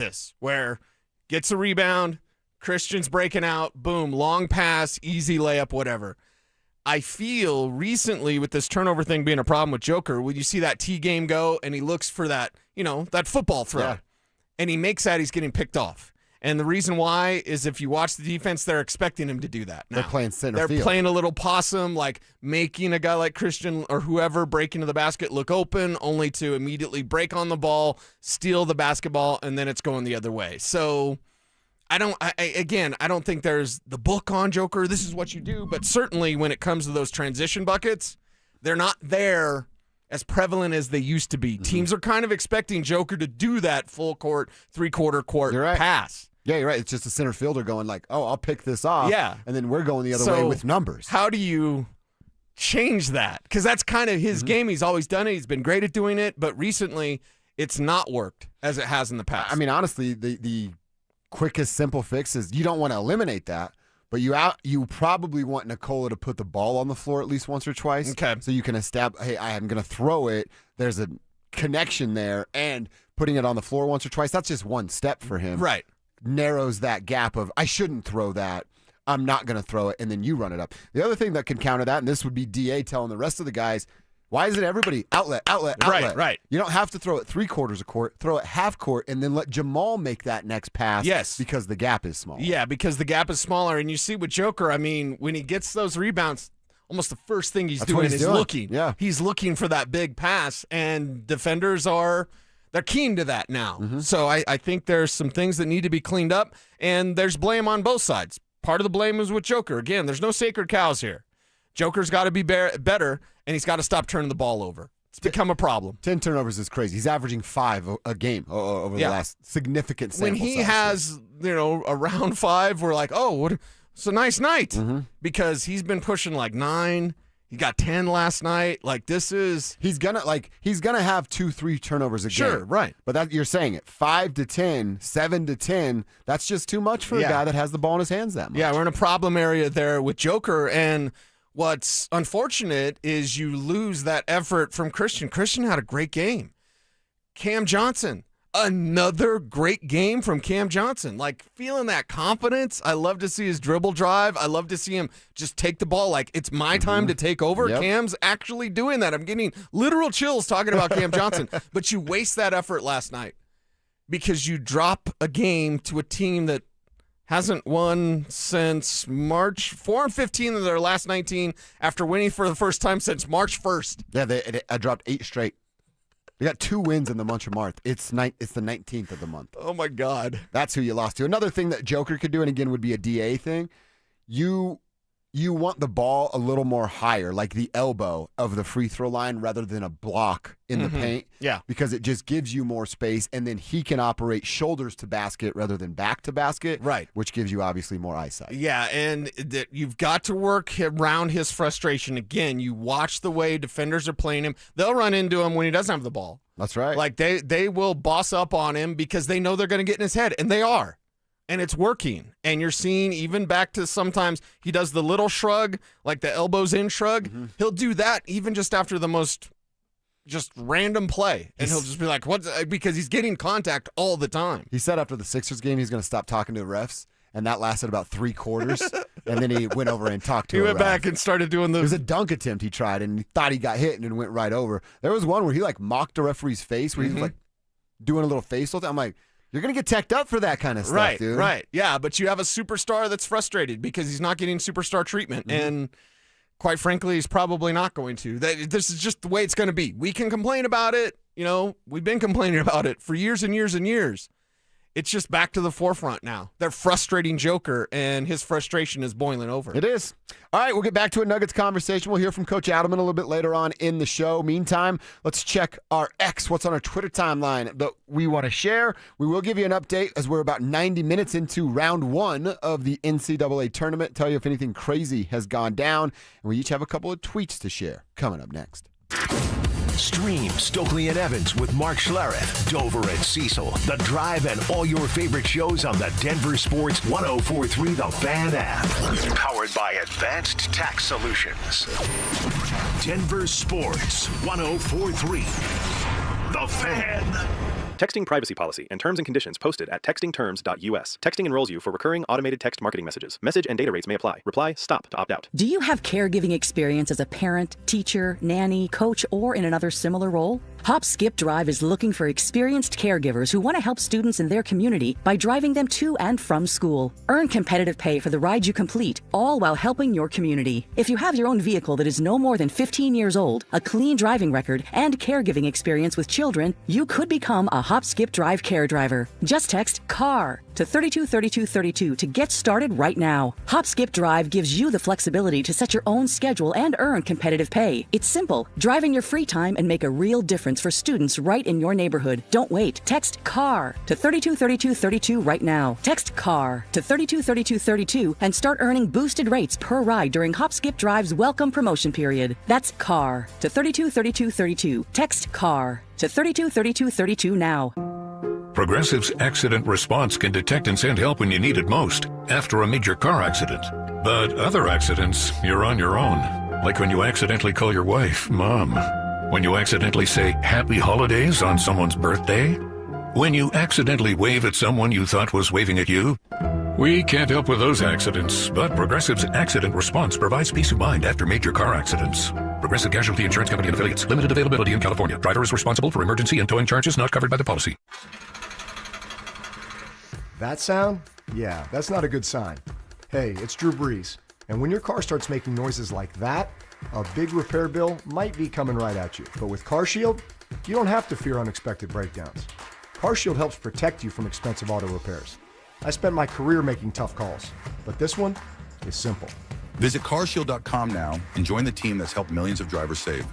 this, where gets a rebound, Christian's breaking out, boom, long pass, easy layup, whatever. I feel recently with this turnover thing being a problem with Joker, when you see that T game go and he looks for that, that football throw, and he makes that, he's getting picked off. And the reason why is if you watch the defense, they're expecting him to do that now. They're playing center field. They're playing a little possum, like making a guy like Christian or whoever break into the basket look open, only to immediately break on the ball, steal the basketball, and then it's going the other way. So I don't think there's the book on Joker. This is what you do. But certainly when it comes to those transition buckets, they're not there as prevalent as they used to be. Mm-hmm. Teams are kind of expecting Joker to do that full court, three-quarter court pass. Yeah, you're right. It's just a center fielder going like, oh, I'll pick this off. Yeah. And then we're going the other way with numbers. How do you change that? Because that's kind of his game. He's always done it. He's been great at doing it. But recently, it's not worked as it has in the past. I mean, honestly, the quickest, simple fix is you don't want to eliminate that. But you probably want Nikola to put the ball on the floor at least once or twice. Okay. So you can establish, hey, I am going to throw it. There's a connection there. And putting it on the floor once or twice, that's just one step for him. Right. Narrows that gap of, I shouldn't throw that. I'm not going to throw it. And then you run it up. The other thing that can counter that, and this would be DA telling the rest of the guys, why isn't everybody outlet? Right. You don't have to throw it 3/4 of court. Throw it half court, and then let Jamal make that next pass. Yes. Because the gap is smaller. Yeah, because the gap is smaller. And you see with Joker, I mean, when he gets those rebounds, almost the first thing he's doing is looking. Yeah. He's looking for that big pass, and defenders they're keen to that now. Mm-hmm. So I think there's some things that need to be cleaned up, and there's blame on both sides. Part of the blame is with Joker. Again, there's no sacred cows here. Joker's got to be better, and he's got to stop turning the ball over. It's become a problem. 10 turnovers is crazy. He's averaging 5 a game over the last significant sample When he size. has, around 5, we're like, oh, it's a nice night. Mm-hmm. Because he's been pushing like 9. He got 10 last night. Like, this is... He's gonna have 2-3 turnovers a game. Sure, right. But that you're saying it. 5 to 10, 7 to 10, that's just too much for a guy that has the ball in his hands that much. Yeah, we're in a problem area there with Joker, and what's unfortunate is you lose that effort from Christian. Christian had a great game. Cam Johnson, another great game from Cam Johnson. Like, feeling that confidence. I love to see his dribble drive. I love to see him just take the ball like it's my time to take over. Yep. Cam's actually doing that. I'm getting literal chills talking about Cam Johnson. But you waste that effort last night because you drop a game to a team that hasn't won since March 4-15 of their last 19 after winning for the first time since March 1st. Yeah, I dropped 8 straight. They got 2 wins in the month of March. It's the 19th of the month. Oh, my God. That's who you lost to. Another thing that Joker could do, and again would be a DA thing, you want the ball a little more higher, like the elbow of the free throw line rather than a block in the paint. Yeah. Because it just gives you more space, and then he can operate shoulders to basket rather than back to basket. Right. Which gives you obviously more eyesight. Yeah, and you've got to work around his frustration. Again, you watch the way defenders are playing him. They'll run into him when he doesn't have the ball. That's right. Like, they will boss up on him because they know they're going to get in his head, and they are. And it's working. And you're seeing even back to sometimes he does the little shrug, like the elbows in shrug. Mm-hmm. He'll do that even just after the most just random play. And he'll just be like, what? Because he's getting contact all the time. He said after the Sixers game he's going to stop talking to the refs. And that lasted about 3 quarters. And then he went over and talked to He went back and started doing It was a dunk attempt he tried, and he thought he got hit and then went right over. There was one where he mocked the referee's face, where he was doing a little face tilt. I'm like, you're going to get teched up for that kind of stuff, dude. Right. Yeah, but you have a superstar that's frustrated because he's not getting superstar treatment. Mm-hmm. And quite frankly, he's probably not going to. This is just the way it's going to be. We can complain about it. We've been complaining about it for years and years and years. It's just back to the forefront now. They're frustrating Joker, and his frustration is boiling over. It is. All right, we'll get back to a Nuggets conversation. We'll hear from Coach Adelman a little bit later on in the show. Meantime, let's check our X, what's on our Twitter timeline that we want to share. We will give you an update as we're about 90 minutes into round 1 of the NCAA tournament. Tell you if anything crazy has gone down. And we each have a couple of tweets to share coming up next. Stream Stokely and Evans with Mark Schlereth, Dover and Cecil, The Drive, and all your favorite shows on the Denver Sports 104.3 The Fan app. Powered by Advanced Tax Solutions. Denver Sports 104.3 The Fan. Texting privacy policy and terms and conditions posted at textingterms.us. Texting enrolls you for recurring automated text marketing messages. Message and data rates may apply. Reply STOP to opt out. Do you have caregiving experience as a parent, teacher, nanny, coach, or in another similar role? Hop Skip Drive is looking for experienced caregivers who want to help students in their community by driving them to and from school. Earn competitive pay for the ride you complete, all while helping your community. If you have your own vehicle that is no more than 15 years old, a clean driving record, and caregiving experience with children, you could become a Hop Skip Drive care driver. Just text CAR to 323232 to get started right now. Hop Skip Drive gives you the flexibility to set your own schedule and earn competitive pay. It's simple. Drive in your free time and make a real difference for students right in your neighborhood. Don't wait. Text CAR to 323232 right now. Text CAR to 323232 and start earning boosted rates per ride during Hop Skip Drive's welcome promotion period. That's CAR to 323232. Text CAR to 323232 now. Progressive's accident response can detect and send help when you need it most, after a major car accident. But other accidents, you're on your own. Like when you accidentally call your wife Mom. When you accidentally say Happy Holidays on someone's birthday. When you accidentally wave at someone you thought was waving at you. We can't help with those accidents, but Progressive's accident response provides peace of mind after major car accidents. Progressive Casualty Insurance Company and Affiliates. Limited availability in California. Driver is responsible for emergency and towing charges not covered by the policy. That sound? Yeah, that's not a good sign. Hey, it's Drew Brees, and when your car starts making noises like that, a big repair bill might be coming right at you. But with CarShield, you don't have to fear unexpected breakdowns. CarShield helps protect you from expensive auto repairs. I spent my career making tough calls, but this one is simple. Visit carshield.com now and join the team that's helped millions of drivers save.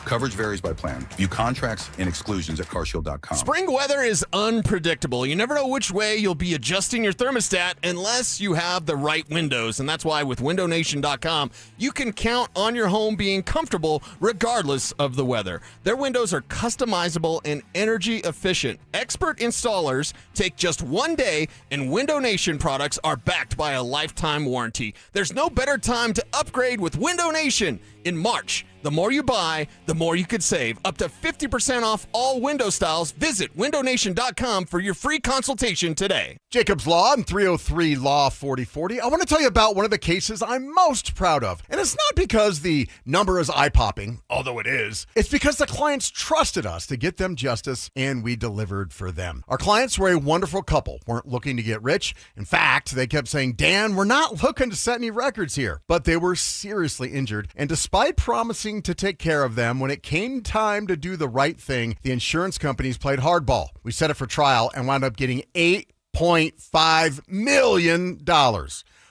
Coverage varies by plan. View contracts and exclusions at carshield.com. Spring weather is unpredictable. You never know which way you'll be adjusting your thermostat unless you have the right windows. And that's why with windownation.com, you can count on your home being comfortable regardless of the weather. Their windows are customizable and energy efficient. Expert installers take just one day, and Window Nation products are backed by a lifetime warranty. There's no better time to upgrade with Window Nation. In March, the more you buy, the more you could save. Up to 50% off all window styles. Visit windownation.com for your free consultation today. Jacob's Law and 303 Law 4040. I want to tell you about one of the cases I'm most proud of. And it's not because the number is eye-popping, although it is. It's because the clients trusted us to get them justice, and we delivered for them. Our clients were a wonderful couple, weren't looking to get rich. In fact, they kept saying, Dan, we're not looking to set any records here. But they were seriously injured, and despite promising to take care of them, when it came time to do the right thing, the insurance companies played hardball. We set it for trial and wound up getting $8.5 million.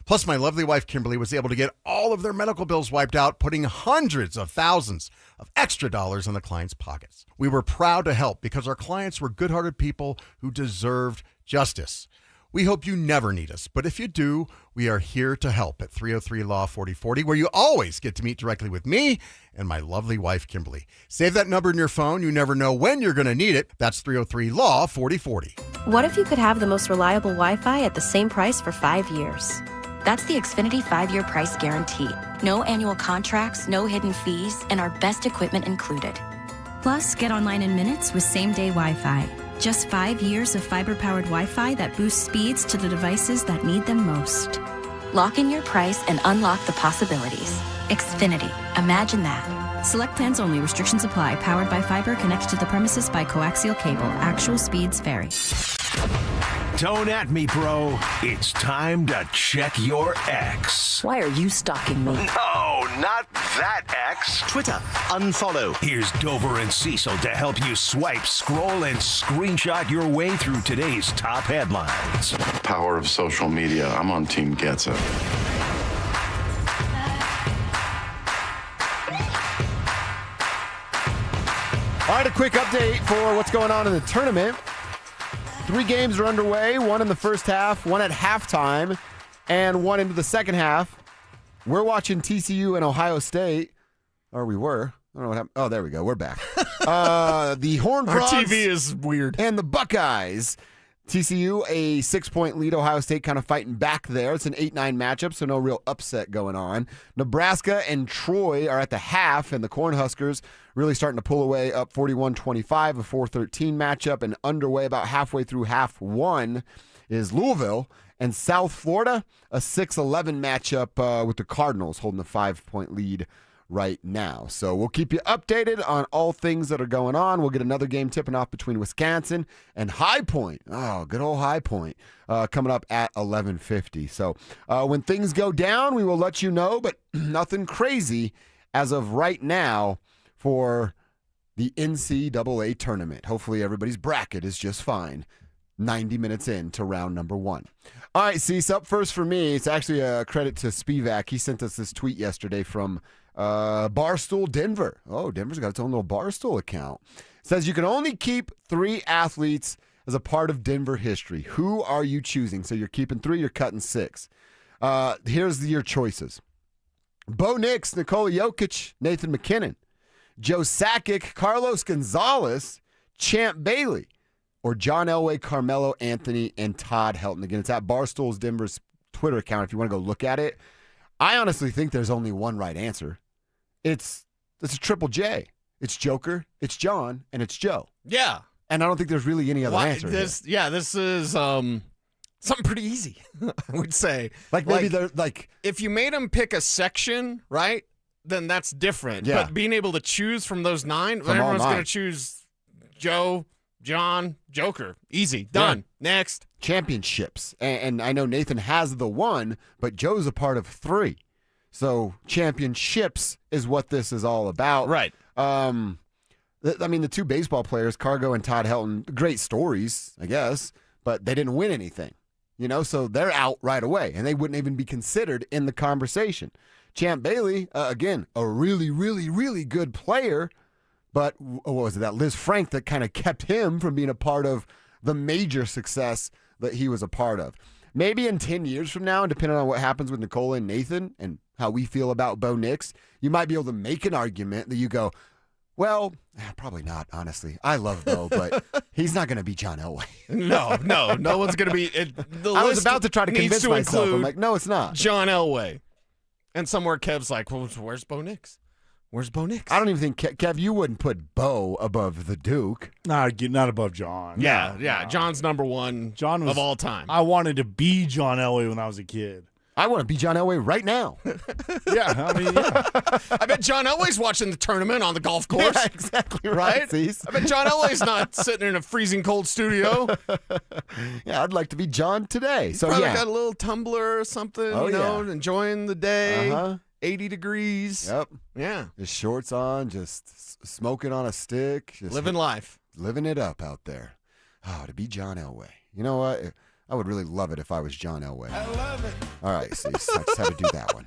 Plus, my lovely wife, Kimberly, was able to get all of their medical bills wiped out, putting hundreds of thousands of extra dollars in the clients' pockets. We were proud to help because our clients were good-hearted people who deserved justice. We hope you never need us, but if you do, we are here to help at 303 Law 4040, where you always get to meet directly with me and my lovely wife, Kimberly. Save that number in your phone. You never know when you're going to need it. That's 303 Law 4040. What if you could have the most reliable Wi-Fi at the same price for 5 years? That's the Xfinity 5-year price guarantee. No annual contracts, no hidden fees, and our best equipment included. Plus, get online in minutes with same-day Wi-Fi. Just 5 years of fiber-powered Wi-Fi that boosts speeds to the devices that need them most. Lock in your price and unlock the possibilities. Xfinity. Imagine that. Select plans only. Restrictions apply. Powered by fiber. Connected to the premises by coaxial cable. Actual speeds vary. Don't at me, bro. It's time to check your ex. Why are you stalking me? No, not that ex. Twitter, unfollow. Here's Dover and Cecil to help you swipe, scroll, and screenshot your way through today's top headlines. Power of social media. I'm on Team Gets It. All right, a quick update for what's going on in the tournament. 3 games are underway, 1 in the first half, 1 at halftime, and 1 into the second half. We're watching TCU and Ohio State, or we were. I don't know what happened. Oh, there we go. We're back. The Horned Frogs. Our TV is weird. And the Buckeyes. TCU, a 6-point lead. Ohio State kind of fighting back there. It's an 8-9 matchup, so no real upset going on. Nebraska and Troy are at the half, and the Cornhuskers really starting to pull away up 41-25, a 4-13 matchup, and underway about halfway through half one is Louisville. And South Florida, a 6-11 matchup with the Cardinals holding a 5-point lead right now. So we'll keep you updated on all things that are going on. We'll get another game tipping off between Wisconsin and High Point. Oh, good old High Point coming up at 11:50. So when things go down, we will let you know, but nothing crazy as of right now for the NCAA tournament. Hopefully everybody's bracket is just fine. 90 minutes into round number 1. All right, Cease, up first for me. It's actually a credit to Spivak. He sent us this tweet yesterday from Barstool Denver. Oh, Denver's got its own little Barstool account. It says you can only keep 3 athletes as a part of Denver history. Who are you choosing? So you're keeping 3, you're cutting 6. Here's your choices. Bo Nix, Nikola Jokic, Nathan McKinnon, Joe Sakic, Carlos Gonzalez, Champ Bailey, or John Elway, Carmelo Anthony, and Todd Helton. Again, it's at Barstool's Denver's Twitter account if you want to go look at it. I honestly think there's only one right answer. It's a triple J. It's Joker, it's John, and it's Joe. Yeah. And I don't think there's really any other answer. This is something pretty easy, I would say. Like maybe they're like, if you made them pick a section, right, then that's different. Yeah. But being able to choose from those 9, From all everyone's 9. going to choose Joe, John, Joker. Easy. Done. Yeah. Next. Championships. And I know Nathan has the 1, but Joe's a part of 3. So championships is what this is all about. Right. The 2 baseball players, Cargo and Todd Helton, great stories, I guess, but they didn't win anything. So they're out right away, and they wouldn't even be considered in the conversation. Champ Bailey, again, a really, really, really good player, but what was it, that Liz Frank that kind of kept him from being a part of the major success that he was a part of. Maybe in 10 years from now, and depending on what happens with Nikola and Nathan and how we feel about Bo Nix, you might be able to make an argument that you go, well, probably not, honestly. I love Bo, but he's not going to be John Elway. No one's going to be. I was about to try to convince myself. I'm like, no, it's not. John Elway. And somewhere Kev's like, well, where's Bo Nix? Where's Bo Nix? I don't even think, Kev, you wouldn't put Bo above the Duke. Not above John. Yeah. No. John's number 1 of all time. I wanted to be John Elway when I was a kid. I want to be John Elway right now. Yeah. I bet John Elway's watching the tournament on the golf course. Yeah, exactly right. I bet John Elway's not sitting in a freezing cold studio. Yeah, I'd like to be John today. So Probably got a little tumbler or something, enjoying the day. 80 degrees. Yep. Yeah. His shorts on, just smoking on a stick. Just living life. Living it up out there. Oh, to be John Elway. You know what? I would really love it if I was John Elway. I love it. All right, so I just had to do that one.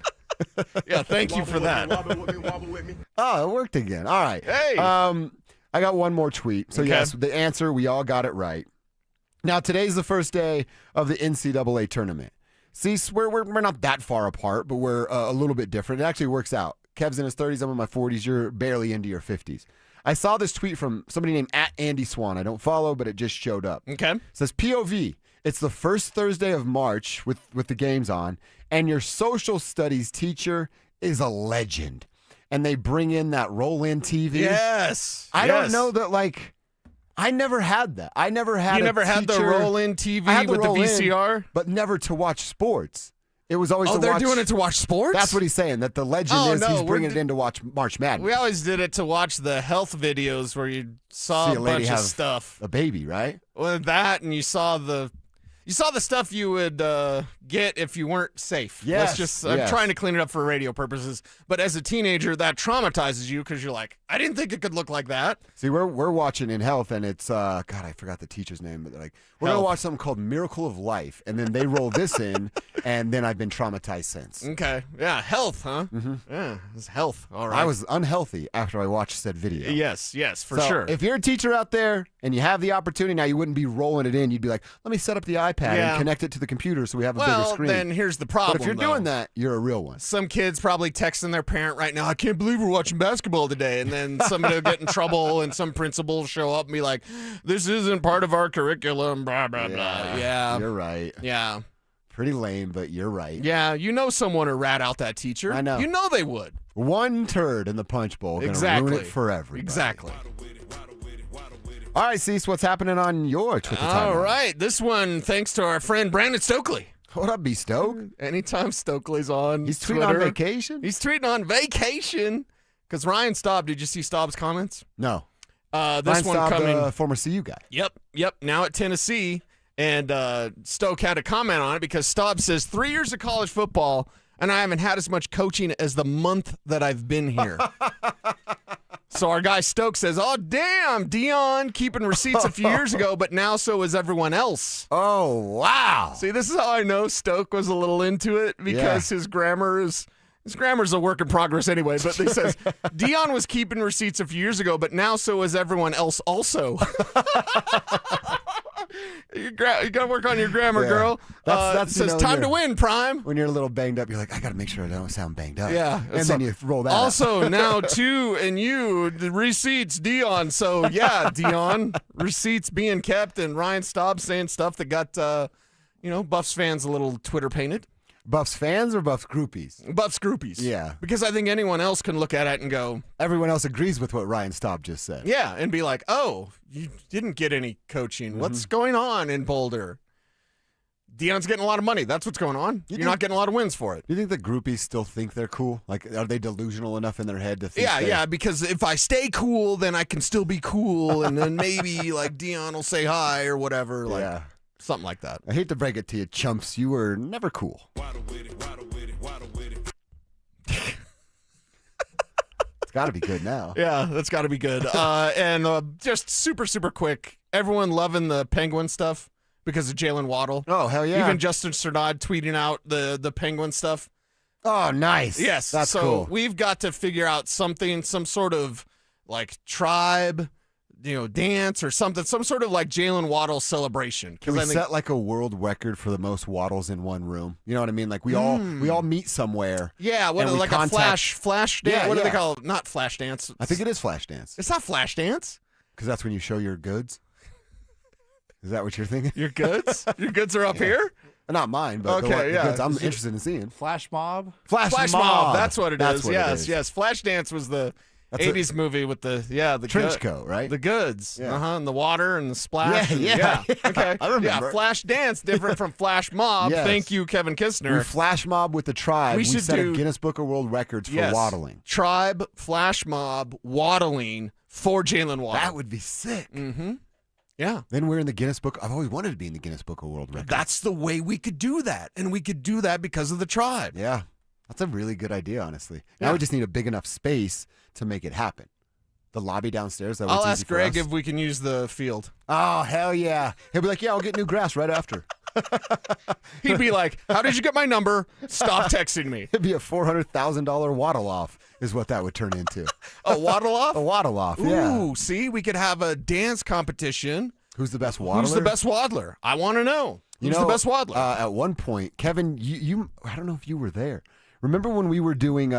Yeah, thank you for that. Wobble with me. Oh, it worked again. All right. Hey. I got one more tweet. So, Okay. yes, the answer, we all got it right. Now, today's the first day of the NCAA tournament. See, we're not that far apart, but we're a little bit different. It actually works out. Kev's in his 30s, I'm in my 40s. You're barely into your 50s. I saw this tweet from somebody named @AndySwan. I don't follow, but it just showed up. Okay. It says, POV, it's the first Thursday of March with the games on, and your social studies teacher is a legend. And they bring in that roll-in TV. Yes. I don't know that, like, I never had that. I never had You never had the teacher- roll-in TV I had with the roll-in, VCR? but never to watch sports. It was always to they're watch. doing it to watch sports? That's what he's saying, that the legend is he's bringing it in to watch March Madness. We always did it to watch the health videos where you saw See a a lady bunch of have stuff. a baby, right? Well, that, and you saw the stuff you would get if you weren't safe. Yes, I'm yes. trying to clean it up for radio purposes, but as a teenager, that traumatizes you because you're like, I didn't think it could look like that. See, we're watching in health, and it's God, I forgot the teacher's name, but like we're gonna Health. watch something called Miracle of Life, and then they roll this in, and then I've been traumatized since. Okay, yeah, health, huh? Mm-hmm. Yeah, it's health. All right. I was unhealthy after I watched said video. Yes, for So, sure. If you're a teacher out there and you have the opportunity now, you wouldn't be rolling it in. You'd be like, let me set up the iPad Yeah. and connect it to the computer so we have a bigger Well, screen. then here's the problem. But if you're though. doing that, you're a real one. Some kid's probably texting their parent right now, I can't believe we're watching basketball today. And then somebody will get in trouble and some principal will show up and be like, this isn't part of our curriculum, blah, blah, blah. Yeah. You're right. Yeah. Pretty lame, but you're right. Yeah. You know someone would rat out that teacher. I know. You know they would. One turd in the punch bowl going to ruin it for everybody. Exactly. All right, Cease, what's happening on your Twitter timeline? All right. This one, thanks to our friend Brandon Stokely. What up, B-Stoke? Anytime Stokely's on He's tweeting Twitter, on vacation? He's tweeting on vacation. Because Ryan Staub, did you see Staub's comments? No. This Ryan one Staub, coming. former CU guy. Yep. Now at Tennessee. And Stoke had a comment on it because Staub says 3 years of college football, and I haven't had as much coaching as the month that I've been here. So our guy Stoke says, oh, damn, Dion keeping receipts a few years ago, but now so is everyone else. Oh, wow. See, this is how I know Stoke was a little into it because his grammar's a work in progress anyway, but he says, Dion was keeping receipts a few years ago, but now so is everyone else also. You got to work on your grammar, girl. That's says, time to win, Prime. When you're a little banged up, you're like, I got to make sure I don't sound banged up. Yeah. And then you roll that Also, up. now, too, and you, the receipts, Dion. So, yeah, Dion, receipts being kept, and Ryan Staub saying stuff that got, Buffs fans a little Twitter painted. Buffs fans or Buffs groupies? Buffs groupies. Yeah. Because I think anyone else can look at it and go, everyone else agrees with what Ryan Staub just said. Yeah, and be like, oh, you didn't get any coaching. What's going on in Boulder? Dion's getting a lot of money. That's what's going on. You're not getting a lot of wins for it. Do you think the groupies still think they're cool? Like, are they delusional enough in their head to think Yeah, because if I stay cool, then I can still be cool, and then maybe, like, Dion will say hi or whatever. Like, something like that. I hate to break it to you, chumps. You were never cool. It's got to be good now. Yeah, that's got to be good. And just super, super quick. Everyone loving the Penguin stuff because of Jaylen Waddle. Oh, hell yeah. Even Justin Cernod tweeting out the Penguin stuff. Oh, nice. Yes. That's so cool. we've got to figure out something, some sort of like tribe, dance or something, some sort of like Jaylen Waddle celebration. Can we set like a world record for the most Waddles in one room? You know what I mean? Like we all meet somewhere. Yeah, what and we like a flash dance? Yeah, what do they call it? Not flash dance. I think it is flash dance. It's not flash dance. Because that's when you show your goods. Is that what you're thinking? Your goods? Your goods are up here? Not mine, but okay, the goods I'm interested in seeing. Flash mob? Flash mob. That's what it is. What yes, it is. yes. Flash dance was the 80s movie with the trench coat, right? The goods. Yeah. And the water and the splash. Yeah. Okay. I remember. Yeah, flash dance different from flash mob. Yes. Thank you, Kevin Kistner. We flash mob with the tribe. We should set do a Guinness Book of World Records for waddling. Tribe, flash mob, waddling for Jaylen Waddle. That would be sick. Mm-hmm. Yeah. Then we're in the Guinness Book. I've always wanted to be in the Guinness Book of World Records. That's the way we could do that. And we could do that because of the tribe. Yeah. That's a really good idea, honestly. Now we just need a big enough space to make it happen. The lobby downstairs. I'll ask Greg if we can use the field. Oh, hell yeah. He'll be like, yeah, I'll get new grass right after. He'd be like, how did you get my number? Stop texting me. It'd be a $400,000 waddle off is what that would turn into. A waddle off? A waddle off, yeah. Ooh, see, we could have a dance competition. Who's the best waddler? Who's the best waddler? I want to know. Who's the best waddler? At one point, Kevin, you I don't know if you were there. Remember when we were doing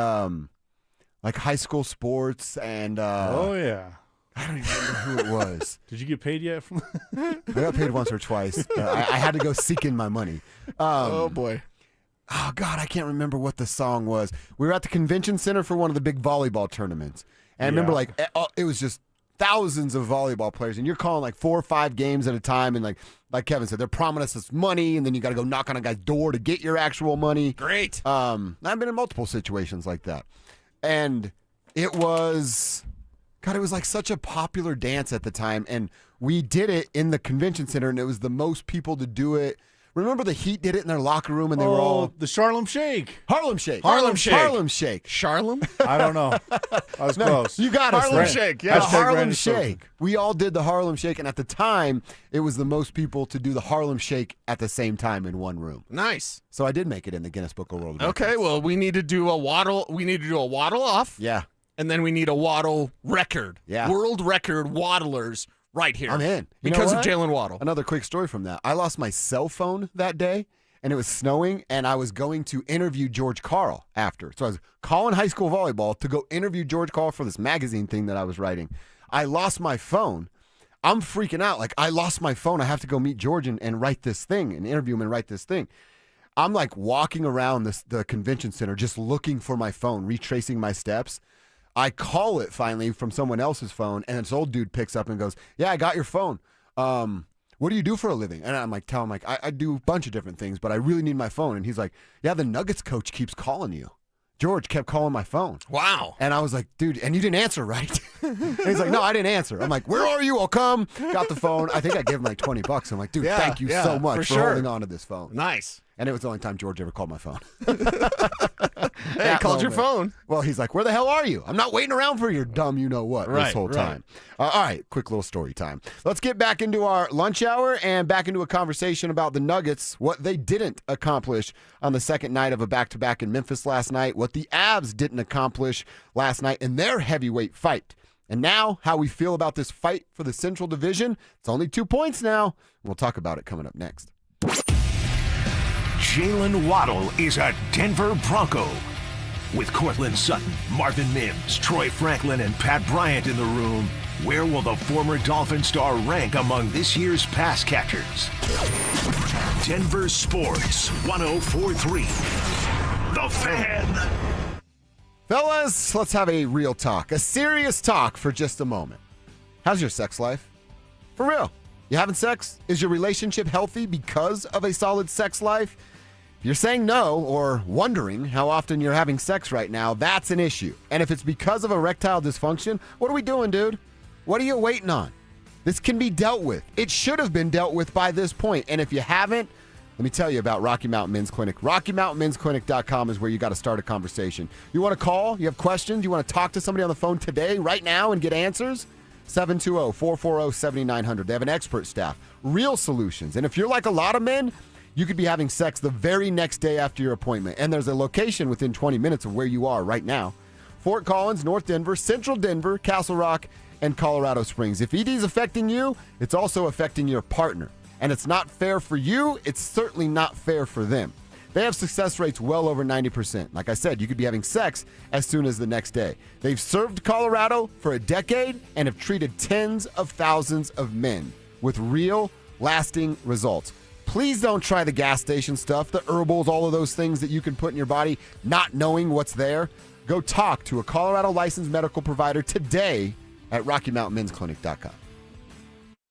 like high school sports and oh yeah. I don't even remember who it was. Did you get paid yet? I got paid once or twice. I had to go seeking my money. Oh boy. Oh God, I can't remember what the song was. We were at the convention center for one of the big volleyball tournaments, and I remember like it was just thousands of volleyball players, and you're calling like 4 or 5 games at a time, and like Kevin said, they're promising us money, and then you got to go knock on a guy's door to get your actual money. Great. I've been in multiple situations like that, and it was like such a popular dance at the time, and we did it in the convention center, and it was the most people to do it. Remember the Heat did it in their locker room, and they were all the Harlem Shake. Harlem Shake. Harlem Shake. Harlem Shake. Charlem? I don't know. I was close. You got us. Harlem Shake. Yeah. The Harlem Shake. We all did the Harlem Shake, and at the time, it was the most people to do the Harlem Shake at the same time in one room. Nice. So I did make it in the Guinness Book of World Records. Okay, well, we need to do a waddle. We need to do a waddle off. Yeah. And then we need a waddle record. Yeah. World record waddlers right here. I'm in. You know because of what? Jaylen Waddle. Another quick story from that. I lost my cell phone that day, and it was snowing, and I was going to interview George Karl after. So I was calling high school volleyball to go interview George Karl for this magazine thing that I was writing. I lost my phone. I'm freaking out. Like, I lost my phone. I have to go meet George and write this thing and interview him and write this thing. I'm like walking around the convention center just looking for my phone, retracing my steps. I call it finally from someone else's phone, and this old dude picks up and goes, "Yeah, I got your phone. What do you do for a living?" And I'm like, I do a bunch of different things, but I really need my phone. And he's like, "Yeah, the Nuggets coach keeps calling you." George kept calling my phone. Wow. And I was like, "Dude, and you didn't answer, right?" And he's like, "No, I didn't answer." I'm like, "Where are you? I'll come." Got the phone. I think I gave him like $20. I'm like, "Dude, thank you so much for holding on to this phone." Nice. And it was the only time George ever called my phone. Hey, called your phone. Well, he's like, "Where the hell are you? I'm not waiting around for your dumb you-know-what this whole time." All right, quick little story time. Let's get back into our lunch hour and back into a conversation about the Nuggets, what they didn't accomplish on the second night of a back-to-back in Memphis last night, what the Avs didn't accomplish last night in their heavyweight fight. And now, how we feel about this fight for the Central Division. It's only 2 points now. We'll talk about it coming up next. Jaylen Waddle is a Denver Bronco. With Cortland Sutton, Marvin Mims, Troy Franklin, and Pat Bryant in the room, where will the former Dolphin star rank among this year's pass catchers? Denver Sports 104.3. The Fan. Fellas, let's have a real talk, a serious talk for just a moment. How's your sex life? For real. You having sex? Is your relationship healthy because of a solid sex life? If you're saying no or wondering how often you're having sex right now, that's an issue. And if it's because of erectile dysfunction, what are we doing, dude? What are you waiting on? This can be dealt with. It should have been dealt with by this point. And if you haven't, let me tell you about Rocky Mountain Men's Clinic. RockyMountainMen'sClinic.com is where you got to start a conversation. You want to call? You have questions? You want to talk to somebody on the phone today, right now, and get answers? 720-440-7900. They have an expert staff, real solutions. And if you're like a lot of men, you could be having sex the very next day after your appointment. And there's a location within 20 minutes of where you are right now. Fort Collins, North Denver, Central Denver, Castle Rock, and Colorado Springs. If ED is affecting you, it's also affecting your partner. And it's not fair for you. It's certainly not fair for them. They have success rates well over 90%. Like I said, you could be having sex as soon as the next day. They've served Colorado for a decade and have treated tens of thousands of men with real, lasting results. Please don't try the gas station stuff, the herbals, all of those things that you can put in your body, not knowing what's there. Go talk to a Colorado licensed medical provider today at RockyMountainMen'sClinic.com.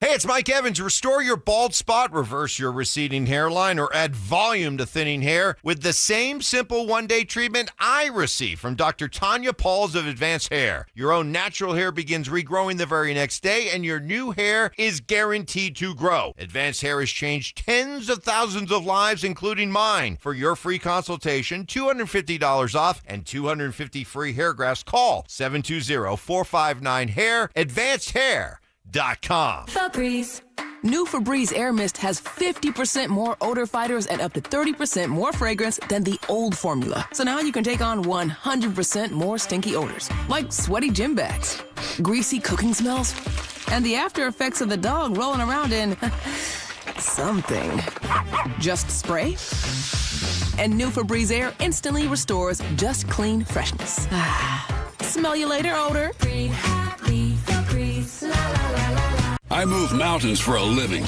Hey, it's Mike Evans. Restore your bald spot, reverse your receding hairline, or add volume to thinning hair with the same simple one-day treatment I receive from Dr. Tanya Pauls of Advanced Hair. Your own natural hair begins regrowing the very next day, and your new hair is guaranteed to grow. Advanced Hair has changed tens of thousands of lives, including mine. For your free consultation, $250 off and 250 free hair grafts. Call 720-459-HAIR. Advanced Hair. Febreze. New Febreze Air Mist has 50% more odor fighters and up to 30% more fragrance than the old formula. So now you can take on 100% more stinky odors, like sweaty gym bags, greasy cooking smells, and the after effects of the dog rolling around in something. Just spray, and new Febreze Air instantly restores just clean freshness. Smell you later, odor. Breathe happy, Febreze, la la la la. I move mountains for a living.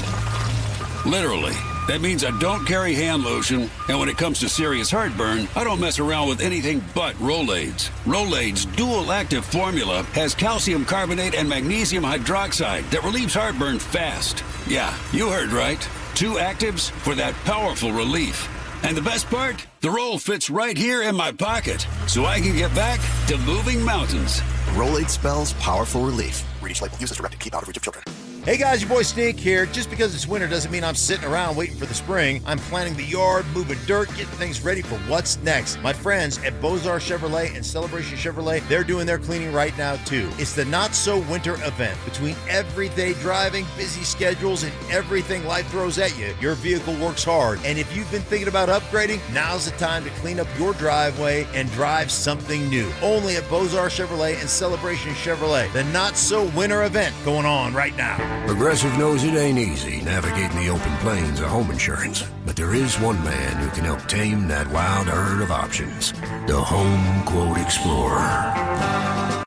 Literally. That means I don't carry hand lotion, and when it comes to serious heartburn, I don't mess around with anything but Rolaids. Rolaids' dual-active formula has calcium carbonate and magnesium hydroxide that relieves heartburn fast. Yeah, you heard right. 2 actives for that powerful relief. And the best part? The roll fits right here in my pocket, so I can get back to moving mountains. Rolade spells powerful relief. Read each label. Use as directed. Keep out of reach of children. Hey guys, your boy Snake here. Just because it's winter doesn't mean I'm sitting around waiting for the spring. I'm planting the yard, moving dirt, getting things ready for what's next. My friends at Beaux-Arts Chevrolet and Celebration Chevrolet, they're doing their cleaning right now too. It's the Not So Winter event. Between everyday driving, busy schedules, and everything life throws at you, your vehicle works hard. And if you've been thinking about upgrading, now's the time to clean up your driveway and drive something new. Only at Beaux-Arts Chevrolet and Celebration Chevrolet. The Not So Winter event going on right now. Progressive knows it ain't easy navigating the open plains of home insurance, but there is one man who can help tame that wild herd of options. The Home Quote Explorer.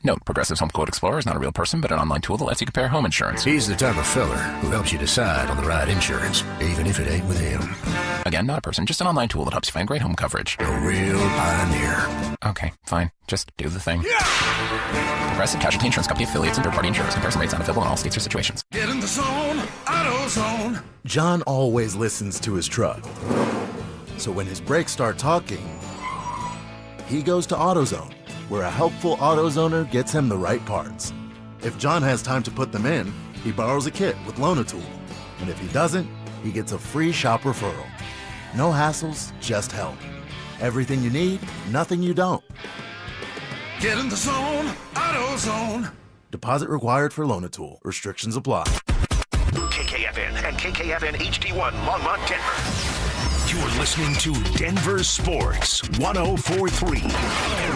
Note, Progressive's Home Quote Explorer is not a real person, but an online tool that lets you compare home insurance. He's the type of fella who helps you decide on the right insurance, even if it ain't with him. Again, not a person, just an online tool that helps you find great home coverage. A real pioneer. Okay, fine. Just do the thing. Progressive Casualty Insurance Company affiliates and third-party insurers. Comparison rates not available in all states or situations. Get in the zone, AutoZone. John always listens to his truck. So when his brakes start talking, he goes to AutoZone, where a helpful AutoZoner gets him the right parts. If John has time to put them in, he borrows a kit with Loan-A-Tool. And if he doesn't, he gets a free shop referral. No hassles, just help. Everything you need, nothing you don't. Get in the zone, AutoZone. Deposit required for Loan-A-Tool. Restrictions apply. KKFN and KKFN HD1 Longmont, Denver. You're listening to Denver Sports 104.3.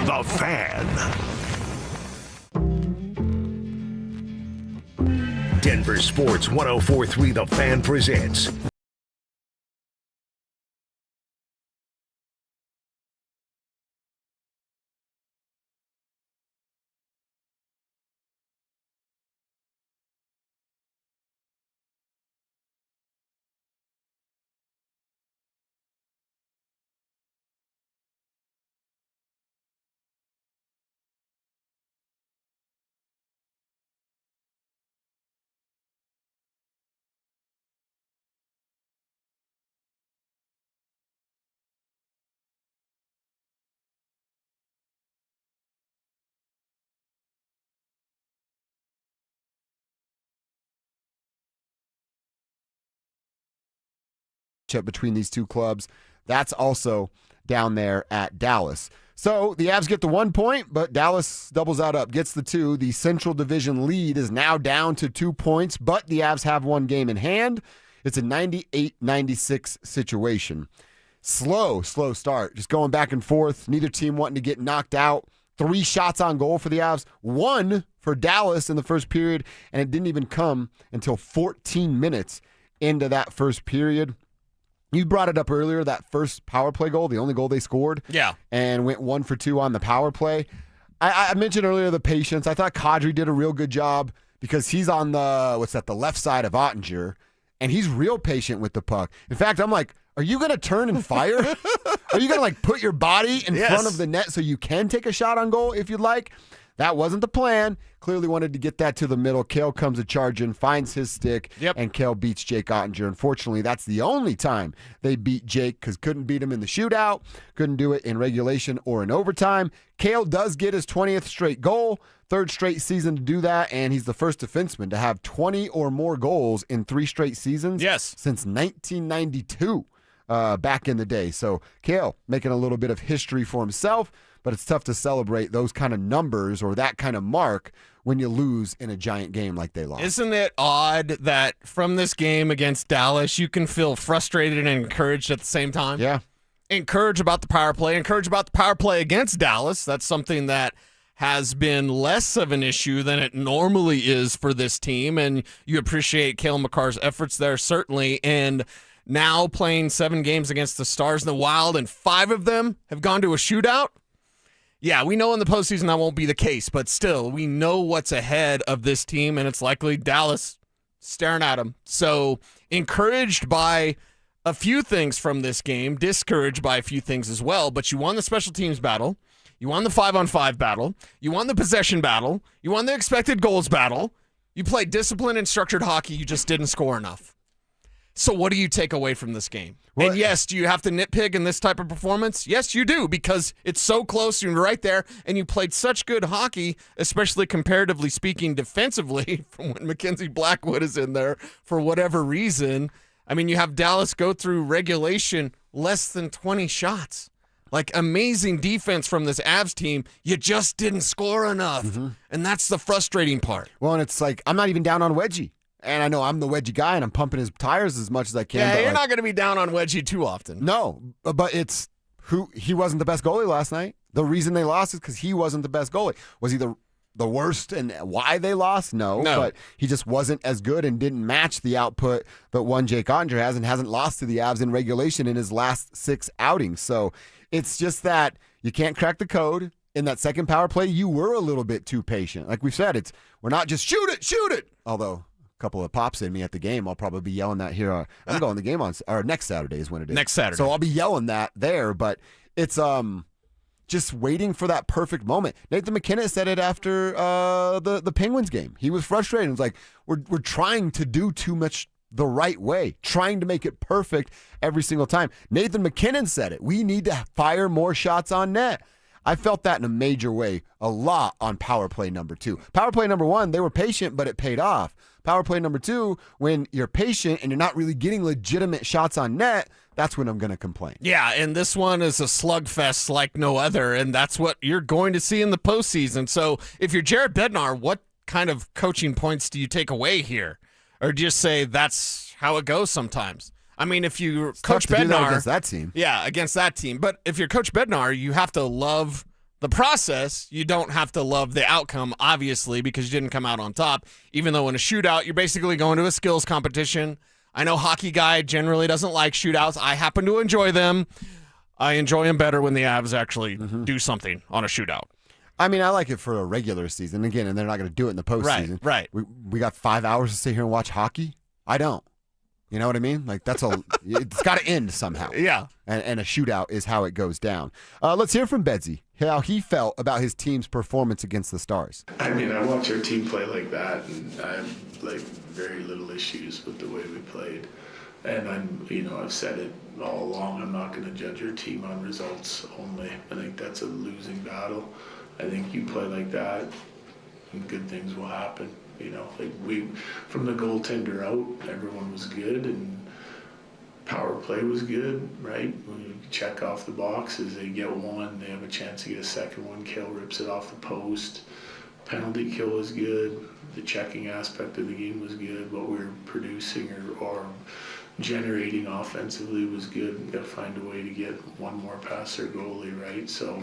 The Fan. Denver Sports 104.3 The Fan presents between these two clubs. That's also down there at Dallas. So the Avs get the 1 point, but Dallas doubles that up, gets the 2. The Central Division lead is now down to 2 points, but the Avs have one game in hand. It's a 98-96 situation. Slow start, just going back and forth. Neither team wanting to get knocked out. 3 shots on goal for the Avs, 1 for Dallas in the first period, and it didn't even come until 14 minutes into that first period. You brought it up earlier, that first power play goal, the only goal they scored. Yeah. And went 1 for 2 on the power play. I mentioned earlier the patience. I thought Kadri did a real good job because he's on the left side of Ottinger, and he's real patient with the puck. In fact, I'm like, are you going to turn and fire? Are you going to put your body in front of the net so you can take a shot on goal if you'd like? That wasn't the plan. Clearly wanted to get that to the middle. Kale comes a charge in, finds his stick, and Kale beats Jake Ottinger. Unfortunately, that's the only time they beat Jake because couldn't beat him in the shootout, couldn't do it in regulation or in overtime. Kale does get his 20th straight goal, 3rd straight season to do that, and he's the first defenseman to have 20 or more goals in 3 straight seasons since 1992 back in the day. So Kale making a little bit of history for himself, but it's tough to celebrate those kind of numbers or that kind of mark when you lose in a giant game like they lost. Isn't it odd that from this game against Dallas, you can feel frustrated and encouraged at the same time? Yeah. Encouraged about the power play, encouraged about the power play against Dallas. That's something that has been less of an issue than it normally is for this team, and you appreciate Cale Makar's efforts there, certainly, and now playing 7 games against the Stars and the Wild, and 5 of them have gone to a shootout. Yeah, we know in the postseason that won't be the case, but still, we know what's ahead of this team, and it's likely Dallas staring at them. So encouraged by a few things from this game, discouraged by a few things as well, but you won the special teams battle, you won the 5-on-5 battle, you won the possession battle, you won the expected goals battle, you played disciplined and structured hockey, you just didn't score enough. So what do you take away from this game? And yes, do you have to nitpick in this type of performance? Yes, you do, because it's so close, you're right there, and you played such good hockey, especially comparatively speaking defensively, from when Mackenzie Blackwood is in there for whatever reason. I mean, you have Dallas go through regulation less than 20 shots. Like, amazing defense from this Avs team. You just didn't score enough, and that's the frustrating part. Well, and it's like, I'm not even down on Wedgie. And I know I'm the Wedgie guy, and I'm pumping his tires as much as I can. Yeah, you're not going to be down on Wedgie too often. No, but he wasn't the best goalie last night. The reason they lost is because he wasn't the best goalie. Was he the the worst and why they lost? No, but he just wasn't as good and didn't match the output that one Jake Ottinger has and hasn't lost to the Avs in regulation in his last 6 outings. So it's just that you can't crack the code. In that second power play, you were a little bit too patient. Like we said, we're not just shoot it. Although a couple of pops in me at the game, I'll probably be yelling that here. I'm going the game on next Saturday is when it is. Next Saturday. So I'll be yelling that there, but it's just waiting for that perfect moment. Nathan McKinnon said it after the Penguins game. He was frustrated. It was like, we're trying to do too much the right way, trying to make it perfect every single time. Nathan McKinnon said it. We need to fire more shots on net. I felt that in a major way a lot on power play number 2. Power play number 1, they were patient, but it paid off. Power play number 2, when you're patient and you're not really getting legitimate shots on net, that's when I'm going to complain. Yeah, and this one is a slugfest like no other, and that's what you're going to see in the postseason. So if you're Jared Bednar, what kind of coaching points do you take away here? Or do you just say that's how it goes sometimes? I mean, if you Coach Bednar against that team. Yeah, against that team. But if you're Coach Bednar, you have to love the process. You don't have to love the outcome, obviously, because you didn't come out on top. Even though in a shootout, you're basically going to a skills competition. I know Hockey Guy generally doesn't like shootouts. I happen to enjoy them. I enjoy them better when the Avs actually do something on a shootout. I mean, I like it for a regular season. Again, and they're not going to do it in the postseason. Right. We got 5 hours to sit here and watch hockey? I don't. You know what I mean? Like it's got to end somehow. Yeah. And a shootout is how it goes down. Let's hear from Bedsy, how he felt about his team's performance against the Stars. I mean, I watch our team play like that, and I have very little issues with the way we played. And I've said it all along. I'm not going to judge our team on results only. I think that's a losing battle. I think you play like that, and good things will happen. From the goaltender out, everyone was good, and power play was good, right? When you check off the boxes, they get one, they have a chance to get a second one, Kill rips it off the post. Penalty kill was good. The checking aspect of the game was good. What we were producing or generating offensively was good. We've got to find a way to get one more past their goalie, right? So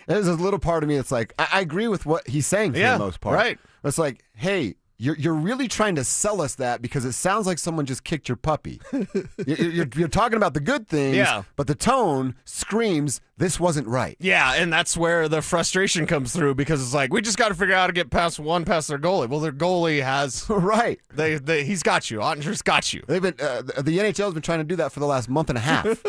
there's a little part of me that's like, I agree with what he's saying for the most part. Right. It's like, hey, you're really trying to sell us that because it sounds like someone just kicked your puppy. you're talking about the good things, but the tone screams this wasn't right. Yeah, and that's where the frustration comes through because it's like, we just got to figure out how to get past their goalie. Well, their goalie has... right. He's got you. Ottinger's got you. They've been the NHL's been trying to do that for the last month and a half.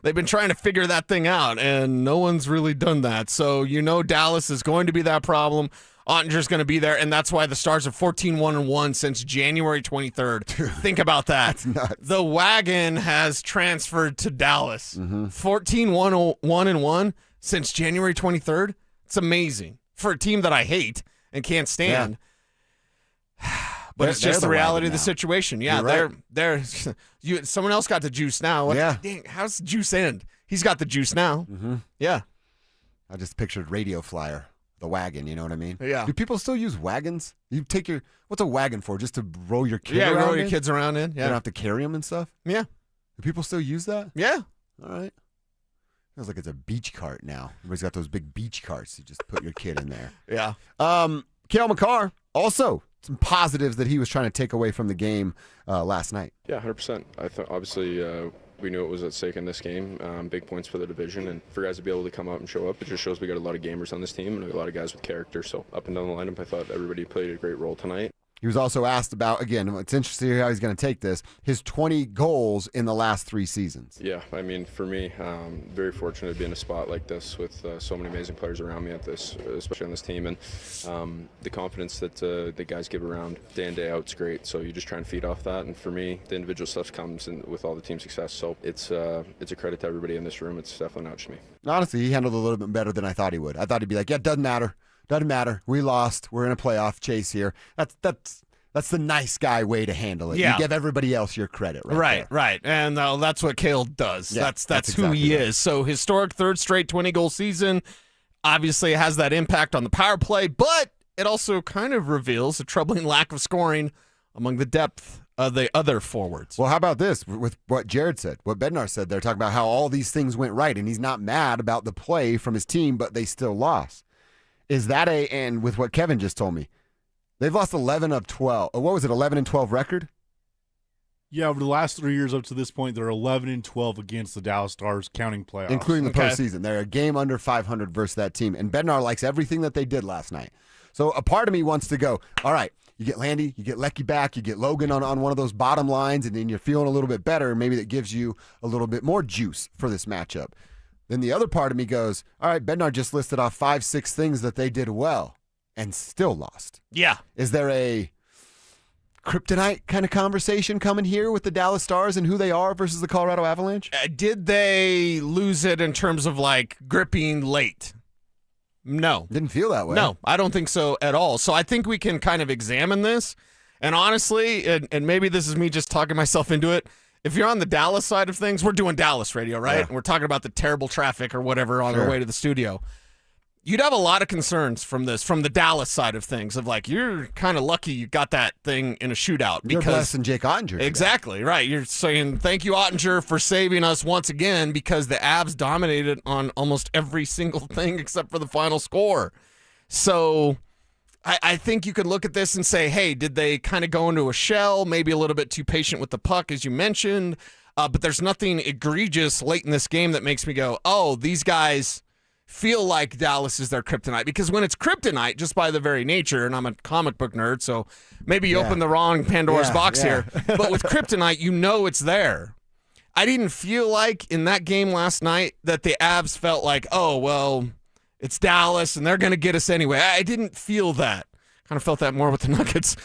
They've been trying to figure that thing out, and no one's really done that. So Dallas is going to be that problem. Ottinger's going to be there, and that's why the Stars are 14-1-1 since January 23rd. Think about that. That's nuts. The wagon has transferred to Dallas. 14-1-1 since January 23rd. It's amazing for a team that I hate and can't stand. Yeah. But it's just the reality of the situation. Yeah, they're someone else got the juice now. Yeah. Dang, how's the juice end? He's got the juice now. Yeah. I just pictured radio flyer. The wagon, you know what I mean? Yeah. Do people still use wagons? You take what's a wagon for? Just to roll your kids around roll your kids around in. Yeah. You don't have to carry them and stuff? Yeah. Do people still use that? Yeah. All right. Feels like it's a beach cart now. Everybody's got those big beach carts. You just put your kid in there. Yeah. Cale Makar, also some positives that he was trying to take away from the game last night. Yeah, 100%. I thought obviously we knew it was at stake in this game. Big points for the division, and for guys to be able to come out and show up, it just shows we got a lot of gamers on this team and a lot of guys with character. So up and down the lineup, I thought everybody played a great role tonight. He was also asked about, again, it's interesting to hear how he's going to take this, his 20 goals in the last 3 seasons. Yeah, I mean, for me, very fortunate to be in a spot like this with so many amazing players around me at this, especially on this team. And the confidence that the guys give around day in, day out is great. So you just try and feed off that. And for me, the individual stuff comes in with all the team success. So it's a credit to everybody in this room. It's definitely not just me. Honestly, he handled it a little bit better than I thought he would. I thought he'd be like, yeah, it doesn't matter. Doesn't matter. We lost. We're in a playoff chase here. That's the nice guy way to handle it. Yeah. You give everybody else your credit. Right. And that's what Cale does. Yeah, that's exactly who he right. is. So historic third straight 20-goal season obviously has that impact on the power play, but it also kind of reveals a troubling lack of scoring among the depth of the other forwards. Well, how about this with what Jared said, what Bednar said? They're talking about how all these things went right, and he's not mad about the play from his team, but they still lost. Is that and with what Kevin just told me, they've lost 11 of 12. What was it, 11 and 12 record? Yeah, over the last 3 years up to this point, they're 11 and 12 against the Dallas Stars, counting playoffs. Including the postseason. They're a game under 500 versus that team. And Bednar likes everything that they did last night. So a part of me wants to go, all right, you get Landy, you get Lecky back, you get Logan on one of those bottom lines, and then you're feeling a little bit better. Maybe that gives you a little bit more juice for this matchup. Then the other part of me goes, all right, Bednar just listed off 5-6 things that they did well and still lost. Yeah. Is there a kryptonite kind of conversation coming here with the Dallas Stars and who they are versus the Colorado Avalanche? Did they lose it in terms of like gripping late? No. Didn't feel that way. No, I don't think so at all. So I think we can kind of examine this. And honestly, and maybe this is me just talking myself into it, if you're on the Dallas side of things, we're doing Dallas radio, right? Yeah. And we're talking about the terrible traffic or whatever on our way to the studio. You'd have a lot of concerns from this, from the Dallas side of things, of like, you're kind of lucky you got that thing in a shootout. You're blessing Jake Ottinger. Exactly, right. You're saying, thank you, Ottinger, for saving us once again, because the Avs dominated on almost every single thing except for the final score. So I think you could look at this and say, hey, did they kind of go into a shell, maybe a little bit too patient with the puck, as you mentioned, but there's nothing egregious late in this game that makes me go, oh, these guys feel like Dallas is their kryptonite. Because when it's kryptonite, just by the very nature, and I'm a comic book nerd, so maybe you open the wrong Pandora's box here, but with kryptonite, you know it's there. I didn't feel like in that game last night that the Avs felt like, oh, well, it's Dallas, and they're going to get us anyway. I didn't feel that. Kind of felt that more with the Nuggets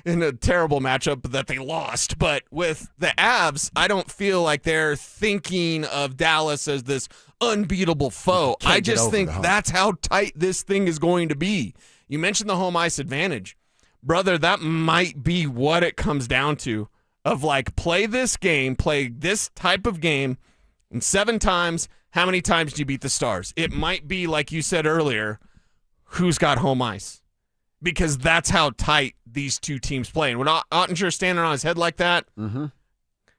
in a terrible matchup that they lost. But with the Avs, I don't feel like they're thinking of Dallas as this unbeatable foe. I just think that's how tight this thing is going to be. You mentioned the home ice advantage. Brother, that might be what it comes down to, of like, play this game, play this type of game, and 7 times, how many times do you beat the Stars? It might be, like you said earlier, who's got home ice? Because that's how tight these two teams play. And when Ottinger standing on his head like that, going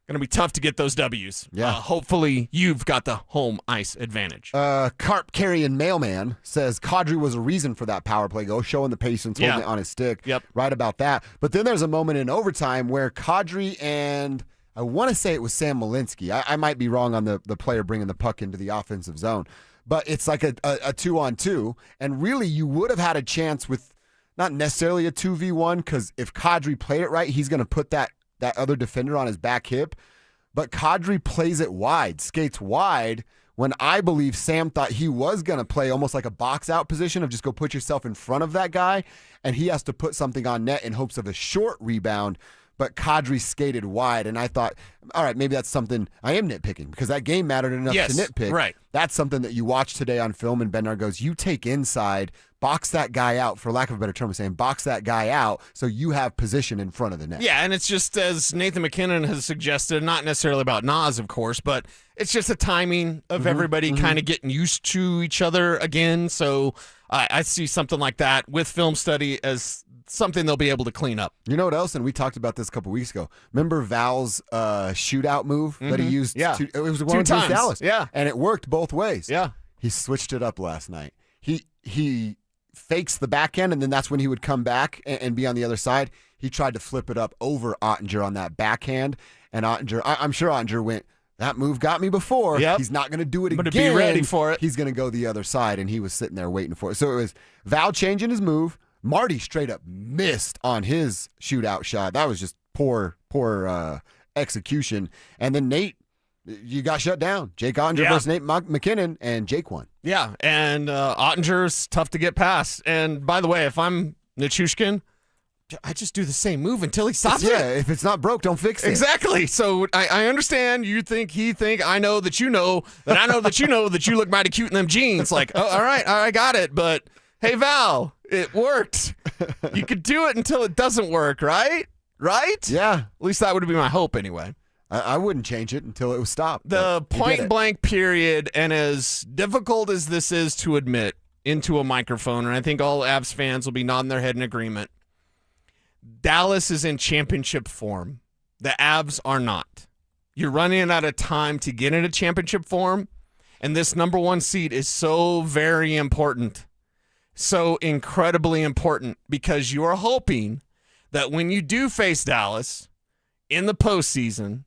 to be tough to get those W's. Yeah. Hopefully you've got the home ice advantage. Carp Carrion Mailman says Kadri was a reason for that power play goal, showing the patience, holding it on his stick. Yep. Right about that. But then there's a moment in overtime where Kadri and I want to say it was Sam Malinsky. I might be wrong on the player bringing the puck into the offensive zone. But it's like a 2-on-2. And really you would have had a chance with not necessarily a 2v1, because if Kadri played it right, he's going to put that other defender on his back hip. But Kadri plays it wide, skates wide, when I believe Sam thought he was going to play almost like a box-out position of just go put yourself in front of that guy, and he has to put something on net in hopes of a short rebound. But Kadri skated wide, and I thought, all right, maybe that's something I am nitpicking, because that game mattered enough to nitpick. Right. That's something that you watch today on film, and Bednar goes, you take inside, box that guy out, for lack of a better term of saying, box that guy out so you have position in front of the net. Yeah, and it's just, as Nathan McKinnon has suggested, not necessarily about Nas, of course, but it's just a timing of everybody kind of getting used to each other again. So I see something like that with film study as something they'll be able to clean up. You know what else? And we talked about this a couple weeks ago. Remember Val's shootout move that he used? Yeah. It was one Two against times. Dallas. Yeah. And it worked both ways. Yeah. He switched it up last night. He fakes the backhand, and then that's when he would come back and be on the other side. He tried to flip it up over Ottinger on that backhand, and Ottinger, I'm sure Ottinger went, that move got me before. Yep. He's not going to do it I'm again. gonna be ready for it. He's going to go the other side, and he was sitting there waiting for it. So it was Val changing his move. Marty straight up missed on his shootout shot. That was just poor execution. And then Nate, you got shut down. Jake Ottinger versus Nate McKinnon, and Jake won. Yeah, and Ottinger's tough to get past. And by the way, if I'm Nichushkin, I just do the same move until he stops it. Yeah, if it's not broke, don't fix it. Exactly. So I understand you think, he think, I know that you know, that I know that you know that you look mighty cute in them jeans. Like, oh, all right, I got it. But hey, Val, it worked. You could do it until it doesn't work, right? Right? Yeah. At least that would be my hope anyway. I wouldn't change it until it was stopped. The point blank period, and as difficult as this is to admit into a microphone, and I think all Avs fans will be nodding their head in agreement, Dallas is in championship form. The Avs are not. You're running out of time to get into championship form, and this number 1 seed is so very important. so incredibly important because you are hoping that when you do face Dallas in the postseason,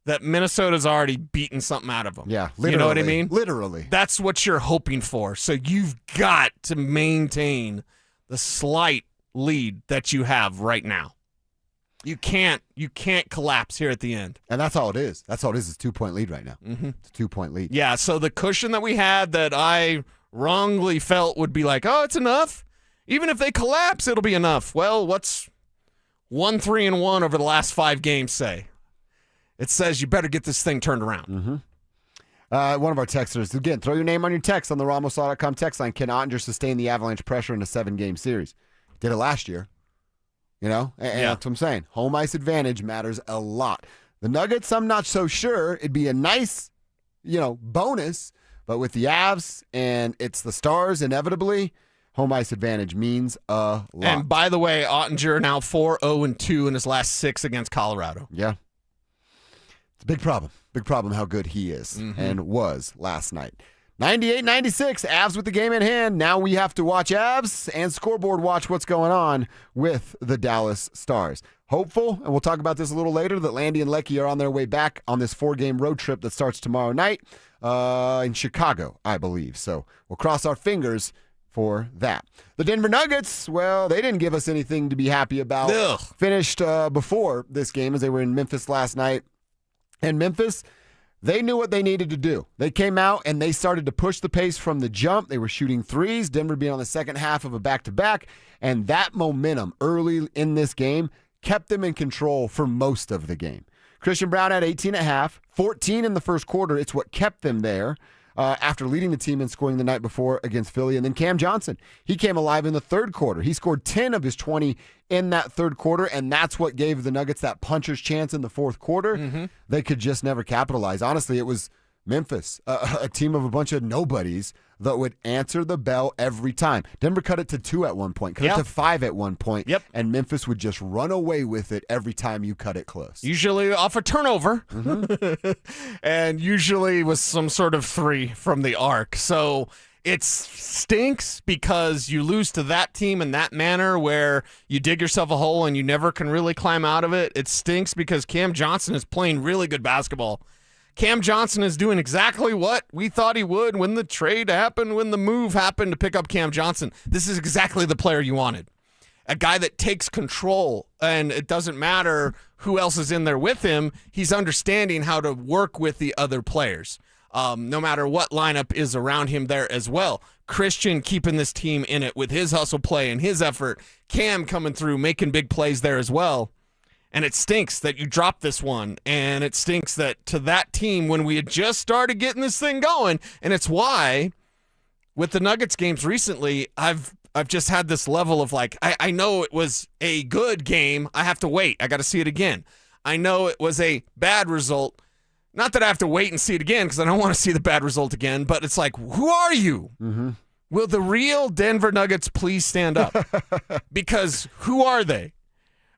that Minnesota's already beaten something out of them. Yeah, literally. You know what I mean? Literally. That's what you're hoping for. So you've got to maintain the slight lead that you have right now. You can't collapse here at the end. And that's all it is. That's all it is. It's a 2-point lead right now. Mm-hmm. It's a 2-point lead. Yeah, so the cushion that we had that I wrongly felt would be like, oh, it's enough. Even if they collapse, it'll be enough. Well, what's 1-3-1 over the last 5 games say? It says you better get this thing turned around. Mm-hmm. One of our texters, again, throw your name on your text on the RamosLaw.com text line. Can Ottinger sustain the Avalanche pressure in a 7-game series? Did it last year. You know? And that's what I'm saying. Home ice advantage matters a lot. The Nuggets, I'm not so sure. It'd be a nice, bonus. But with the Avs and it's the Stars, inevitably, home ice advantage means a lot. And by the way, Ottinger now 4-0-2 in his last 6 against Colorado. Yeah. It's a big problem. Big problem how good he is and was last night. 98-96, Avs with the game in hand. Now we have to watch Avs and scoreboard watch what's going on with the Dallas Stars. Hopeful, and we'll talk about this a little later, that Landy and Lecky are on their way back on this 4-game road trip that starts tomorrow night in Chicago, I believe. So we'll cross our fingers for that. The Denver Nuggets, well, they didn't give us anything to be happy about. Ugh. Finished before this game as they were in Memphis last night. And Memphis, they knew what they needed to do. They came out and they started to push the pace from the jump. They were shooting threes, Denver being on the second half of a back-to-back, and that momentum early in this game kept them in control for most of the game. Christian Brown had 18 at half, 14 in the first quarter. It's what kept them there after leading the team in scoring the night before against Philly. And then Cam Johnson, he came alive in the third quarter. He scored 10 of his 20 in that third quarter, and that's what gave the Nuggets that puncher's chance in the fourth quarter. They could just never capitalize. Honestly, it was Memphis, a team of a bunch of nobodies that would answer the bell every time. Denver cut it to 2 at one point, cut it to 5 at one point, and Memphis would just run away with it every time you cut it close. Usually off a turnover, and usually with some sort of 3 from the arc. So it stinks because you lose to that team in that manner where you dig yourself a hole and you never can really climb out of it. It stinks because Cam Johnson is playing really good basketball. Cam Johnson is doing exactly what we thought he would when the trade happened, when the move happened to pick up Cam Johnson. This is exactly the player you wanted. A guy that takes control, and it doesn't matter who else is in there with him. He's understanding how to work with the other players, no matter what lineup is around him there as well. Christian keeping this team in it with his hustle play and his effort. Cam coming through, making big plays there as well. And it stinks that you dropped this one, and it stinks that to that team when we had just started getting this thing going, and it's why with the Nuggets games recently, I've just had this level of like, I know it was a good game. I have to wait. I got to see it again. I know it was a bad result. Not that I have to wait and see it again because I don't want to see the bad result again, but it's like, who are you? Will the real Denver Nuggets please stand up? Because who are they?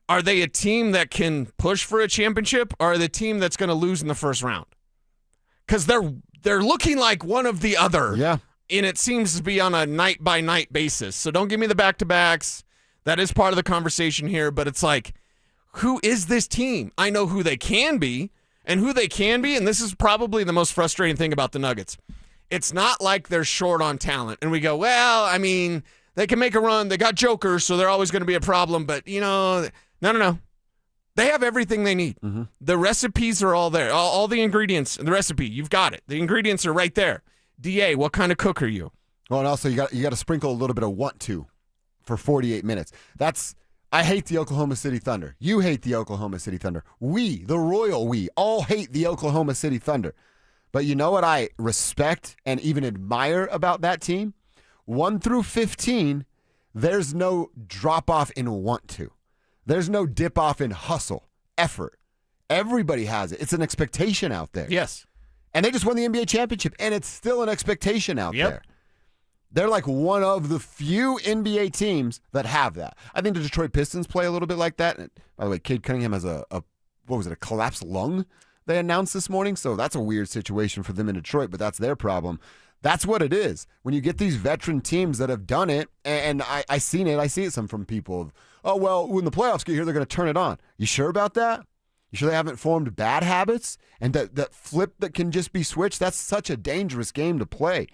Are they a team that can push for a championship, or are they a team that's going to lose in the first round? Because they're looking like one of the other. Yeah. And it seems to be on a night-by-night basis. So don't give me the back-to-backs. That is part of the conversation here, but it's like, who is this team? I know who they can be, and this is probably the most frustrating thing about the Nuggets. It's not like they're short on talent, and we go, well, I mean, they can make a run. They got jokers, so they're always going to be a problem, but, no. They have everything they need. The recipes are all there. All the ingredients in the recipe, you've got it. The ingredients are right there. DA, what kind of cook are you? Well, and also you got to sprinkle a little bit of want to for 48 minutes. I hate the Oklahoma City Thunder. You hate the Oklahoma City Thunder. We, the royal we, all hate the Oklahoma City Thunder. But you know what I respect and even admire about that team? 1 through 15, there's no drop-off in want to. There's no dip-off in hustle, effort. Everybody has it. It's an expectation out there. Yes. And they just won the NBA championship, and it's still an expectation out there. They're like one of the few NBA teams that have that. I think the Detroit Pistons play a little bit like that. And by the way, Cade Cunningham has a collapsed lung they announced this morning. So that's a weird situation for them in Detroit, but that's their problem. That's what it is. When you get these veteran teams that have done it, and I see it some from people. Oh, well, when the playoffs get here, they're going to turn it on. You sure about that? You sure they haven't formed bad habits? And that flip that can just be switched? That's such a dangerous game to play.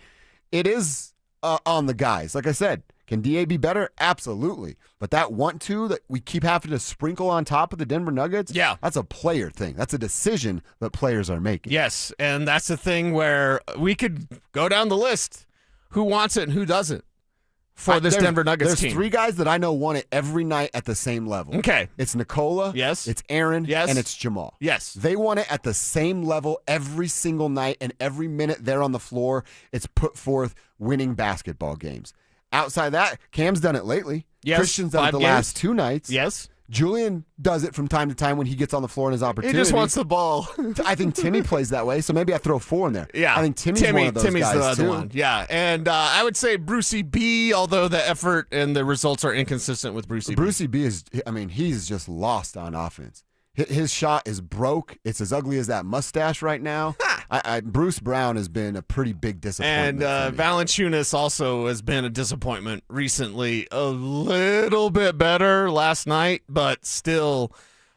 It is on the guys. Like I said, can DA be better? Absolutely. But that want to that we keep having to sprinkle on top of the Denver Nuggets, yeah, that's a player thing. That's a decision that players are making. Yes, and that's the thing where we could go down the list. Who wants it and who doesn't for this Denver Nuggets team? There's 3 guys that I know want it every night at the same level. Okay. It's Nikola. Yes. It's Aaron. Yes. And it's Jamal. Yes. They want it at the same level every single night, and every minute they're on the floor, it's put forth winning basketball games. Outside that, Cam's done it lately. Yes. Christian's done it the last 2 nights. Yes. Julian does it from time to time when he gets on the floor in his opportunity. He just wants the ball. I think Timmy plays that way, so maybe I throw 4 in there. Yeah. I think Timmy's one of those guys, the other too. one. Yeah. And I would say Brucey B, although the effort and the results are inconsistent with Brucey B. Brucey B is, he's just lost on offense. His shot is broke. It's as ugly as that mustache right now. Bruce Brown has been a pretty big disappointment. And Valanciunas also has been a disappointment recently. A little bit better last night, but still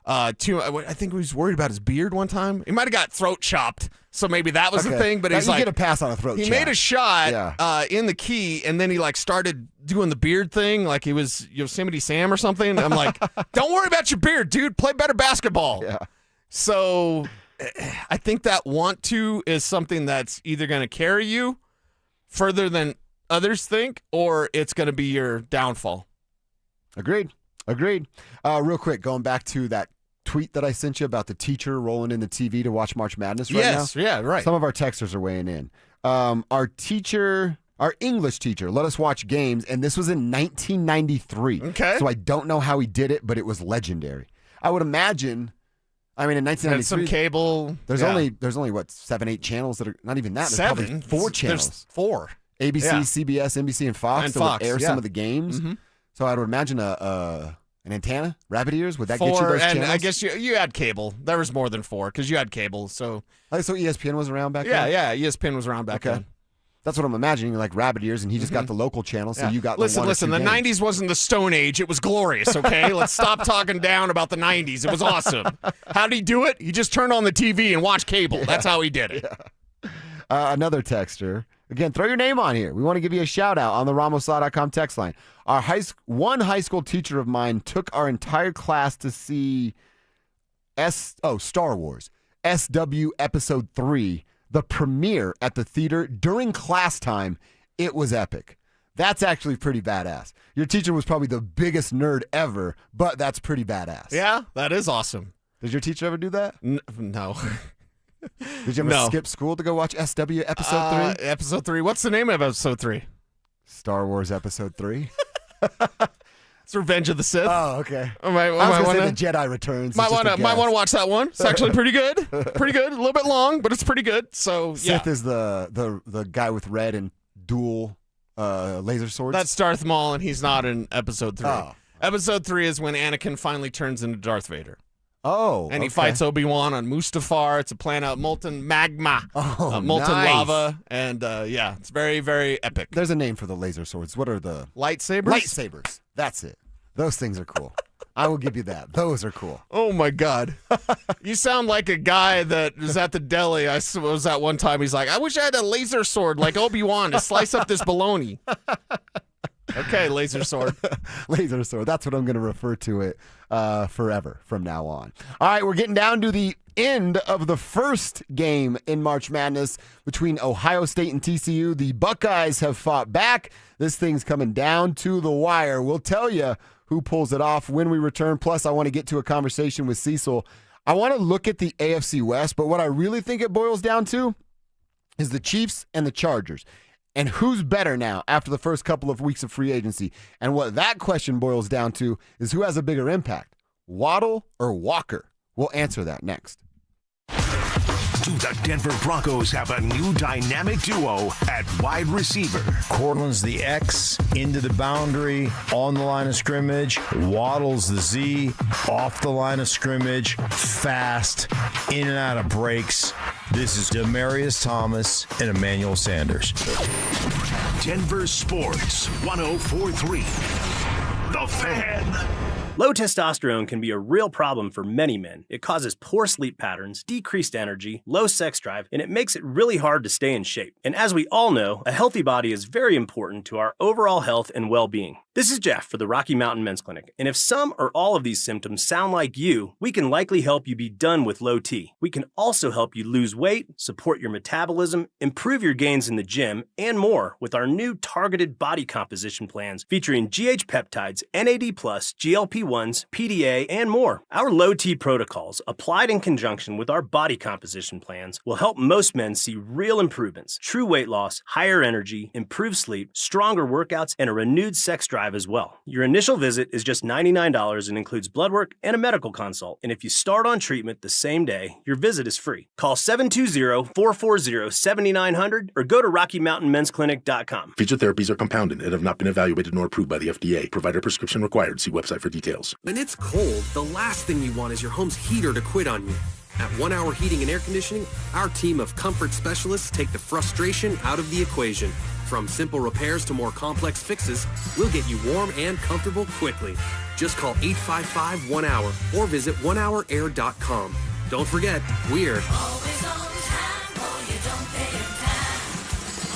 I think he was worried about his beard one time. He might have got throat chopped, so maybe that was the thing. But he's you like, get a pass on a throat chop. He made a shot in the key, and then he started doing the beard thing like he was Yosemite Sam or something. I'm like, don't worry about your beard, dude. Play better basketball. Yeah. So I think that want to is something that's either going to carry you further than others think, or it's going to be your downfall. Agreed. Real quick, going back to that tweet that I sent you about the teacher rolling in the TV to watch March Madness right now. Yes, yeah, right. Some of our texters are weighing in. Our English teacher let us watch games, and this was in 1993. Okay. So I don't know how he did it, but it was legendary. I would imagine, in 1993, some cable. There's only what 7, 8 channels that are not even that. There's 7. Probably 4 channels. There's 4. ABC, CBS, NBC, and Fox that would air some of the games. Mm-hmm. So I would imagine an antenna, rabbit ears. Would that get you those channels? I guess you had cable. There was more than 4 because you had cable. So ESPN was around back then? Yeah, ESPN was around back then. That's what I'm imagining, like rabbit ears, and he just got the local channel, so you got Listen, the 90s wasn't the Stone Age. It was glorious, okay? Let's stop talking down about the 90s. It was awesome. How did he do it? He just turned on the TV and watched cable. Yeah. That's how he did it. Yeah. Another texter. Again, throw your name on here. We want to give you a shout-out on the RamosLaw.com text line. One high school teacher of mine took our entire class to see Star Wars, SW Episode 3, the premiere at the theater during class time. It was epic. That's actually pretty badass. Your teacher was probably the biggest nerd ever, but that's pretty badass. Yeah, that is awesome. Did your teacher ever do that? No. Did you ever skip school to go watch SW Episode 3? Episode 3. What's the name of Episode 3? Star Wars Episode 3. It's Revenge of the Sith. Oh, okay. I was going to say the Jedi Returns. Might want to watch that one. It's actually pretty good. Pretty good. A little bit long, but it's pretty good. So Sith is the guy with red and dual laser swords. That's Darth Maul, and he's not in Episode 3. Oh. Episode 3 is when Anakin finally turns into Darth Vader. Oh, and he fights Obi-Wan on Mustafar. It's a planet of molten magma, molten lava, and it's very, very epic. There's a name for the laser swords. What are the lightsabers? Lightsabers. That's it. Those things are cool. I will give you that. Those are cool. Oh my God, you sound like a guy that was at the deli. I was at one time. He's like, I wish I had a laser sword like Obi-Wan to slice up this bologna. Okay, laser sword. Laser sword. That's what I'm going to refer to it forever from now on. All right, we're getting down to the end of the first game in March Madness between Ohio State and TCU. The Buckeyes have fought back. This thing's coming down to the wire. We'll tell you who pulls it off when we return. Plus, I want to get to a conversation with Cecil. I want to look at the AFC West, but what I really think it boils down to is the Chiefs and the Chargers. And who's better now after the first couple of weeks of free agency? And what that question boils down to is who has a bigger impact, Waddle or Walker? We'll answer that next. The Denver Broncos have a new dynamic duo at wide receiver. Cortland's the X, into the boundary, on the line of scrimmage. Waddle's the Z, off the line of scrimmage, fast, in and out of breaks. This is Demarius Thomas and Emmanuel Sanders. Denver Sports 104.3. The Fan. Low testosterone can be a real problem for many men. It causes poor sleep patterns, decreased energy, low sex drive, and it makes it really hard to stay in shape. And as we all know, a healthy body is very important to our overall health and well-being. This is Jeff for the Rocky Mountain Men's Clinic, and if some or all of these symptoms sound like you, we can likely help you be done with low T. We can also help you lose weight, support your metabolism, improve your gains in the gym, and more with our new targeted body composition plans featuring GH peptides, NAD+, GLP-1s, PDA, and more. Our low T protocols, applied in conjunction with our body composition plans, will help most men see real improvements, true weight loss, higher energy, improved sleep, stronger workouts, and a renewed sex drive as well. Your initial visit is just $99 and includes blood work and a medical consult. And if you start on treatment the same day, your visit is free. Call 720-440-7900 or go to RockyMountainMen'sClinic.com. Featured therapies are compounded and have not been evaluated nor approved by the FDA. Provider prescription required. See website for details. When it's cold, the last thing you want is your home's heater to quit on you. At 1 Hour Heating and Air Conditioning, our team of comfort specialists take the frustration out of the equation. From simple repairs to more complex fixes, we'll get you warm and comfortable quickly. Just call 855-1HOUR or visit onehourair.com. Don't forget, we're always on time or you don't pay time.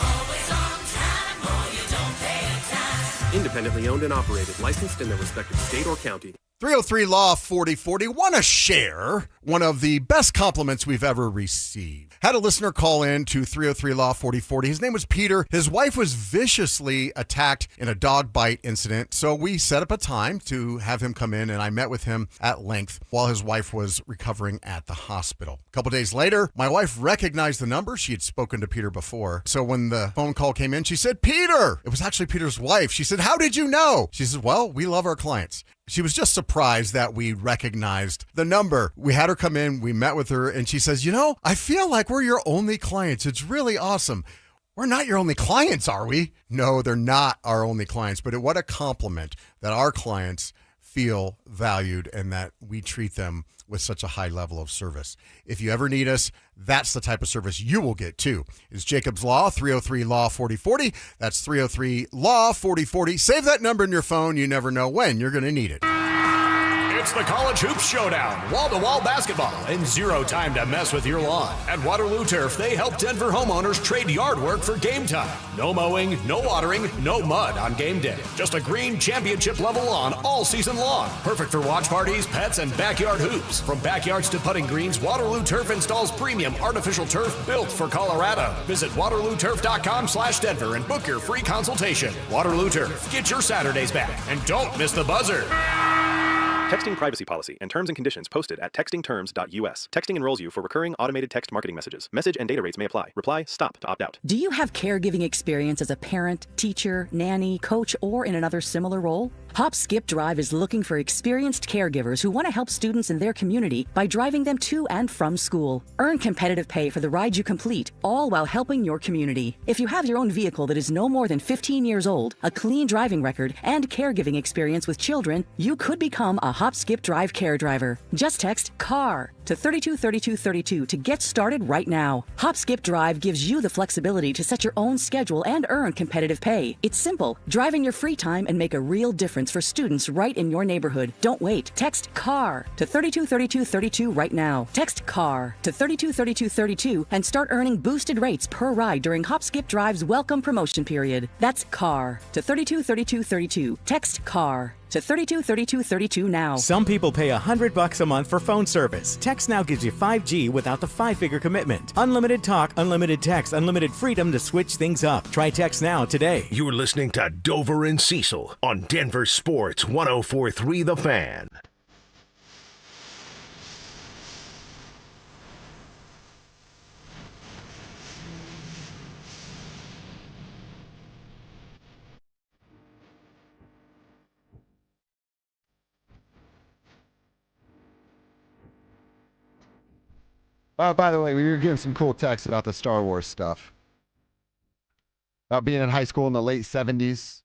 Always on time or you don't pay time. Independently owned and operated, licensed in their respective state or county. 303 Law 4040. Want to share one of the best compliments we've ever received. Had a listener call in to 303 Law 4040. His name was Peter. His wife was viciously attacked in a dog bite incident. So we set up a time to have him come in, and I met with him at length while his wife was recovering at the hospital. A couple days later, my wife recognized the number. She had spoken to Peter before. So when the phone call came in, she said, "Peter!" It was actually Peter's wife. She said, "How did you know?" She said, "Well, we love our clients." She was just surprised that we recognized the number. We had her come in, we met with her, and she says, "You know, I feel like we're your only clients. It's really awesome." We're not your only clients, are we? No, they're not our only clients, but what a compliment that our clients feel valued and that we treat them with such a high level of service. If you ever need us, that's the type of service you will get too. It's Jacob's Law, 303 Law 4040. That's 303 Law 4040. Save that number in your phone. You never know when you're going to need it. It's the College Hoops Showdown, wall-to-wall basketball, and zero time to mess with your lawn. At Waterloo Turf, they help Denver homeowners trade yard work for game time. No mowing, no watering, no mud on game day. Just a green championship-level lawn all season long. Perfect for watch parties, pets, and backyard hoops. From backyards to putting greens, Waterloo Turf installs premium artificial turf built for Colorado. Visit waterlooturf.com/Denver and book your free consultation. Waterloo Turf, get your Saturdays back, and don't miss the buzzer. Texting privacy policy and terms and conditions posted at textingterms.us. Texting enrolls you for recurring automated text marketing messages. Message and data rates may apply. Reply STOP to opt out. Do you have caregiving experience as a parent, teacher, nanny, coach, or in another similar role? Hop Skip Drive is looking for experienced caregivers who want to help students in their community by driving them to and from school. Earn competitive pay for the ride you complete, all while helping your community. If you have your own vehicle that is no more than 15 years old, a clean driving record, and caregiving experience with children, you could become a Hop Skip Drive care driver. Just text CAR to 323232 to get started right now. Hop Skip Drive gives you the flexibility to set your own schedule and earn competitive pay. It's simple. Drive in your free time and make a real difference for students right in your neighborhood. Don't wait. Text CAR to 323232 right now. Text CAR to 323232 and start earning boosted rates per ride during Hop Skip Drive's welcome promotion period. That's CAR to 323232. Text CAR to 323232 now. Some people pay $100 a month for phone service. Text Now gives you 5G without the 5-figure commitment. Unlimited talk, unlimited text, unlimited freedom to switch things up. Try Text Now today. You're listening to Dover and Cecil on Denver Sports 104.3 The Fan. By the way, we were getting some cool texts about the Star Wars stuff. About being in high school in the late 70s.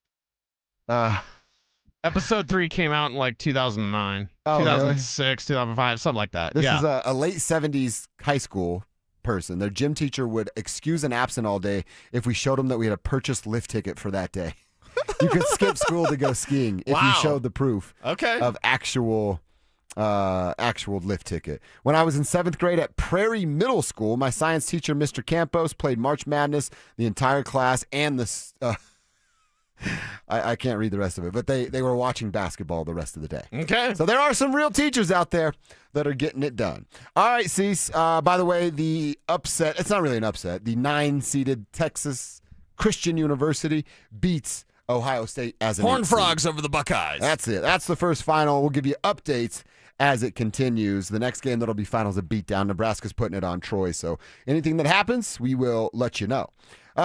Episode 3 came out in like 2009, Oh, 2006, 2005, something like that. This yeah. is a late 70s high school person. Their gym teacher would excuse an absent all day if we showed them that we had a purchased lift ticket for that day. You could skip school to go skiing if you showed the proof of actual lift ticket. When I was in 7th grade at Prairie Middle School, my science teacher, Mr. Campos, played March Madness, the entire class, and the I can't read the rest of it, but they were watching basketball the rest of the day. Okay. So there are some real teachers out there that are getting it done. All right, Cease. By the way, the upset, it's not really an upset. The 9-seeded Texas Christian University beats Ohio State as an Horned 8 seed. Frogs over the Buckeyes. That's it. That's the first final. We'll give you updates as it continues. The next game that'll be final is a beatdown. Nebraska's putting it on Troy. So anything that happens, we will let you know.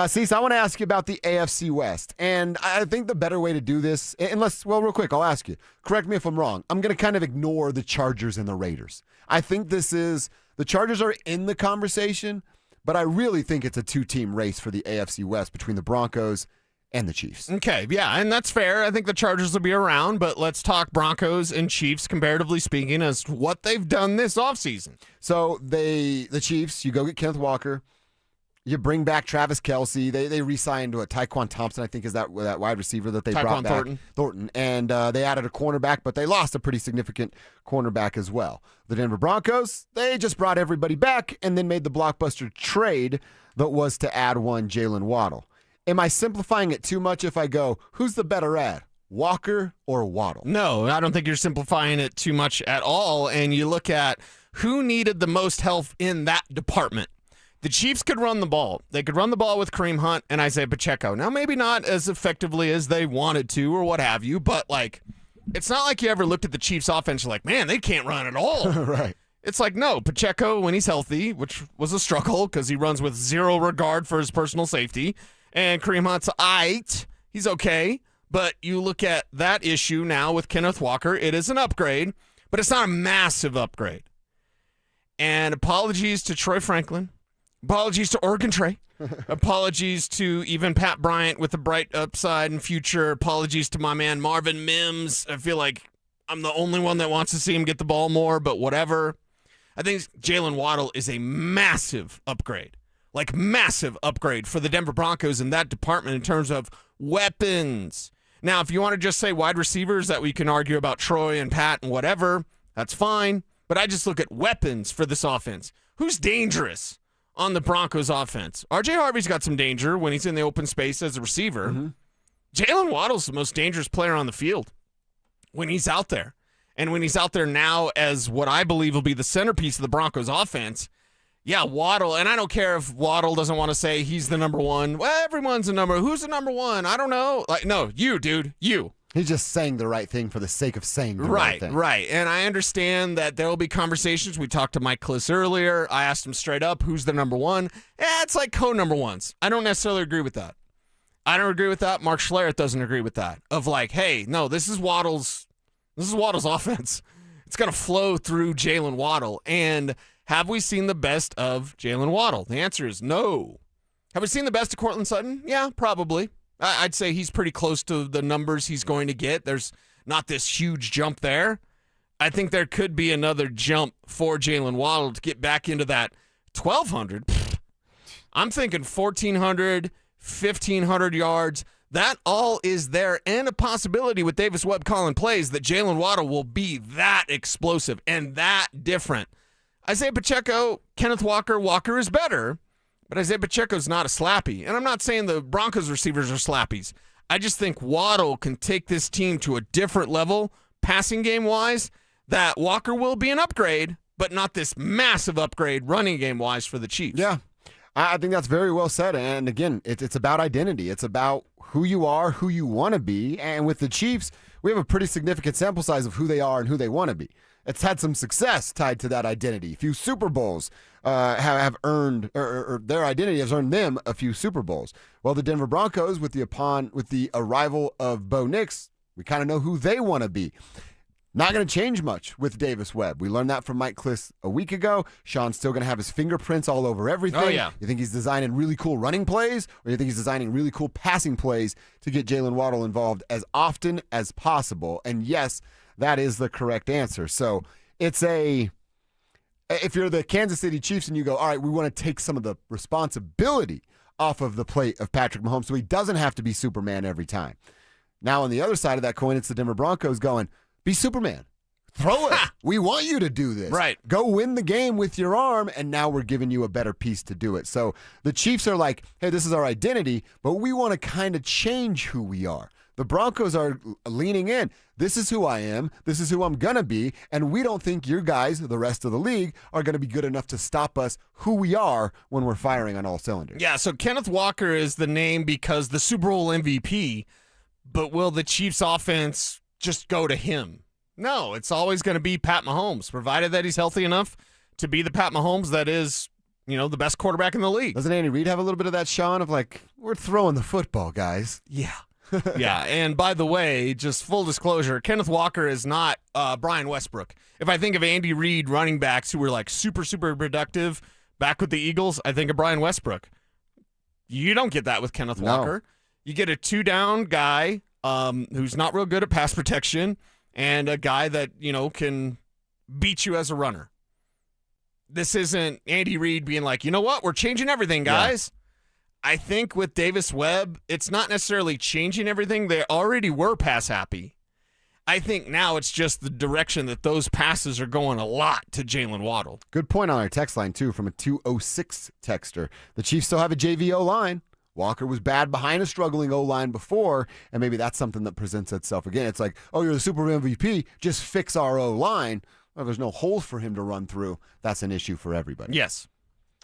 Cease, I want to ask you about the AFC West. And I think the better way to do this, real quick, I'll ask you. Correct me if I'm wrong. I'm going to kind of ignore the Chargers and the Raiders. I think the Chargers are in the conversation, but I really think it's a 2-team race for the AFC West between the Broncos and the Chiefs. Okay, yeah, and that's fair. I think the Chargers will be around, but let's talk Broncos and Chiefs, comparatively speaking, as what they've done this offseason. So the Chiefs, you go get Kenneth Walker. You bring back Travis Kelce. They re-signed Tyquan Thompson, I think, is that wide receiver that they brought back. Thornton. And they added a cornerback, but they lost a pretty significant cornerback as well. The Denver Broncos, they just brought everybody back and then made the blockbuster trade that was to add one Jaylen Waddle. Am I simplifying it too much if I go, who's the better ad, Walker or Waddle? No, I don't think you're simplifying it too much at all. And you look at who needed the most help in that department. The Chiefs could run the ball. They could run the ball with Kareem Hunt and Isaiah Pacheco. Now, maybe not as effectively as they wanted to or what have you, but it's not like you ever looked at the Chiefs offense, you're like, man, they can't run at all. Right. It's like, no, Pacheco, when he's healthy, which was a struggle because he runs with zero regard for his personal safety, and Kareem Hunt's he's okay, but you look at that issue now with Kenneth Walker, it is an upgrade, but it's not a massive upgrade. And apologies to Troy Franklin. Apologies to Oregon Trey. Apologies to even Pat Bryant with the bright upside and future. Apologies to my man Marvin Mims. I feel like I'm the only one that wants to see him get the ball more, but whatever. I think Jaylen Waddle is a massive upgrade. Massive upgrade for the Denver Broncos in that department in terms of weapons. Now, if you want to just say wide receivers that we can argue about Troy and Pat and whatever, that's fine. But I just look at weapons for this offense. Who's dangerous on the Broncos offense? RJ Harvey's got some danger when he's in the open space as a receiver. Mm-hmm. Jaylen Waddle's the most dangerous player on the field when he's out there. And when he's out there now as what I believe will be the centerpiece of the Broncos offense, yeah, Waddle, and I don't care if Waddle doesn't want to say he's the number one. Well, everyone's the number. Who's the number one? I don't know. No, you, dude, you. He's just saying the right thing for the sake of saying the right thing. Right. And I understand that there will be conversations. We talked to Mike Kliss earlier. I asked him straight up, who's the number one? It's like co-number ones. I don't necessarily agree with that. I don't agree with that. Mark Schlereth doesn't agree with that. Of hey, no, this is Waddle's offense. It's going to flow through Jaylen Waddle. And have we seen the best of Jaylen Waddle? The answer is no. Have we seen the best of Courtland Sutton? Yeah, probably. I'd say he's pretty close to the numbers he's going to get. There's not this huge jump there. I think there could be another jump for Jaylen Waddle to get back into that 1,200. I'm thinking 1,400, 1,500 yards. That all is there, and a possibility with Davis Webb calling plays that Jaylen Waddle will be that explosive and that different. Isaiah Pacheco, Kenneth Walker is better, but Isaiah Pacheco's not a slappy. And I'm not saying the Broncos receivers are slappies. I just think Waddle can take this team to a different level, passing game-wise, that Walker will be an upgrade, but not this massive upgrade running game-wise for the Chiefs. Yeah, I think that's very well said. And again, it's about identity. It's about who you are, who you want to be. And with the Chiefs, we have a pretty significant sample size of who they are and who they want to be. It's had some success tied to that identity. A few Super Bowls have earned, or their identity has earned them a few Super Bowls. Well, the Denver Broncos, with the arrival of Bo Nix, we kind of know who they want to be. Not going to change much with Davis Webb. We learned that from Mike Kliss a week ago. Sean's still going to have his fingerprints all over everything. Oh, yeah. You think he's designing really cool running plays, or you think he's designing really cool passing plays to get Jaylen Waddle involved as often as possible? And yes, that is the correct answer. So if you're the Kansas City Chiefs and you go, all right, we want to take some of the responsibility off of the plate of Patrick Mahomes so he doesn't have to be Superman every time. Now, on the other side of that coin, it's the Denver Broncos going, be Superman. Throw it. We want you to do this. Right. Go win the game with your arm, and now we're giving you a better piece to do it. So the Chiefs are like, hey, this is our identity, but we want to kind of change who we are. The Broncos are leaning in. This is who I am. This is who I'm going to be. And we don't think your guys, the rest of the league, are going to be good enough to stop us who we are when we're firing on all cylinders. Yeah, so Kenneth Walker is the name because the Super Bowl MVP, but will the Chiefs offense just go to him? No, it's always going to be Pat Mahomes, provided that he's healthy enough to be the Pat Mahomes that is, the best quarterback in the league. Doesn't Andy Reid have a little bit of that, Sean, of like, we're throwing the football, guys? Yeah. Yeah, and by the way, just full disclosure, Kenneth Walker is not Brian Westbrook. If I think of Andy Reid running backs who were like super, super productive back with the Eagles, I think of Brian Westbrook. You don't get that with Kenneth Walker. You get a 2-down guy who's not real good at pass protection, and a guy that, can beat you as a runner. This isn't Andy Reid being like, you know what, we're changing everything, guys. Yeah. I think with Davis Webb, it's not necessarily changing everything. They already were pass happy. I think now it's just the direction that those passes are going a lot to Jaylen Waddle. Good point on our text line, too, from a 206 texter. The Chiefs still have a JV O-line. Walker was bad behind a struggling O-line before, and maybe that's something that presents itself again. It's like, oh, you're the Super MVP, just fix our O-line. Well, there's no holes for him to run through. That's an issue for everybody. Yes.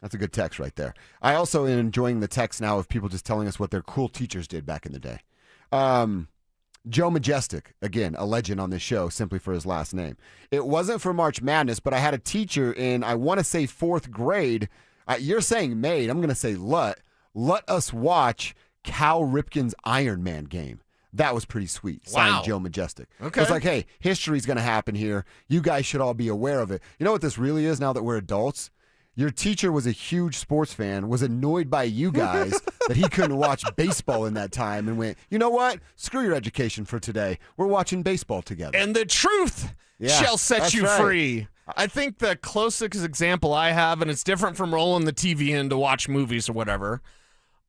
That's a good text right there. I also am enjoying the text now of people just telling us what their cool teachers did back in the day. Joe Majestic, again, a legend on this show, simply for his last name. It wasn't for March Madness, but I had a teacher in, I want to say 4th grade. You're saying made. I'm going to say let us watch Cal Ripken's Iron Man game. That was pretty sweet. Signed Wow. Joe Majestic. Okay. It's like, hey, history's going to happen here. You guys should all be aware of it. You know what this really is now that we're adults? Your teacher was a huge sports fan, was annoyed by you guys that he couldn't watch baseball in that time, and went, you know what? Screw your education for today. We're watching baseball together. And the truth shall set you free. I think the closest example I have, and it's different from rolling the TV in to watch movies or whatever.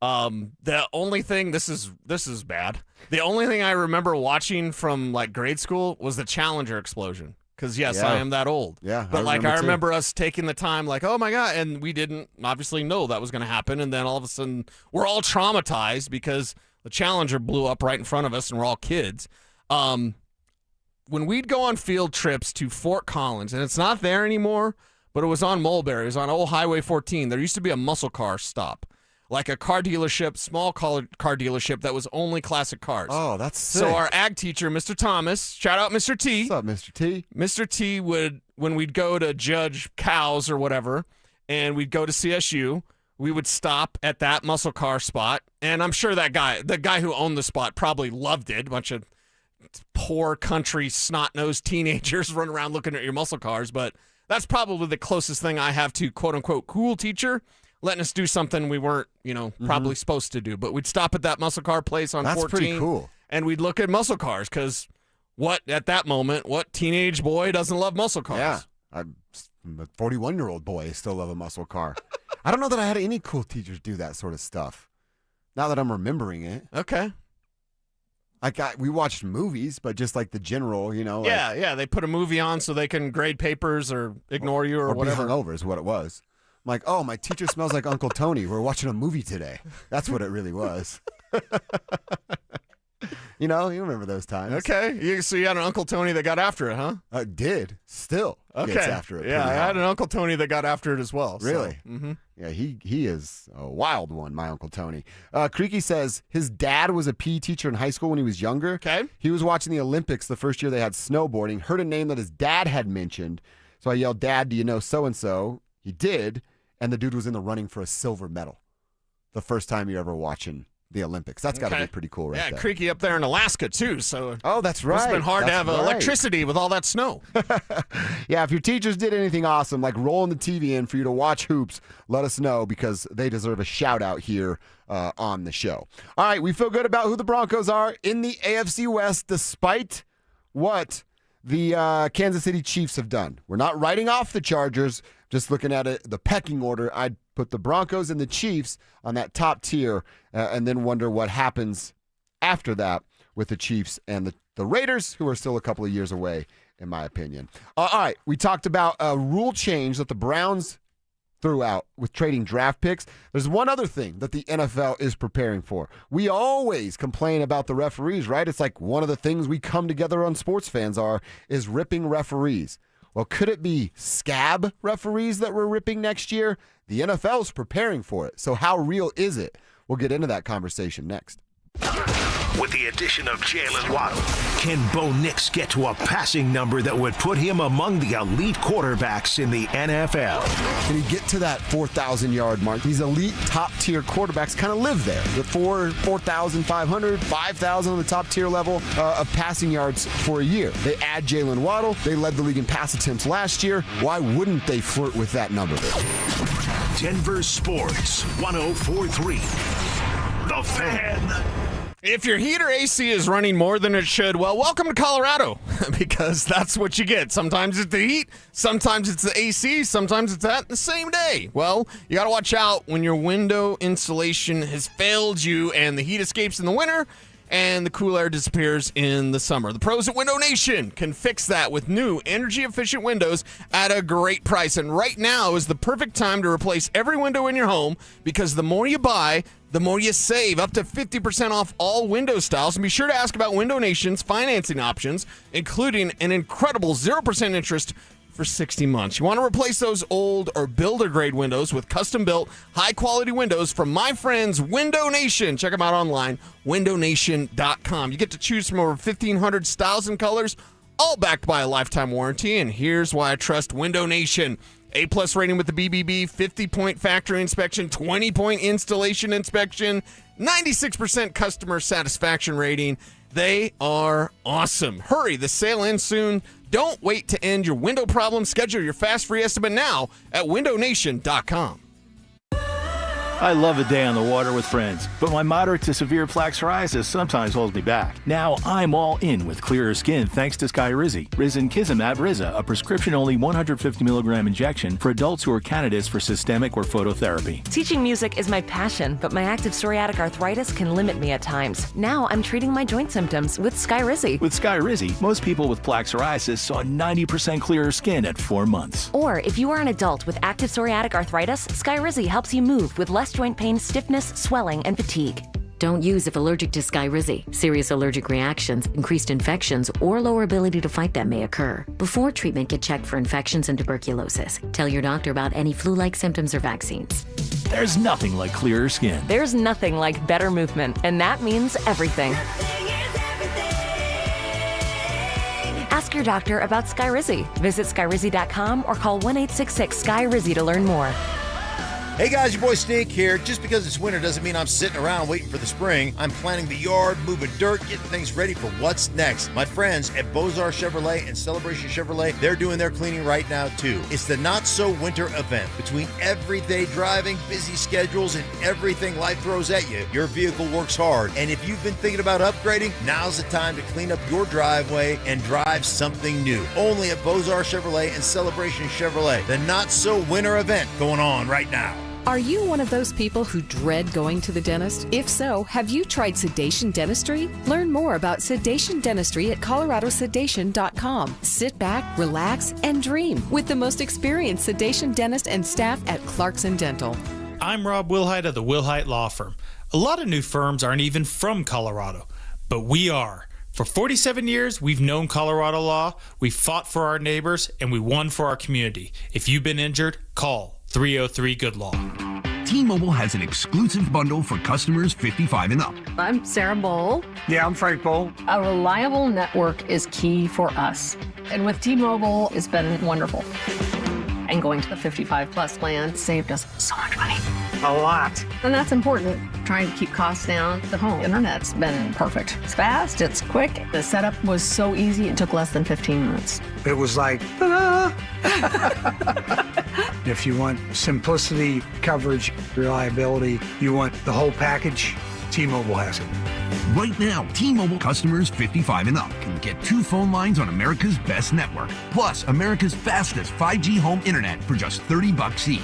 The only thing, this is bad. The only thing I remember watching from like grade school was the Challenger explosion. Because, yes, I am that old. Yeah, but I remember us taking the time like, oh, my God. And we didn't obviously know that was going to happen. And then all of a sudden, we're all traumatized because the Challenger blew up right in front of us and we're all kids. When we'd go on field trips to Fort Collins, and it's not there anymore, but it was on Mulberry. It was on Old Highway 14. There used to be a muscle car stop. Like a car dealership, small car dealership that was only classic cars. Oh, that's sick. So our ag teacher, Mr. Thomas, shout out Mr. T. What's up, Mr. T? Mr. T would, when we'd go to judge cows or whatever, and we'd go to CSU, we would stop at that muscle car spot. And I'm sure the guy who owned the spot probably loved it. A bunch of poor country snot-nosed teenagers running around looking at your muscle cars. But that's probably the closest thing I have to quote-unquote cool teacher. Letting us do something we weren't, probably supposed to do. But we'd stop at that muscle car place on 14. That's pretty cool. And we'd look at muscle cars because at that moment, what teenage boy doesn't love muscle cars? Yeah. I'm a 41-year-old boy. I still love a muscle car. I don't know that I had any cool teachers do that sort of stuff. Now that I'm remembering it. Okay. We watched movies, but just like the general, Yeah. They put a movie on so they can grade papers or ignore you or whatever. Be hungover is what it was. I'm like, oh, my teacher smells like Uncle Tony. We're watching a movie today. That's what it really was. You remember those times. Okay. So you had an Uncle Tony that got after it, huh? Did. Still gets after it. Yeah, I had an Uncle Tony that got after it as well. Really? So, mm-hmm. Yeah, he is a wild one, my Uncle Tony. Creaky says his dad was a PE teacher in high school when he was younger. Okay. He was watching the Olympics the first year they had snowboarding, heard a name that his dad had mentioned. So I yelled, Dad, do you know so-and-so? He did. And the dude was in the running for a silver medal. The first time you're ever watching the Olympics. That's got to be pretty cool, right Yeah, there. creaky up there in Alaska, too. So that's right. It's been hard to That's have electricity with all that snow. Yeah, if your teachers did anything awesome, like rolling the TV in for you to watch hoops, let us know because they deserve a shout-out here on the show. All right, we feel good about who the Broncos are in the AFC West despite what the Kansas City Chiefs have done. We're not writing off the Chargers, just looking at it, the pecking order. I'd put the Broncos and the Chiefs on that top tier and then wonder what happens after that with the Chiefs and the Raiders, who are still a couple of years away, in my opinion. All right, we talked about a rule change that the Browns threw out with trading draft picks. There's one other thing that the NFL is preparing for. We always complain about the referees, right? It's like one of the things we come together on Sports Fans is ripping referees. Well, could it be scab referees that we're ripping next year? The NFL is preparing for it. So how real is it? We'll get into that conversation next. With the addition of Jaylen Waddle, can Bo Nix get to a passing number that would put him among the elite quarterbacks in the NFL? Can he get to that 4,000-yard mark? These elite top-tier quarterbacks kind of live there. The 4,500, 5,000 on the top-tier level of passing yards for a year. They add Jaylen Waddle. They led the league in pass attempts last year. Why wouldn't they flirt with that number? Denver Sports 104.3. The Fan. If your heater AC is running more than it should, well, welcome to Colorado, because that's what you get. Sometimes it's the heat, sometimes it's the AC, sometimes it's that the same day. Well, you got to watch out when your window insulation has failed you and the heat escapes in the winter and the cool air disappears in the summer. The pros at Window Nation can fix that with new energy-efficient windows at a great price. And right now is the perfect time to replace every window in your home, because the more you buy, the more you save, up to 50% off all window styles. And be sure to ask about Window Nation's financing options, including an incredible 0% interest for 60 months. You want to replace those old or builder-grade windows with custom-built, high-quality windows from my friends Window Nation. Check them out online, windownation.com. You get to choose from over 1,500 styles and colors, all backed by a lifetime warranty. And here's why I trust Window Nation. A-plus rating with the BBB, 50-point factory inspection, 20-point installation inspection, 96% customer satisfaction rating. They are awesome. Hurry, the sale ends soon. Don't wait to end your window problem. Schedule your fast free estimate now at windownation.com. I love a day on the water with friends, but my moderate to severe plaque psoriasis sometimes holds me back. Now I'm all in with clearer skin thanks to Skyrizi. Risankizumab Riza, a prescription-only 150 milligram injection for adults who are candidates for systemic or phototherapy. Teaching music is my passion, but my active psoriatic arthritis can limit me at times. Now I'm treating my joint symptoms with Skyrizi. With Skyrizi, most people with plaque psoriasis saw 90% clearer skin at 4 months. Or if you are an adult with active psoriatic arthritis, Skyrizi helps you move with less joint pain, stiffness, swelling, and fatigue. Don't use if allergic to Skyrizi. Serious allergic reactions, increased infections, or lower ability to fight them may occur. Before treatment, get checked for infections and tuberculosis. Tell your doctor about any flu-like symptoms or vaccines. There's nothing like clearer skin. There's nothing like better movement, and that means everything. Ask your doctor about Skyrizi. Visit Skyrizi.com or call 1-866-SKY-RIZZI to learn more. Hey guys, your boy Stink here. Just because it's winter doesn't mean I'm sitting around waiting for the spring. I'm planting the yard, moving dirt, getting things ready for what's next. My friends at Bozar Chevrolet and Celebration Chevrolet, they're doing their cleaning right now too. It's the Not So Winter event. Between everyday driving, busy schedules, and everything life throws at you, your vehicle works hard. And if you've been thinking about upgrading, now's the time to clean up your driveway and drive something new. Only at Bozar Chevrolet and Celebration Chevrolet. The Not So Winter event going on right now. Are you one of those people who dread going to the dentist? If so, have you tried sedation dentistry? Learn more about sedation dentistry at coloradosedation.com. Sit back, relax, and dream with the most experienced sedation dentist and staff at Clarkson Dental. I'm Rob Wilhite of the Wilhite Law Firm. A lot of new firms aren't even from Colorado, but we are. For 47 years, we've known Colorado law, we've fought for our neighbors, and we won for our community. If you've been injured, call 303 Good Law. T-Mobile has an exclusive bundle for customers 55 and up. I'm Sarah Bowl. Yeah, I'm Frank Bowl. A reliable network is key for us. And with T-Mobile, it's been wonderful. And going to the 55 plus plan saved us so much money. A lot. And that's important. Trying to keep costs down. The home internet's been perfect. It's fast, it's quick. The setup was so easy, it took less than 15 minutes. It was like, ta-da! If you want simplicity, coverage, reliability, you want the whole package, T-Mobile has it. Right now, T-Mobile customers 55 and up can get 2 phone lines on America's best network, plus America's fastest 5G home internet for just $30 each.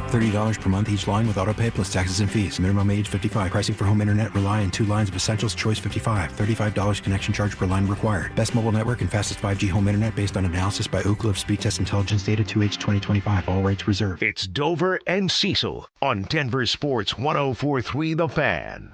$30 per month each line with autopay plus taxes and fees. Minimum age 55. Pricing for home internet rely on 2 lines of Essentials. Choice 55. $35 connection charge per line required. Best mobile network and fastest 5G home internet based on analysis by Ookla of Speed Test Intelligence data 2H 2025. All rates reserved. It's Dover and Cecil on Denver Sports 104.3 The Fan.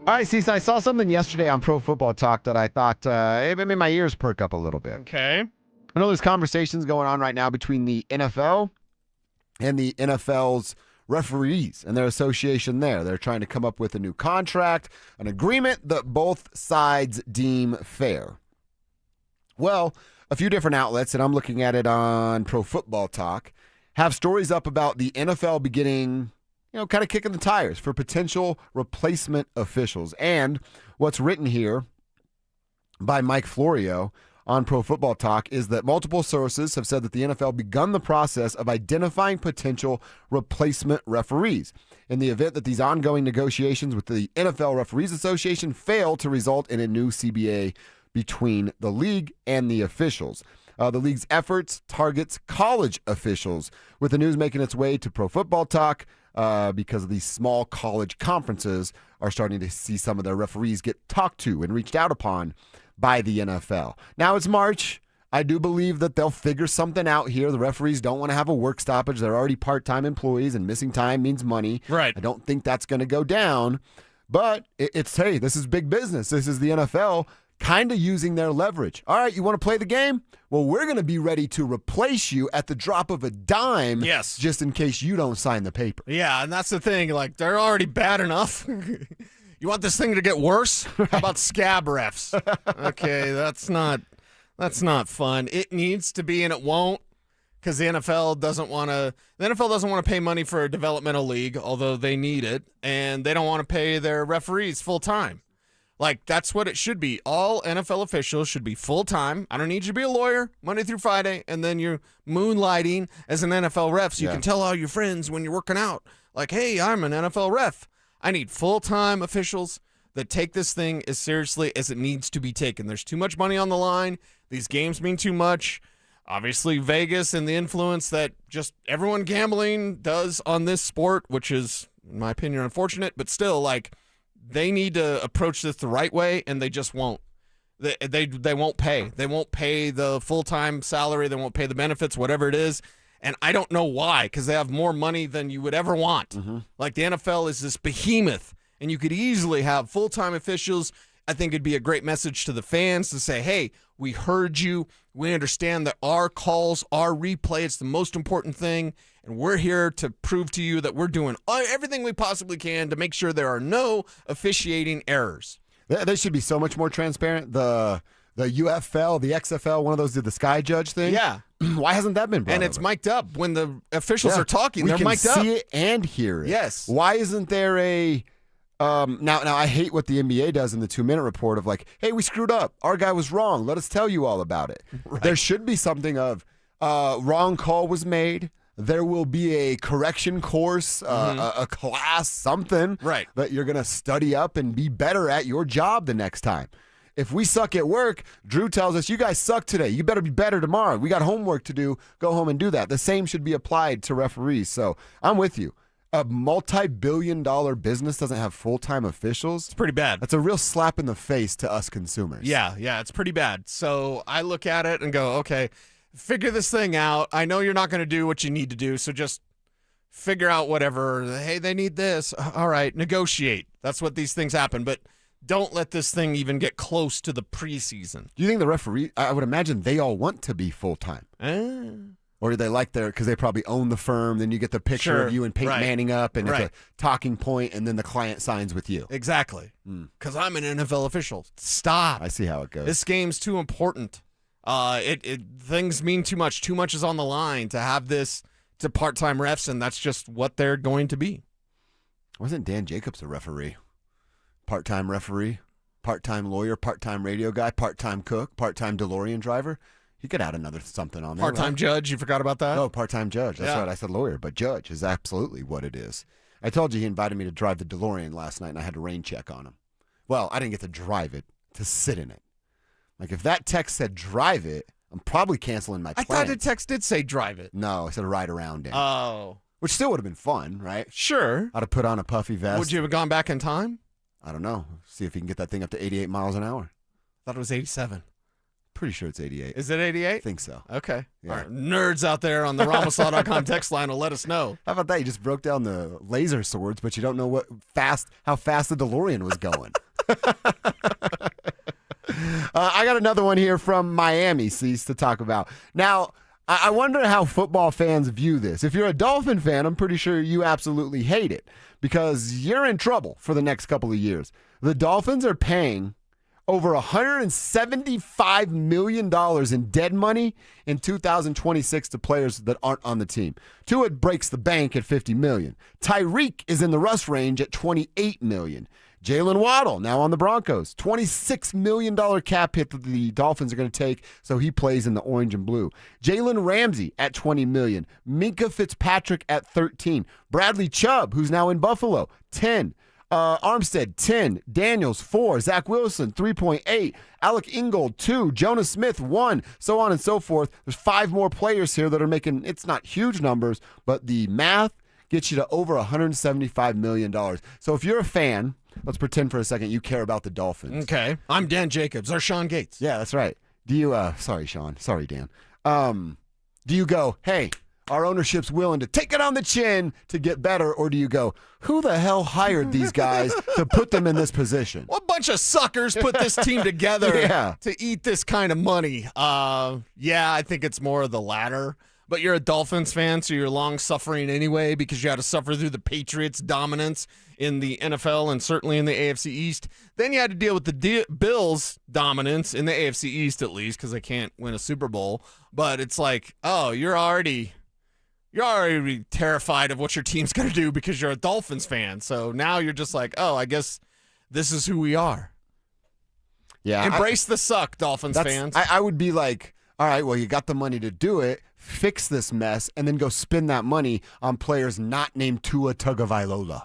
All right, Cecil, I saw something yesterday on Pro Football Talk that I thought it made my ears perk up a little bit. Okay. I know there's conversations going on right now between the NFL and the NFL's referees and their association there. They're trying to come up with a new contract, an agreement that both sides deem fair. Well, a few different outlets, and I'm looking at it on Pro Football Talk, have stories up about the NFL beginning, kind of kicking the tires for potential replacement officials. And what's written here by Mike Florio on Pro Football Talk is that multiple sources have said that the NFL begun the process of identifying potential replacement referees in the event that these ongoing negotiations with the NFL Referees Association fail to result in a new CBA between the league and the officials. The league's efforts targets college officials, with the news making its way to Pro Football Talk because these small college conferences are starting to see some of their referees get talked to and reached out upon by the NFL. Now it's March. I do believe that they'll figure something out here. The referees don't want to have a work stoppage. They're already part-time employees, and missing time means money. Right. I don't think that's going to go down. But hey, this is big business. This is the NFL kind of using their leverage. All right, you want to play the game? Well, we're going to be ready to replace you at the drop of a dime. Yes. Just in case you don't sign the paper. Yeah, and that's the thing. Like, they're already bad enough. You want this thing to get worse? How about scab refs? Okay, that's not fun. It needs to be, and it won't, because the NFL doesn't want to pay money for a developmental league, although they need it, and they don't want to pay their referees full time. Like, that's what it should be. All NFL officials should be full-time. I don't need you to be a lawyer Monday through Friday, and then you're moonlighting as an NFL ref so you can tell all your friends when you're working out, like, hey, I'm an NFL ref. I need full-time officials that take this thing as seriously as it needs to be taken. There's too much money on the line. These games mean too much. Obviously, Vegas and the influence that just everyone gambling does on this sport, which is, in my opinion, unfortunate, but still, like, they need to approach this the right way, and they just won't. They won't pay. They won't pay the full-time salary. They won't pay the benefits, whatever it is. And I don't know why, because they have more money than you would ever want. Mm-hmm. Like, the NFL is this behemoth, and you could easily have full-time officials. I think it'd be a great message to the fans to say, hey, we heard you. We understand that our calls, our replay, it's the most important thing. And we're here to prove to you that we're doing everything we possibly can to make sure there are no officiating errors. They should be so much more transparent. The UFL, the XFL, one of those did the Sky Judge thing. Yeah. Why hasn't that been brought And it's over? Mic'd up. When the officials are talking, they're mic'd up. We can see it and hear it. Yes. Why isn't there a... Now I hate what the NBA does in the 2-minute report of like, hey, we screwed up. Our guy was wrong. Let us tell you all about it. Right. There should be something of wrong call was made. There will be a correction course, a class, something that you're going to study up and be better at your job the next time. If we suck at work, Drew tells us, you guys suck today. You better be better tomorrow. We got homework to do. Go home and do that. The same should be applied to referees. So I'm with you. A multi-billion-dollar business doesn't have full-time officials. It's pretty bad. That's a real slap in the face to us consumers. Yeah, it's pretty bad. So I look at it and go, okay, figure this thing out. I know you're not going to do what you need to do, so just figure out whatever. Hey, they need this. All right, negotiate. That's what these things happen. But don't let this thing even get close to the preseason. Do you think the referee, I would imagine they all want to be full-time. Or they like because they probably own the firm. Then you get the picture of you and Peyton Manning up, and it's a talking point, and then the client signs with you. Exactly. Because I'm an NFL official. Stop. I see how it goes. This game's too important. Things mean too much. Too much is on the line to have this to part-time refs, and that's just what they're going to be. Wasn't Dan Jacobs a referee? Part-time referee, part-time lawyer, part-time radio guy, part-time cook, part-time DeLorean driver. He could add another something on there. Part-time judge, you forgot about that? Oh, part-time judge. That's right. I said lawyer, but judge is absolutely what it is. I told you he invited me to drive the DeLorean last night, and I had to rain check on him. Well, I didn't get to drive it, to sit in it. Like, if that text said drive it, I'm probably canceling my plans. I thought the text did say drive it. No, it said ride around in. Oh. Which still would have been fun, right? Sure. I'd have put on a puffy vest. Would you have gone back in time? I don't know. See if he can get that thing up to 88 miles an hour. I thought it was 87. Pretty sure it's 88. Is it 88? I think so. Okay. Yeah. All right. Nerds out there on the RamaSaw.com text line will let us know. How about that? You just broke down the laser swords, but you don't know how fast the DeLorean was going. I got another one here from Miami, Cease, to talk about. Now, I wonder how football fans view this. If you're a Dolphin fan, I'm pretty sure you absolutely hate it because you're in trouble for the next couple of years. The Dolphins are paying over $175 million in dead money in 2026 to players that aren't on the team. Tua breaks the bank at $50 million. Tyreek is in the Russ range at $28 million. Jaylen Waddle, now on the Broncos, $26 million cap hit that the Dolphins are going to take, so he plays in the orange and blue. Jalen Ramsey at $20 million. Minkah Fitzpatrick at $13. Bradley Chubb, who's now in Buffalo, $10. Armstead, 10. Daniels, 4. Zach Wilson, 3.8. Alec Ingold, 2. Jonas Smith, 1. So on and so forth. There's 5 more players here that are making, it's not huge numbers, but the math gets you to over $175 million. So if you're a fan, let's pretend for a second you care about the Dolphins. Okay. I'm Dan Jacobs or Sean Gates. Yeah, that's right. Do you, sorry, Sean. Sorry, Dan. Do you go, hey, our ownership's willing to take it on the chin to get better, or do you go, who the hell hired these guys to put them in this position? What bunch of suckers put this team together to eat this kind of money? Yeah, I think it's more of the latter. But you're a Dolphins fan, so you're long-suffering anyway because you had to suffer through the Patriots' dominance in the NFL and certainly in the AFC East. Then you had to deal with the Bills' dominance in the AFC East, at least, because they can't win a Super Bowl. But it's like, oh, you're already terrified of what your team's going to do because you're a Dolphins fan. So now you're just like, oh, I guess this is who we are. Yeah, Embrace the suck, Dolphins fans. I would be like, all right, well, you got the money to do it. Fix this mess, and then go spend that money on players not named Tua Tagovailoa.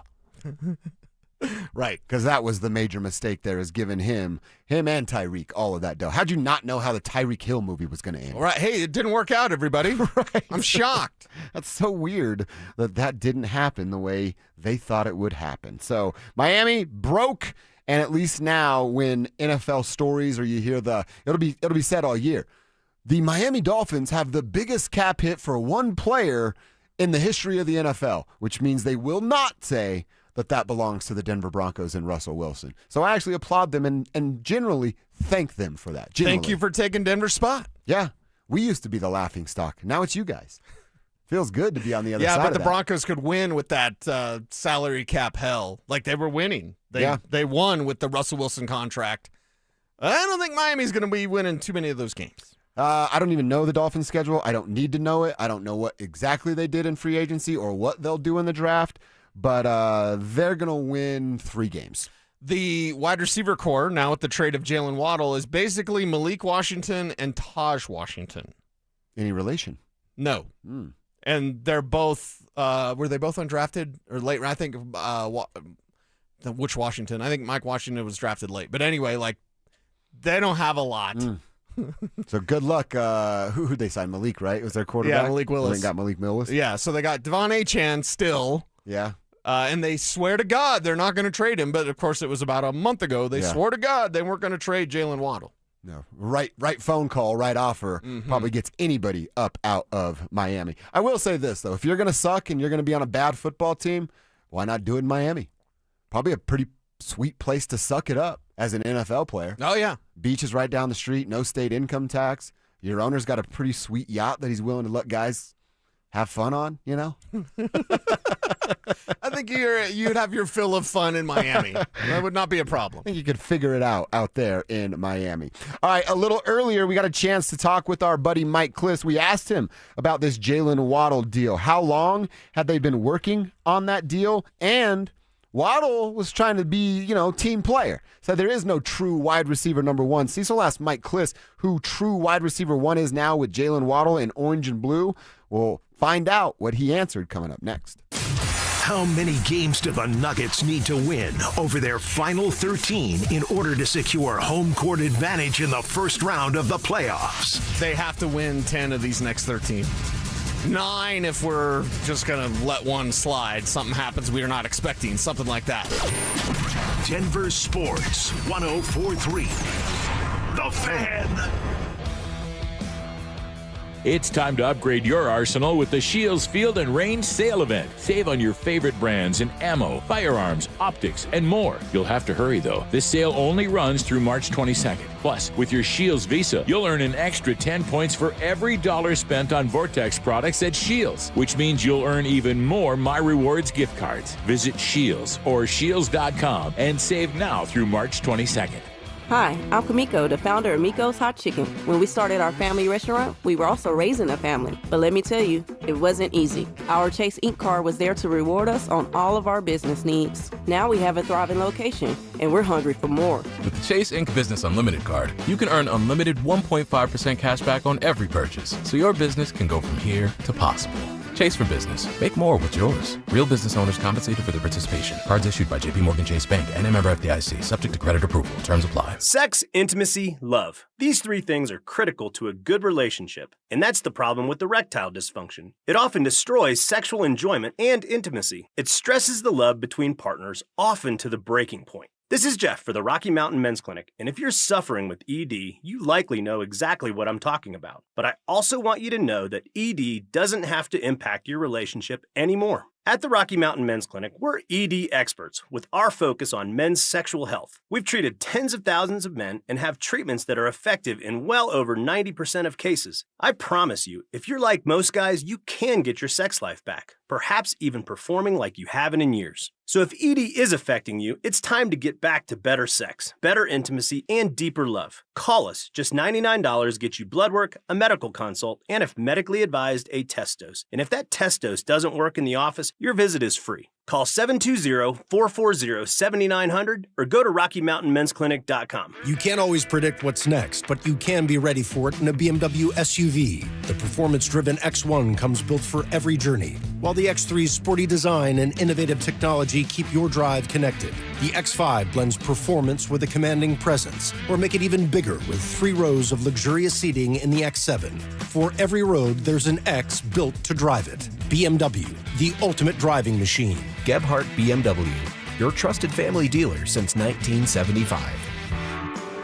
Right, because that was the major mistake there, is giving him and Tyreek all of that dough. How'd you not know how the Tyreek Hill movie was going to end? All right, hey, it didn't work out, everybody. Right. I'm shocked. That's so weird that didn't happen the way they thought it would happen. So Miami broke, and at least now when NFL stories or you hear it'll be said all year. The Miami Dolphins have the biggest cap hit for one player in the history of the NFL, which means they will not say that belongs to the Denver Broncos and Russell Wilson. So I actually applaud them and generally thank them for that. Thank you for taking Denver's spot. Yeah. We used to be the laughing stock. Now it's you guys. Feels good to be on the other side of that. Yeah, but the Broncos could win with that salary cap hell. Like, they were winning. They won with the Russell Wilson contract. I don't think Miami's going to be winning too many of those games. I don't even know the Dolphins' schedule. I don't need to know it. I don't know what exactly they did in free agency or what they'll do in the draft, but they're going to win 3 games. The wide receiver core, now with the trade of Jaylen Waddle, is basically Malik Washington and Taj Washington. Any relation? No. And they're both, were they both undrafted or late? I think, which Washington? I think Mike Washington was drafted late. But anyway, like, they don't have a lot. So good luck. Who'd they sign? Malik, right? It was their quarterback? Yeah, Malik Willis. And then got Malik Willis? Yeah, so they got Devon Achane still. Yeah. And they swear to God they're not going to trade him. But, of course, it was about a month ago. They swore to God they weren't going to trade Jaylen Waddle. No. Right phone call, right offer probably gets anybody up out of Miami. I will say this, though. If you're going to suck and you're going to be on a bad football team, why not do it in Miami? Probably a pretty sweet place to suck it up as an NFL player. Oh, yeah. Beach is right down the street, no state income tax. your owner's got a pretty sweet yacht that he's willing to let guys have fun on, you know? I think you'd have your fill of fun in Miami. That would not be a problem. I think you could figure it out there in Miami. All right, a little earlier, we got a chance to talk with our buddy Mike Kliss. We asked him about this Jaylen Waddle deal. How long had they been working on that deal? And Waddle was trying to be, team player. So there is no true wide receiver number one. Cecil asked Mike Kliss who true wide receiver one is now with Jaylen Waddle in orange and blue. We'll find out what he answered coming up next. How many games do the Nuggets need to win over their final 13 in order to secure home court advantage in the first round of the playoffs? They have to win 10 of these next 13. 9 if we're just going to let one slide. Something happens we are not expecting. Something like that. Denver Sports 104.3. The Fan. It's time to upgrade your arsenal with the Shields Field and Range Sale Event. Save on your favorite brands in ammo, firearms, optics, and more. You'll have to hurry, though. This sale only runs through March 22nd. Plus, with your Shields Visa, you'll earn an extra 10 points for every dollar spent on Vortex products at Shields, which means you'll earn even more My Rewards gift cards. Visit Shields or Shields.com and save now through March 22nd. Hi, I'm Kamiko, the founder of Miko's Hot Chicken. When we started our family restaurant, we were also raising a family. But let me tell you, it wasn't easy. Our Chase Ink card was there to reward us on all of our business needs. Now we have a thriving location, and we're hungry for more. With the Chase Ink Business Unlimited card, you can earn unlimited 1.5% cash back on every purchase, so your business can go from here to possible. Chase for business. Make more with yours. Real business owners compensated for their participation. Cards issued by JPMorgan Chase Bank and a member FDIC. Subject to credit approval. Terms apply. Sex, intimacy, love. These three things are critical to a good relationship. And that's the problem with erectile dysfunction. It often destroys sexual enjoyment and intimacy. It stresses the love between partners, often to the breaking point. This is Jeff for the Rocky Mountain Men's Clinic, and if you're suffering with ED, you likely know exactly what I'm talking about. But I also want you to know that ED doesn't have to impact your relationship anymore. At the Rocky Mountain Men's Clinic, we're ED experts with our focus on men's sexual health. We've treated tens of thousands of men and have treatments that are effective in well over 90% of cases. I promise you, if you're like most guys, you can get your sex life back, perhaps even performing like you haven't in years. So if ED is affecting you, it's time to get back to better sex, better intimacy, and deeper love. Call us. Just $99 gets you blood work, a medical consult, and if medically advised, a test dose. And if that test dose doesn't work in the office, your visit is free. Call 720-440-7900 or go to RockyMountainMen'sClinic.com. You can't always predict what's next, but you can be ready for it in a BMW SUV. The performance-driven X1 comes built for every journey, while the X3's sporty design and innovative technology keep your drive connected. The X5 blends performance with a commanding presence, or make it even bigger with 3 rows of luxurious seating in the X7. For every road, there's an X built to drive it. BMW, the ultimate driving machine. Gebhardt BMW, your trusted family dealer since 1975.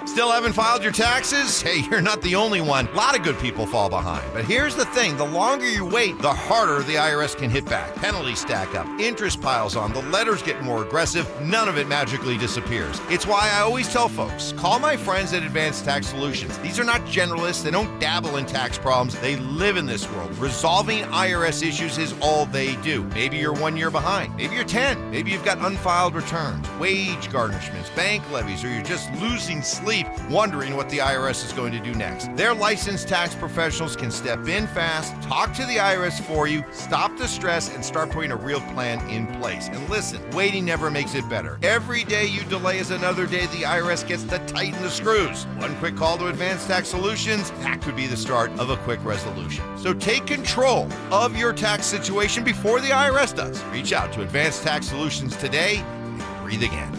Still haven't filed your taxes? Hey, you're not the only one. A lot of good people fall behind. But here's the thing. The longer you wait, the harder the IRS can hit back. Penalties stack up. Interest piles on. The letters get more aggressive. None of it magically disappears. It's why I always tell folks, call my friends at Advanced Tax Solutions. These are not generalists. They don't dabble in tax problems. They live in this world. Resolving IRS issues is all they do. Maybe you're 1 year behind. Maybe you're 10. Maybe you've got unfiled returns, wage garnishments, bank levies, or you're just losing sleep wondering what the IRS is going to do next. Their licensed tax professionals can step in fast, talk to the IRS for you, stop the stress, and start putting a real plan in place. And listen, waiting never makes it better. Every day you delay is another day the IRS gets to tighten the screws. One quick call to Advanced Tax Solutions, that could be the start of a quick resolution. So take control of your tax situation before the IRS does. Reach out to Advanced Tax Solutions today and breathe again.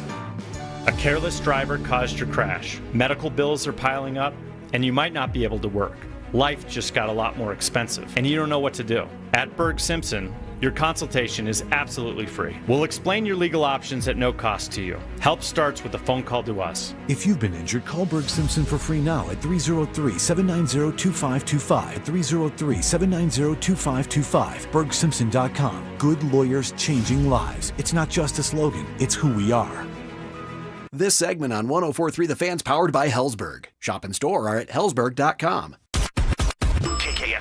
A careless driver caused your crash. Medical bills are piling up, and you might not be able to work. Life just got a lot more expensive, and you don't know what to do. At Berg Simpson, your consultation is absolutely free. We'll explain your legal options at no cost to you. Help starts with a phone call to us. If you've been injured, call Berg Simpson for free now at 303-790-2525. 303-790-2525. BergSimpson.com. Good lawyers changing lives. It's not just a slogan, it's who we are. This segment on 104.3 The Fan's powered by Hellsberg. Shop and store are at Hellsberg.com.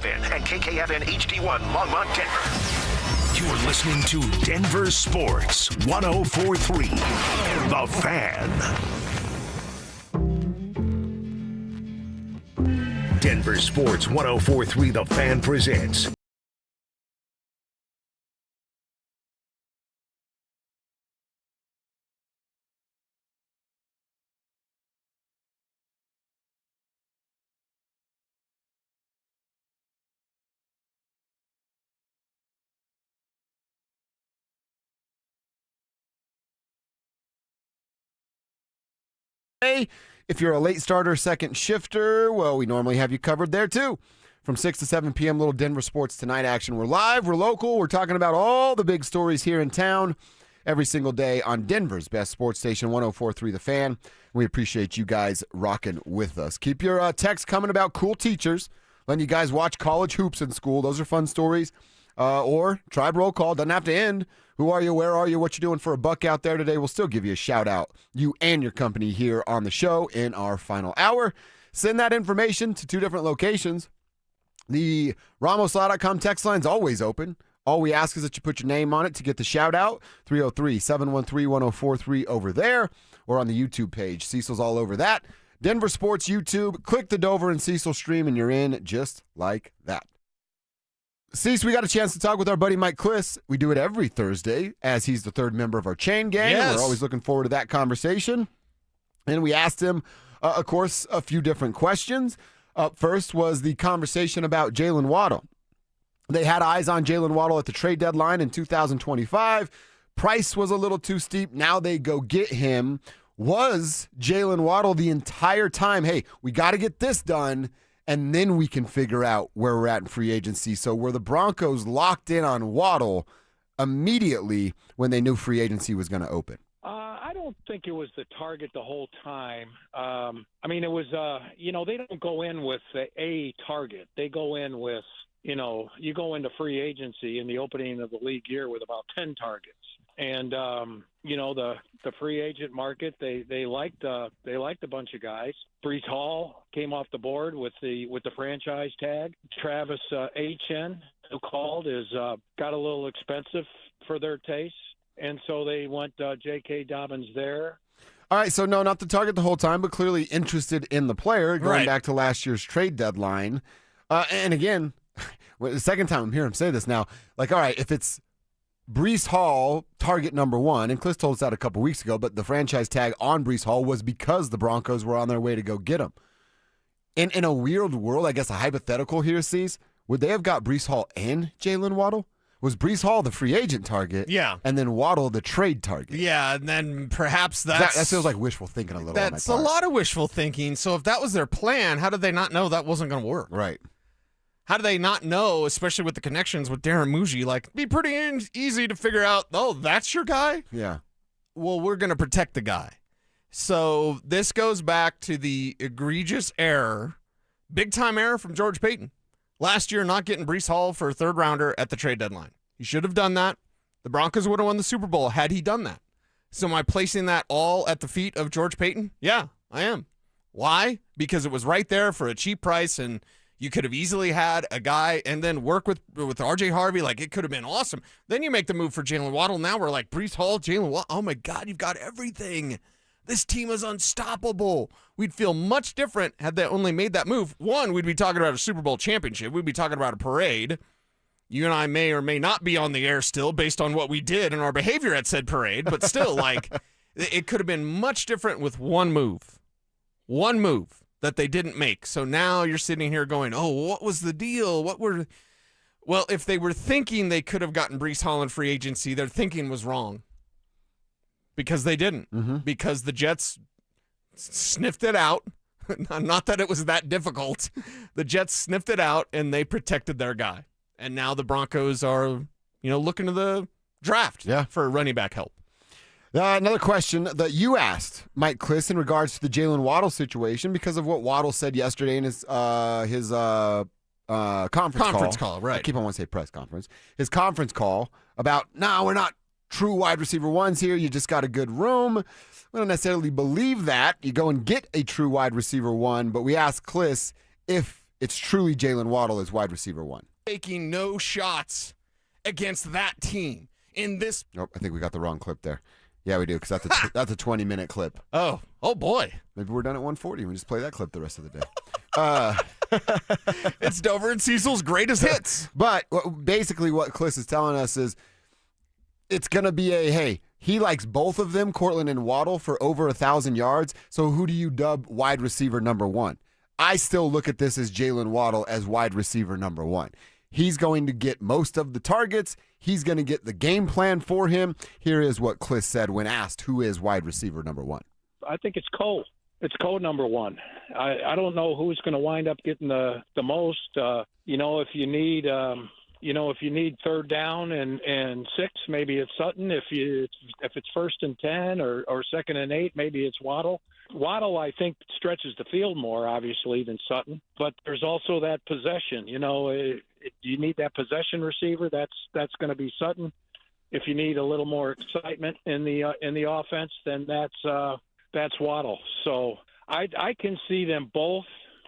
KKFN and KKFN HD1 Longmont, Denver. You're listening to Denver Sports 104.3 The Fan. Denver Sports 104.3 The Fan presents If you're a late starter, second shifter, well, we normally have you covered there too. From 6 to 7 p.m., little Denver Sports Tonight action. We're live, we're local, we're talking about all the big stories here in town every single day on Denver's best sports station, 104.3 The Fan. We appreciate you guys rocking with us. Keep your texts coming about cool teachers, letting you guys watch college hoops in school. Those are fun stories. Or Tribe Roll Call, doesn't have to end. Who are you? Where are you? What you doing for a buck out there today? We'll still give you a shout out, you and your company here on the show in our final hour. Send that information to 2 different locations. The RamosLaw.com text line's always open. All we ask is that you put your name on it to get the shout out. 303-713-1043 over there, or on the YouTube page. Cecil's all over that. Denver Sports YouTube. Click the Dover and Cecil stream, and you're in just like that. Cease, we got a chance to talk with our buddy Mike Kliss. We do it every Thursday, as he's the third member of our chain gang. Yes. And we're always looking forward to that conversation. And we asked him, of course, a few different questions. Up first was the conversation about Jaylen Waddle. They had eyes on Jaylen Waddle at the trade deadline in 2025. Price was a little too steep. Now they go get him. Was Jaylen Waddle the entire time, hey, we got to get this done, and then we can figure out where we're at in free agency? So were the Broncos locked in on Waddle immediately when they knew free agency was going to open? I don't think it was the target the whole time. I mean, it was, they don't go in with a target. They go in with, you go into free agency in the opening of the league year with about 10 targets. And, the free agent market, they liked a bunch of guys. Breece Hall came off the board with the franchise tag. Travis Etienne, who called, got a little expensive for their taste. And so they went J.K. Dobbins there. All right, so no, not the target the whole time, but clearly interested in the player, going back to last year's trade deadline. And again, the second time I'm hearing him say this now, like, all right, if it's Breece Hall, target number one, and Kliss told us that a couple weeks ago, but the franchise tag on Breece Hall was because the Broncos were on their way to go get him. In a weird world, I guess a hypothetical here, Cease, would they have got Breece Hall and Jaylen Waddle? Was Breece Hall the free agent target? Yeah. And then Waddle the trade target? Yeah, and then perhaps that feels like wishful thinking a little. That's a lot of wishful thinking. So if that was their plan, how did they not know that wasn't going to work? Right. How do they not know, especially with the connections with Darren Muji, like, it'd be pretty easy to figure out, oh, that's your guy? Yeah. Well, we're going to protect the guy. So this goes back to the egregious error, big-time error from George Payton. Last year, not getting Breece Hall for a third-rounder at the trade deadline. He should have done that. The Broncos would have won the Super Bowl had he done that. So am I placing that all at the feet of George Payton? Yeah, I am. Why? Because it was right there for a cheap price, and you could have easily had a guy and then work with R.J. Harvey. Like, it could have been awesome. Then you make the move for Jaylen Waddle. Now we're like, Breece Hall, Jaylen Waddle. Oh, my God, you've got everything. This team is unstoppable. We'd feel much different had they only made that move. One, we'd be talking about a Super Bowl championship. We'd be talking about a parade. You and I may or may not be on the air still based on what we did and our behavior at said parade, but still, like, it could have been much different with one move. One move that they didn't make. So now you're sitting here going, oh, what was the deal? Well, if they were thinking they could have gotten Breece Hall in free agency, their thinking was wrong. Because they didn't. Mm-hmm. Because the Jets sniffed it out. Not that it was that difficult. The Jets sniffed it out, and they protected their guy. And now the Broncos are, looking to the draft for running back help. Another question that you asked Mike Kliss in regards to the Jaylen Waddle situation because of what Waddle said yesterday in his conference call. Right. I keep on wanting to say press conference. His conference call about, we're not true wide receiver ones here. You just got a good room. We don't necessarily believe that. You go and get a true wide receiver one, but we asked Kliss if it's truly Jaylen Waddle as wide receiver 1. Taking no shots against that team in this. Nope, I think we got the wrong clip there. Yeah, we do, because that's a 20-minute clip. Oh boy. Maybe we're done at 1:40. We just play that clip the rest of the day. It's Dover and Cecil's greatest hits. But basically what Kliss is telling us is it's going to be hey, he likes both of them, Courtland and Waddle, for over 1,000 yards. So who do you dub wide receiver number 1? I still look at this as Jaylen Waddle as wide receiver number 1. He's going to get most of the targets. He's going to get the game plan for him. Here is what Kliss said when asked who is wide receiver number 1. I think it's Cole. It's Cole number 1. I don't know who's going to wind up getting the most. If you need if you need third down and 6, maybe it's Sutton. If it's 1st and 10 or 2nd and 8, maybe it's Waddle. Waddle, I think, stretches the field more, obviously, than Sutton. But there's also that possession. You need that possession receiver. That's going to be Sutton. If you need a little more excitement in the offense, then that's Waddle. So I can see them both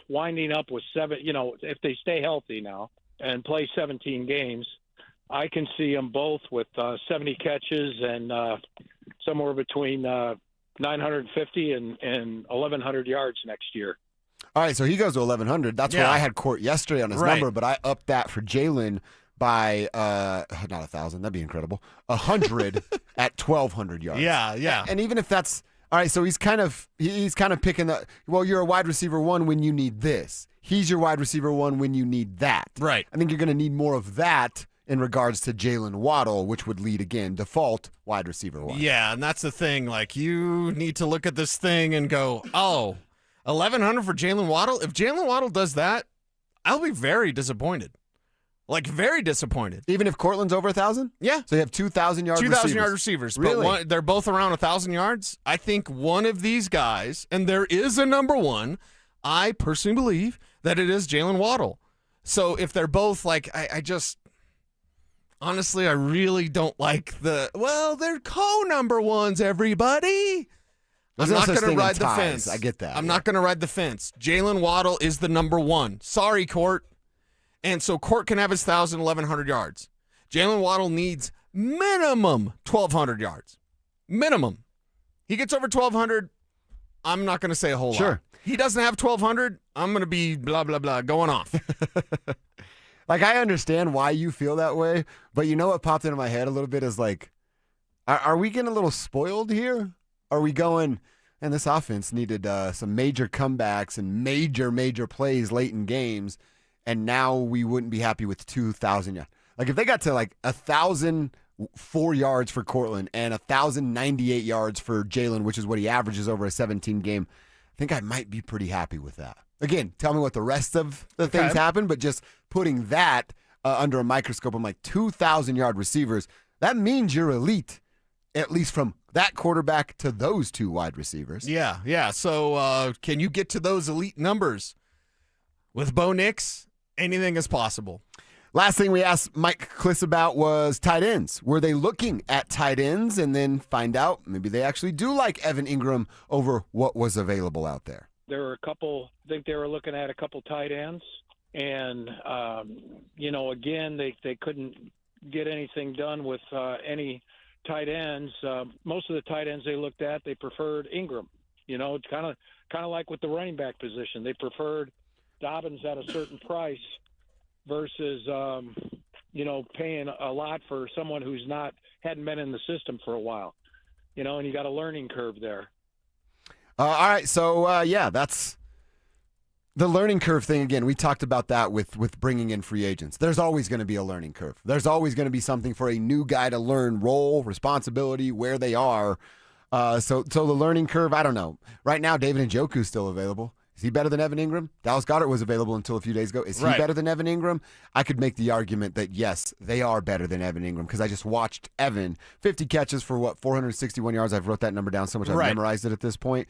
winding up with 7. If they stay healthy now and play 17 games, I can see them both with 70 catches and somewhere between 950 and 1,100 yards next year. All right, so he goes to 1,100. That's where I had Court yesterday on his number, but I upped that for Jaylen by not 1,000. That'd be incredible. 100 at 1,200 yards. Yeah. And even if that's all right, so he's kind of picking the. Well, you're a wide receiver 1 when you need this. He's your wide receiver 1 when you need that. Right. I think you're going to need more of that in regards to Jaylen Waddle, which would lead, again, default wide receiver 1. Yeah, and that's the thing. Like, you need to look at this thing and go, 1,100 for Jaylen Waddle? If Jaylen Waddle does that, I'll be very disappointed. Like, very disappointed. Even if Courtland's over 1,000? Yeah. So you have 2,000-yard receivers. 2,000-yard receivers. Really? But they're both around 1,000 yards. I think one of these guys, and there is a number 1, I personally believe that it is Jaylen Waddle. So if they're both, like, I just... Honestly, I really don't like they're co-number 1s, everybody. I'm not going to ride the fence. I get that. I'm not going to ride the fence. Jaylen Waddle is the number 1. Sorry, Court. And so Court can have his 1,000, 1,100 yards. Jaylen Waddle needs minimum 1,200 yards. Minimum. He gets over 1,200, I'm not going to say a whole lot. He doesn't have 1,200, I'm going to be blah, blah, blah, going off. Like, I understand why you feel that way, but you know what popped into my head a little bit is like, are we getting a little spoiled here? Are we going, and this offense needed some major comebacks and major plays late in games, and now we wouldn't be happy with 2,000 yards. Like, if they got to like 1,004 yards for Courtland and 1,098 yards for Jaylen, which is what he averages over a 17 game, I think I might be pretty happy with that. Again, tell me what the rest of the things happen, but just putting that under a microscope, I'm like 2,000-yard receivers, that means you're elite, at least from that quarterback to those 2 wide receivers. Yeah. So can you get to those elite numbers? With Bo Nix, anything is possible. Last thing we asked Mike Kliss about was tight ends. Were they looking at tight ends and then find out maybe they actually do like Evan Ingram over what was available out there? There were a couple, I think they were looking at a couple tight ends. And, again, they couldn't get anything done with any tight ends. Most of the tight ends they looked at, they preferred Ingram. Kind of like with the running back position. They preferred Dobbins at a certain price versus, paying a lot for someone who's hadn't been in the system for a while. And you got a learning curve there. All right, so, that's the learning curve thing. Again, we talked about that with bringing in free agents. There's always going to be a learning curve. There's always going to be something for a new guy to learn role, responsibility, where they are. So the learning curve, I don't know. Right now, David Njoku's still available. Is he better than Evan Ingram? Dallas Goedert was available until a few days ago. Is he better than Evan Ingram? I could make the argument that, yes, they are better than Evan Ingram because I just watched Evan. 50 catches for, 461 yards. I've wrote that number down so much I've memorized it at this point.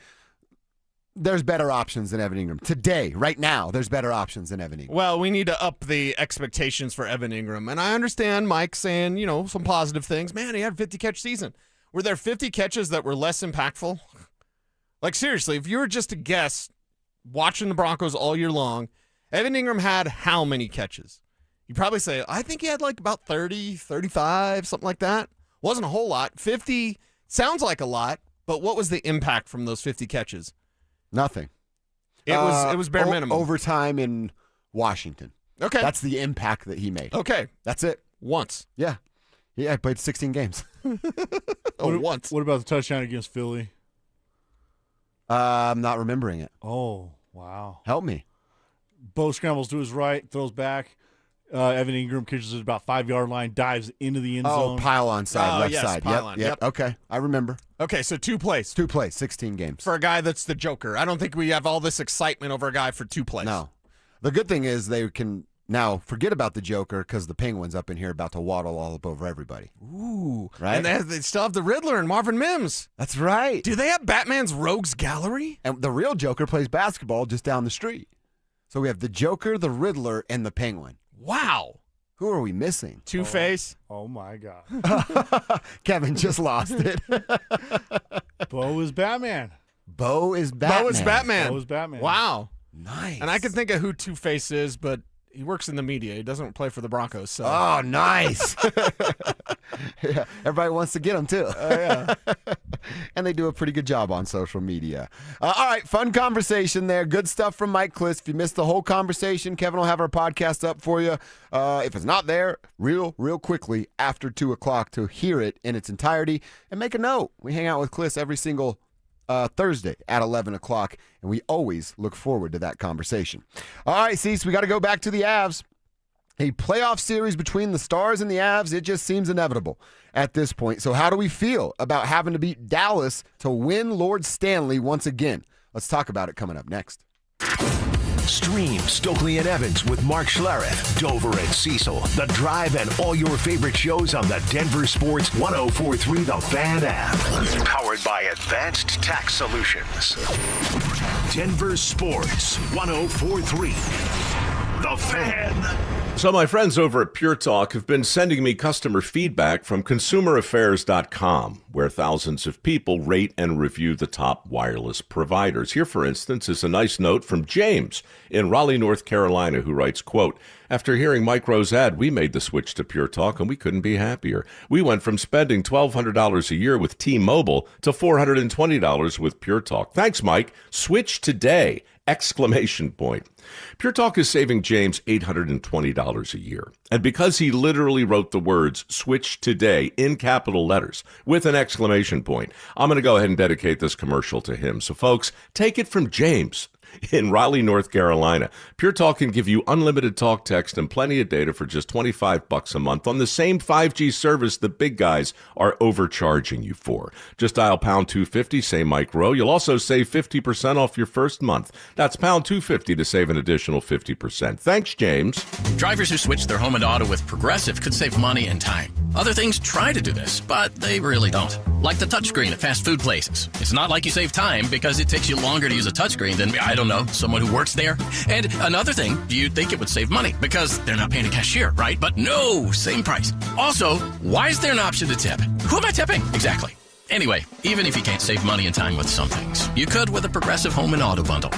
There's better options than Evan Ingram. Today, right now, there's better options than Evan Ingram. Well, we need to up the expectations for Evan Ingram. And I understand Mike saying, some positive things. Man, he had a 50-catch season. Were there 50 catches that were less impactful? Like, seriously, if you were just to guess, watching the Broncos all year long, Evan Ingram had how many catches? You probably say, I think he had like about 30, 35, something like that. Wasn't a whole lot. 50 sounds like a lot, but what was the impact from those 50 catches? Nothing. It was bare minimum. Overtime in Washington. Okay. That's the impact that he made. Okay. That's it. Once. Yeah. Yeah, I played 16 games. Once. What about the touchdown against Philly? I'm not remembering it. Oh, wow. Help me. Bo scrambles to his right, throws back. Evan Ingram catches it about 5-yard line, dives into the end zone. Oh, pylon side, left yes, side. pylon, Yep. Okay, I remember. Okay, so 2 plays. 2 plays, 16 games. For a guy that's the Joker. I don't think we have all this excitement over a guy for 2 plays. No. The good thing is they can now forget about the Joker because the Penguins up in here about to waddle all up over everybody. Ooh. Right? And they still have the Riddler and Marvin Mims. That's right. Do they have Batman's Rogues Gallery? And the real Joker plays basketball just down the street. So we have the Joker, the Riddler, and the Penguin. Wow. Who are we missing? Two-Face. Oh, my God. Kevin just lost it. Bo is Batman. Bo is Batman. Bo is Batman. Bo is Batman. Wow. Nice. And I can think of who Two-Face is, but he works in the media. He doesn't play for the Broncos. So. Oh, nice. Yeah, everybody wants to get him, too. Yeah. And they do a pretty good job on social media. All right, fun conversation there. Good stuff from Mike Kliss. If you missed the whole conversation, Kevin will have our podcast up for you. If it's not there, real quickly after 2 o'clock to hear it in its entirety. And make a note. We hang out with Kliss every single Thursday at 11 o'clock, and we always look forward to that conversation. All right, Cecil, we got to go back to the Avs. A playoff series between the Stars and the Avs, it just seems inevitable at this point. So how do we feel about having to beat Dallas to win Lord Stanley once again? Let's talk about it coming up next. Stream Stokely and Evans with Mark Schlereth, Dover and Cecil, The Drive, and all your favorite shows on the Denver Sports 104.3 The Fan app. Powered by Advanced Tax Solutions. Denver Sports 104.3 The Fan. So my friends over at Pure Talk have been sending me customer feedback from consumeraffairs.com, where thousands of people rate and review the top wireless providers. Here, for instance, is a nice note from James in Raleigh, North Carolina, who writes, quote, after hearing Mike Rowe's ad, we made the switch to Pure Talk, and we couldn't be happier. We went from spending $1,200 a year with T-Mobile to $420 with Pure Talk. Thanks, Mike. Switch today! Exclamation point. Pure Talk is saving James $820 a year. And because he literally wrote the words switch today in capital letters with an exclamation point, I'm going to go ahead and dedicate this commercial to him. So folks, take it from James in Raleigh, North Carolina. Pure Talk can give you unlimited talk, text, and plenty of data for just $25 a month on the same 5G service the big guys are overcharging you for. Just dial pound 250, say Mike Rowe. You'll also save 50% off your first month. That's pound 250 to save an additional 50%. Thanks, James. Drivers who switch their home and auto with Progressive could save money and time. Other things try to do this, but they really don't. Like the touchscreen at fast food places. It's not like you save time because it takes you longer to use a touchscreen than, I don't know, someone who works there. And another thing, you'd think it would save money because they're not paying a cashier, right? But no, same price. Also, why is there an option to tip? Who am I tipping? Exactly. Anyway, even if you can't save money and time with some things, you could with a Progressive Home and Auto Bundle.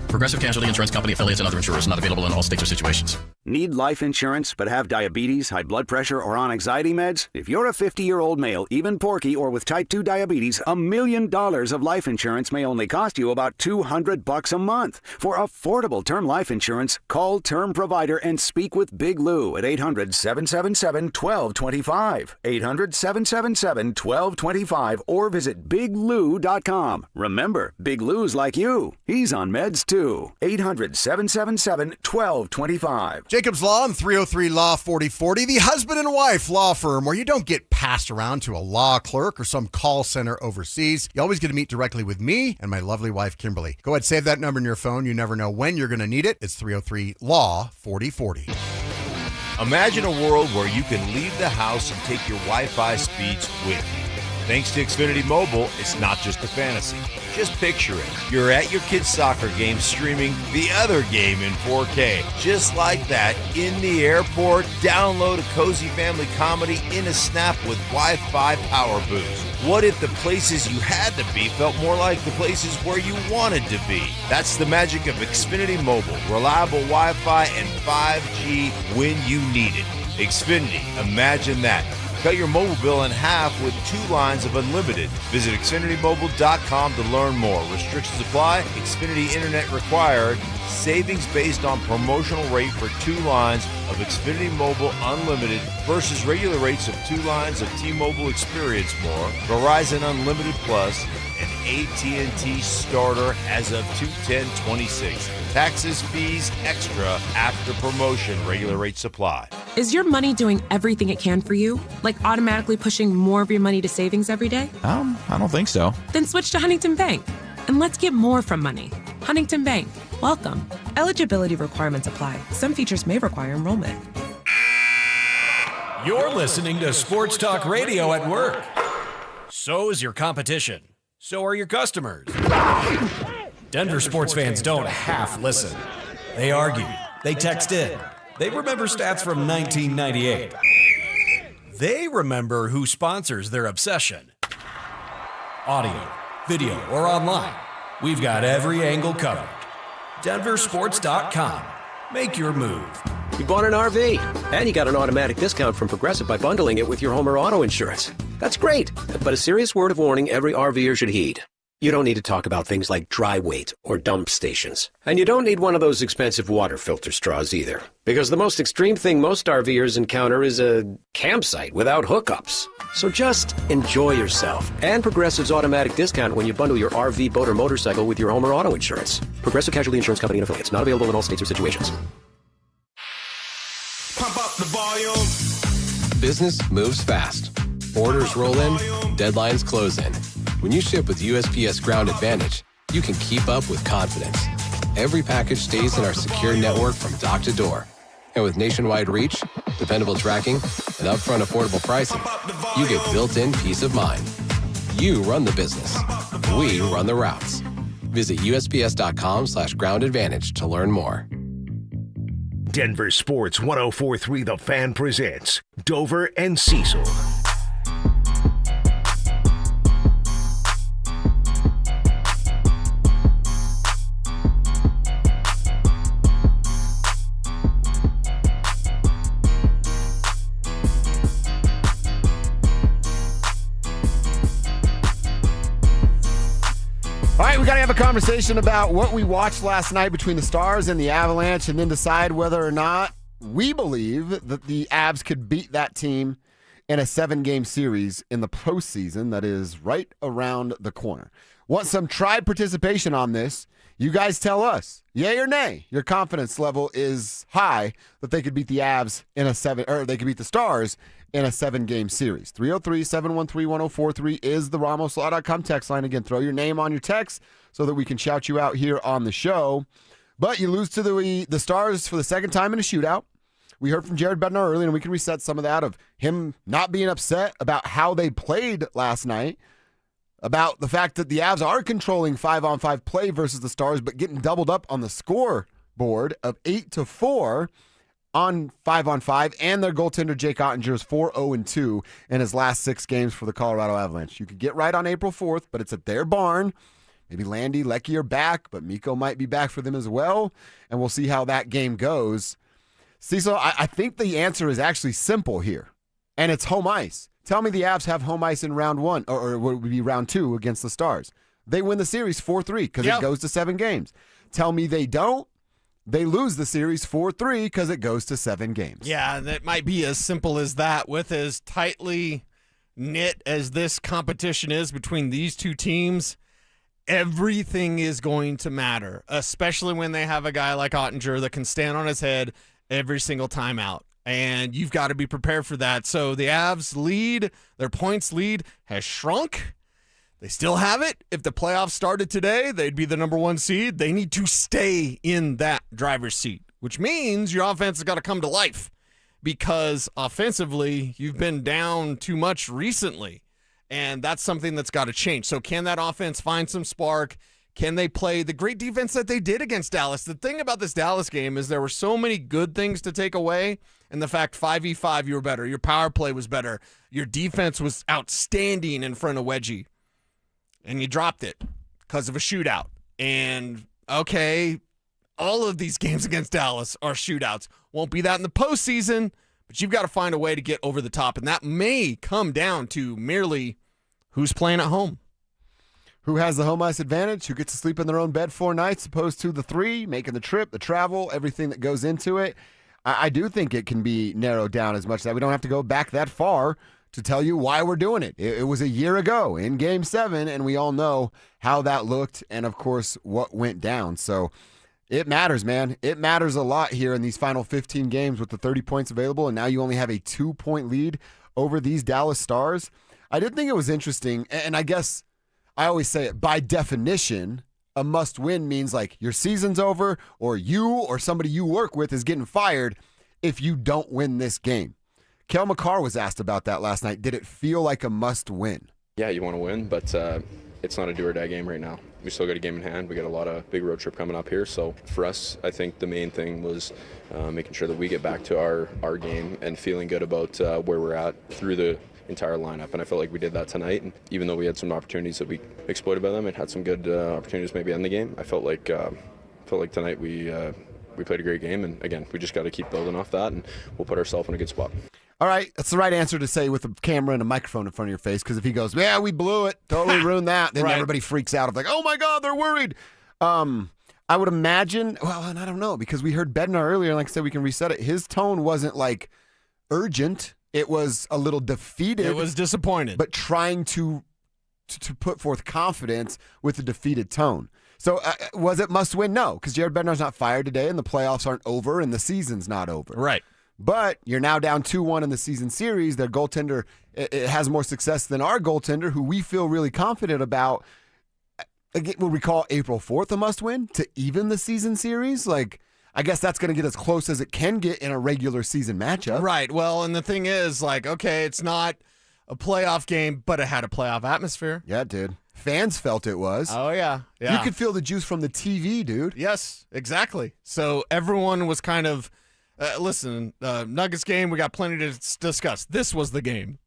Progressive Casualty Insurance Company, affiliates, and other insurers. Not available in all states or situations. Need life insurance but have diabetes, high blood pressure, or on anxiety meds? If you're a 50-year-old male, even porky, or with type 2 diabetes, $1 million of life insurance may only cost you about $200 a month. For affordable term life insurance, call Term Provider and speak with Big Lou at 800-777-1225. 800-777-1225 or visit biglou.com. Remember, Big Lou's like you. He's on meds too. 800-777-1225. Jacob's Law and 303 Law 4040, the husband and wife law firm where you don't get passed around to a law clerk or some call center overseas. You always get to meet directly with me and my lovely wife, Kimberly. Go ahead, save that number in your phone. You never know when you're going to need it. It's 303 Law 4040. Imagine a world where you can leave the house and take your Wi-Fi speeds with you. Thanks to Xfinity Mobile, it's not just a fantasy. Just picture it. You're at your kid's soccer game streaming the other game in 4K. Just like that, in the airport, download a cozy family comedy in a snap with Wi-Fi Power Boost. What if the places you had to be felt more like the places where you wanted to be? That's the magic of Xfinity Mobile. Reliable Wi-Fi and 5G when you need it. Xfinity, imagine that. Cut your mobile bill in half with 2 lines of unlimited. Visit XfinityMobile.com to learn more. Restrictions apply. Xfinity Internet required. Savings based on promotional rate for 2 lines of Xfinity Mobile Unlimited versus regular rates of 2 lines of T-Mobile Experience More, Verizon Unlimited Plus, and AT&T Starter as of 2/10/26. Taxes, fees, extra after promotion. Regular rates apply. Is your money doing everything it can for you? Like automatically pushing more of your money to savings every day? I don't think so. Then switch to Huntington Bank. And let's get more from money. Huntington Bank. Welcome. Eligibility requirements apply. Some features may require enrollment. You're listening to Sports Talk Radio at work. So is your competition. So are your customers. Denver sports fans don't half listen. They argue. They text in. They remember stats from 1998. They remember who sponsors their obsession. Audio, video, or online. We've got every angle covered. DenverSports.com. Make your move. You bought an RV, and you got an automatic discount from Progressive by bundling it with your home or auto insurance. That's great, but a serious word of warning every RVer should heed. You don't need to talk about things like dry weight or dump stations. And you don't need one of those expensive water filter straws either. Because the most extreme thing most RVers encounter is a campsite without hookups. So just enjoy yourself. And Progressive's automatic discount when you bundle your RV, boat, or motorcycle with your home or auto insurance. Progressive Casualty Insurance Company and affiliates. Not available in all states or situations. Pump up the volume. Business moves fast. Orders roll in, deadlines close in. When you ship with USPS Ground Advantage, you can keep up with confidence. Every package stays in our secure network from dock to door. And with nationwide reach, dependable tracking, and upfront affordable pricing, you get built-in peace of mind. You run the business. We run the routes. Visit USPS.com/Ground Advantage to learn more. Denver Sports 104.3 The Fan presents Dover and Cecil. All right, we got to have a conversation about what we watched last night between the Stars and the Avalanche and then decide whether or not we believe that the Avs could beat that team in a 7-game series in the postseason that is right around the corner. Want some tribe participation on this? You guys tell us, yay or nay, your confidence level is high that they could beat the Avs in a they could beat the Stars in a 7-game series. 303-713-1043 is the RamosLaw.com text line. Again, throw your name on your text so that we can shout you out here on the show. But you lose to the Stars for the second time in a shootout. We heard from Jared Bednar earlier, and we can reset some of that of him not being upset about how they played last night, about the fact that the Avs are controlling 5-on-5 play versus the Stars, but getting doubled up on the scoreboard of 8-4 on 5-on-5, and their goaltender Jake Ottinger is 4-0-2 in his last 6 games for the Colorado Avalanche. You could get right on April 4th, but it's at their barn. Maybe Landy, Lecky are back, but Mikko might be back for them as well, and we'll see how that game goes. Cecil, I think the answer is actually simple here, and it's home ice. Tell me the Avs have home ice in round 1, or would it be round 2 against the Stars. They win the series 4-3 because it goes to 7 games. Tell me they don't. They lose the series 4-3 because it goes to 7 games. Yeah, and it might be as simple as that. With as tightly knit as this competition is between these two teams, everything is going to matter, especially when they have a guy like Ottinger that can stand on his head every single time out. And you've got to be prepared for that. So the Avs lead, their points lead has shrunk. They still have it. If the playoffs started today, they'd be the number 1 seed. They need to stay in that driver's seat, which means your offense has got to come to life because offensively, you've been down too much recently. And that's something that's got to change. So can that offense find some spark? Can they play the great defense that they did against Dallas? The thing about this Dallas game is there were so many good things to take away, and the fact 5v5 you were better, your power play was better, your defense was outstanding in front of Wedgie, and you dropped it because of a shootout. And, okay, all of these games against Dallas are shootouts. Won't be that in the postseason, but you've got to find a way to get over the top, and that may come down to merely who's playing at home. Who has the home ice advantage? Who gets to sleep in their own bed 4 nights opposed to the 3, making the trip, the travel, everything that goes into it. I do think it can be narrowed down as much that we don't have to go back that far to tell you why we're doing it. It was a year ago in Game 7, and we all know how that looked and, of course, what went down. So it matters, man. It matters a lot here in these final 15 games with the 30 points available, and now you only have a 2-point lead over these Dallas Stars. I did think it was interesting, and I guess I always say it, by definition, a must-win means like your season's over or you or somebody you work with is getting fired if you don't win this game. Kel McCarr was asked about that last night. Did it feel like a must-win? Yeah, you want to win, but it's not a do-or-die game right now. We still got a game in hand. We got a lot of big road trip coming up here. So for us, I think the main thing was making sure that we get back to our game and feeling good about where we're at through the entire lineup, and I felt like we did that tonight. And even though we had some opportunities that we exploited by them and had some good opportunities maybe in the game, I felt like tonight we played a great game, and again, we just got to keep building off that, and we'll put ourselves in a good spot. All right, that's the right answer to say with a camera and a microphone in front of your face, because if he goes, yeah, we blew it, totally ruined that, then everybody freaks out of like, oh my God, they're worried. I would imagine, well, and I don't know, because we heard Bednar earlier, and like I said, we can reset it. His tone wasn't like urgent. It was a little defeated. It was disappointed. But trying to put forth confidence with a defeated tone. So was it must win? No, because Jared Bednar's not fired today, and the playoffs aren't over, and the season's not over. Right. But you're now down 2-1 in the season series. Their goaltender it has more success than our goaltender, who we feel really confident about. Again, would we call April 4th a must win to even the season series? Like, I guess that's going to get as close as it can get in a regular season matchup. Right. Well, and the thing is, like, okay, it's not a playoff game, but it had a playoff atmosphere. Yeah, it did. Fans felt it was. Oh, yeah. You could feel the juice from the TV, dude. Yes, exactly. So everyone was kind of, listen, Nuggets game, we got plenty to discuss. This was the game.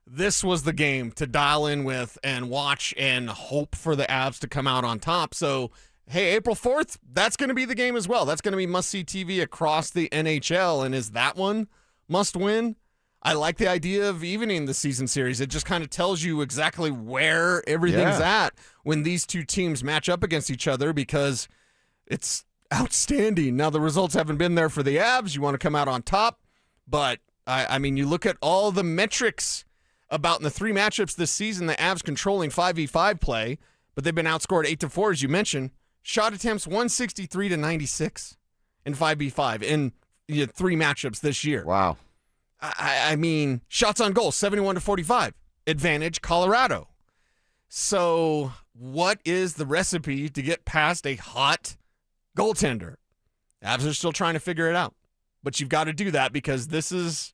This was the game to dial in with and watch and hope for the Avs to come out on top. So, hey, April 4th, that's going to be the game as well. That's going to be must-see TV across the NHL. And is that one must win? I like the idea of evening the season series. It just kind of tells you exactly where everything's at when these two teams match up against each other, because it's outstanding. Now, the results haven't been there for the Avs. You want to come out on top. But, I mean, you look at all the metrics about in the 3 matchups this season, the Avs controlling 5v5 play, but they've been outscored 8-4, as you mentioned. Shot attempts 163-96 in 5v5 in 3 matchups this year. Wow. I mean, shots on goal 71-45. Advantage Colorado. So, what is the recipe to get past a hot goaltender? Avs are still trying to figure it out. But you've got to do that, because this is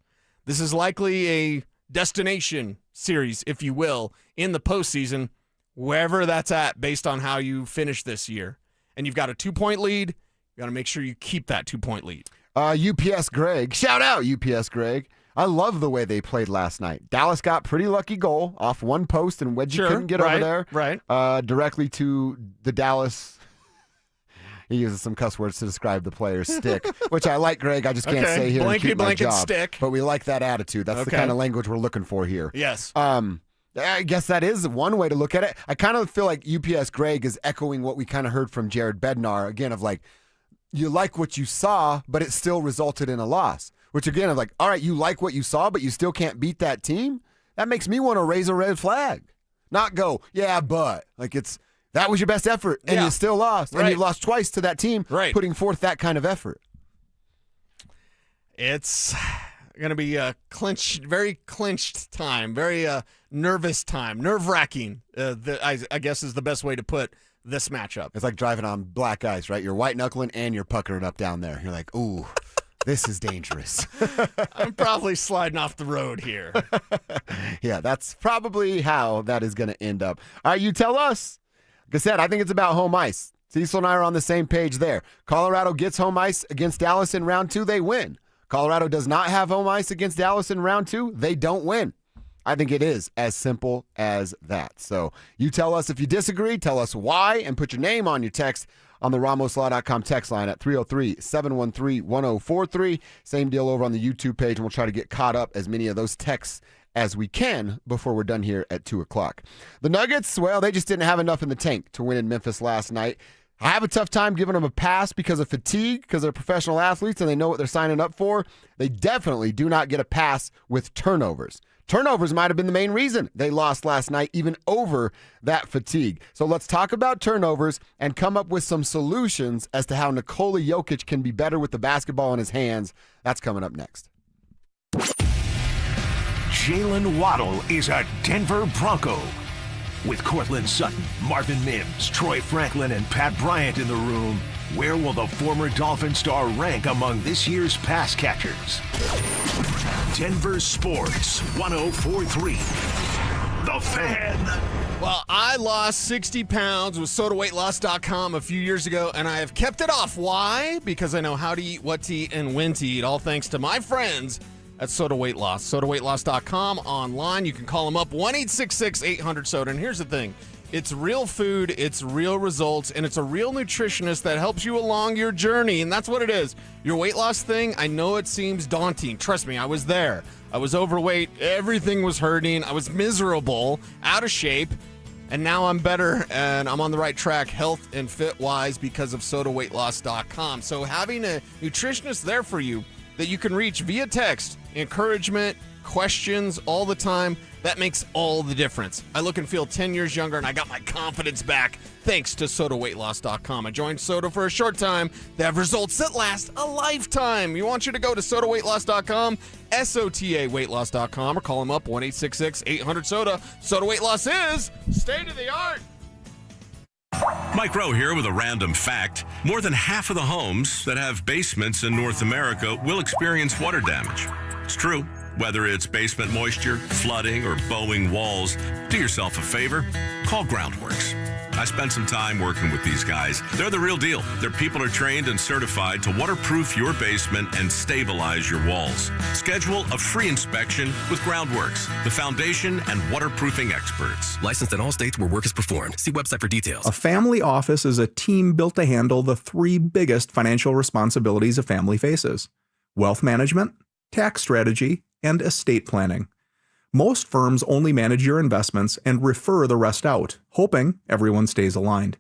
likely a destination series, if you will, in the postseason, wherever that's at, based on how you finish this year. And you've got a 2-point lead. You got to make sure you keep that 2-point lead. UPS Greg. Shout out, UPS Greg. I love the way they played last night. Dallas got pretty lucky goal off one post, and Wedgie couldn't get over there. Right. Directly to the Dallas. He uses some cuss words to describe the player's stick, which I like, Greg. I just can't say here and keep my job. Stick. But we like that attitude. That's the kind of language we're looking for here. Yes. I guess that is one way to look at it. I kind of feel like UPS Greg is echoing what we kind of heard from Jared Bednar, again, of like, you like what you saw, but it still resulted in a loss. Which, again, of like, all right, you like what you saw, but you still can't beat that team? That makes me want to raise a red flag. Not go, yeah, but. Like, that was your best effort, and you still lost. And you lost twice to that team, putting forth that kind of effort. It's going to be a very clinched time, very nervous time, nerve-wracking, I guess is the best way to put this matchup. It's like driving on black ice, right? You're white-knuckling and you're puckering up down there. You're like, ooh, This is dangerous. I'm probably sliding off the road here. Yeah, that's probably how that is going to end up. All right, you tell us. Like I said, I think it's about home ice. Cecil and I are on the same page there. Colorado gets home ice against Dallas in round 2, they win. Colorado does not have home ice against Dallas in round 2, they don't win. I think it is as simple as that. So you tell us if you disagree, tell us why, and put your name on your text on the RamosLaw.com text line at 303-713-1043. Same deal over on the YouTube page, and we'll try to get caught up as many of those texts as we can before we're done here at 2 o'clock. The Nuggets, well, they just didn't have enough in the tank to win in Memphis last night. I have a tough time giving them a pass because of fatigue, because they're professional athletes and they know what they're signing up for. They definitely do not get a pass with turnovers. Turnovers might have been the main reason they lost last night, even over that fatigue. So let's talk about turnovers and come up with some solutions as to how Nikola Jokic can be better with the basketball in his hands. That's coming up next. Jaylen Waddle is a Denver Bronco. With Cortland Sutton, Marvin Mims, Troy Franklin, and Pat Bryant in the room, where will the former Dolphin star rank among this year's pass catchers? Denver Sports 104.3. The Fan. Well, I lost 60 pounds with SodaWeightLoss.com a few years ago, and I have kept it off. Why? Because I know how to eat, what to eat, and when to eat, all thanks to my friends at Soda Weight Loss. SodaWeightLoss.com online. You can call them up, 1-866-800-SODA. And here's the thing. It's real food, it's real results, and it's a real nutritionist that helps you along your journey, and that's what it is. Your weight loss thing, I know it seems daunting. Trust me, I was there. I was overweight. Everything was hurting. I was miserable, out of shape, and now I'm better, and I'm on the right track health and fit-wise because of SodaWeightLoss.com. So having a nutritionist there for you that you can reach via text, encouragement, questions all the time, that makes all the difference. I look and feel 10 years younger, and I got my confidence back thanks to SodaWeightLoss.com. I joined Soda for a short time. They have results that last a lifetime. We want you to go to SodaWeightLoss.com, SOTA weightloss.com, or call them up, 1-866-800-SODA. Soda Weight Loss is state-of-the-art. Mike Rowe here with a random fact. More than half of the homes that have basements in North America will experience water damage. It's true. Whether it's basement moisture, flooding, or bowing walls, do yourself a favor, call Groundworks. I spent some time working with these guys. They're the real deal. Their people are trained and certified to waterproof your basement and stabilize your walls. Schedule a free inspection with Groundworks, the foundation and waterproofing experts. Licensed in all states where work is performed. See website for details. A family office is a team built to handle the 3 biggest financial responsibilities a family faces: wealth management, tax strategy, and estate planning. Most firms only manage your investments and refer the rest out, hoping everyone stays aligned.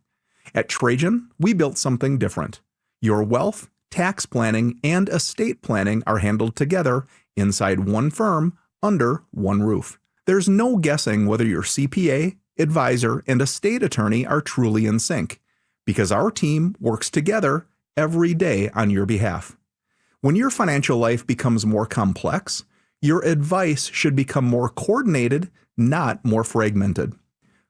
At Trajan, we built something different. Your wealth, tax planning, and estate planning are handled together inside one firm under one roof. There's no guessing whether your CPA, advisor, and estate attorney are truly in sync, because our team works together every day on your behalf. When your financial life becomes more complex, your advice should become more coordinated, not more fragmented.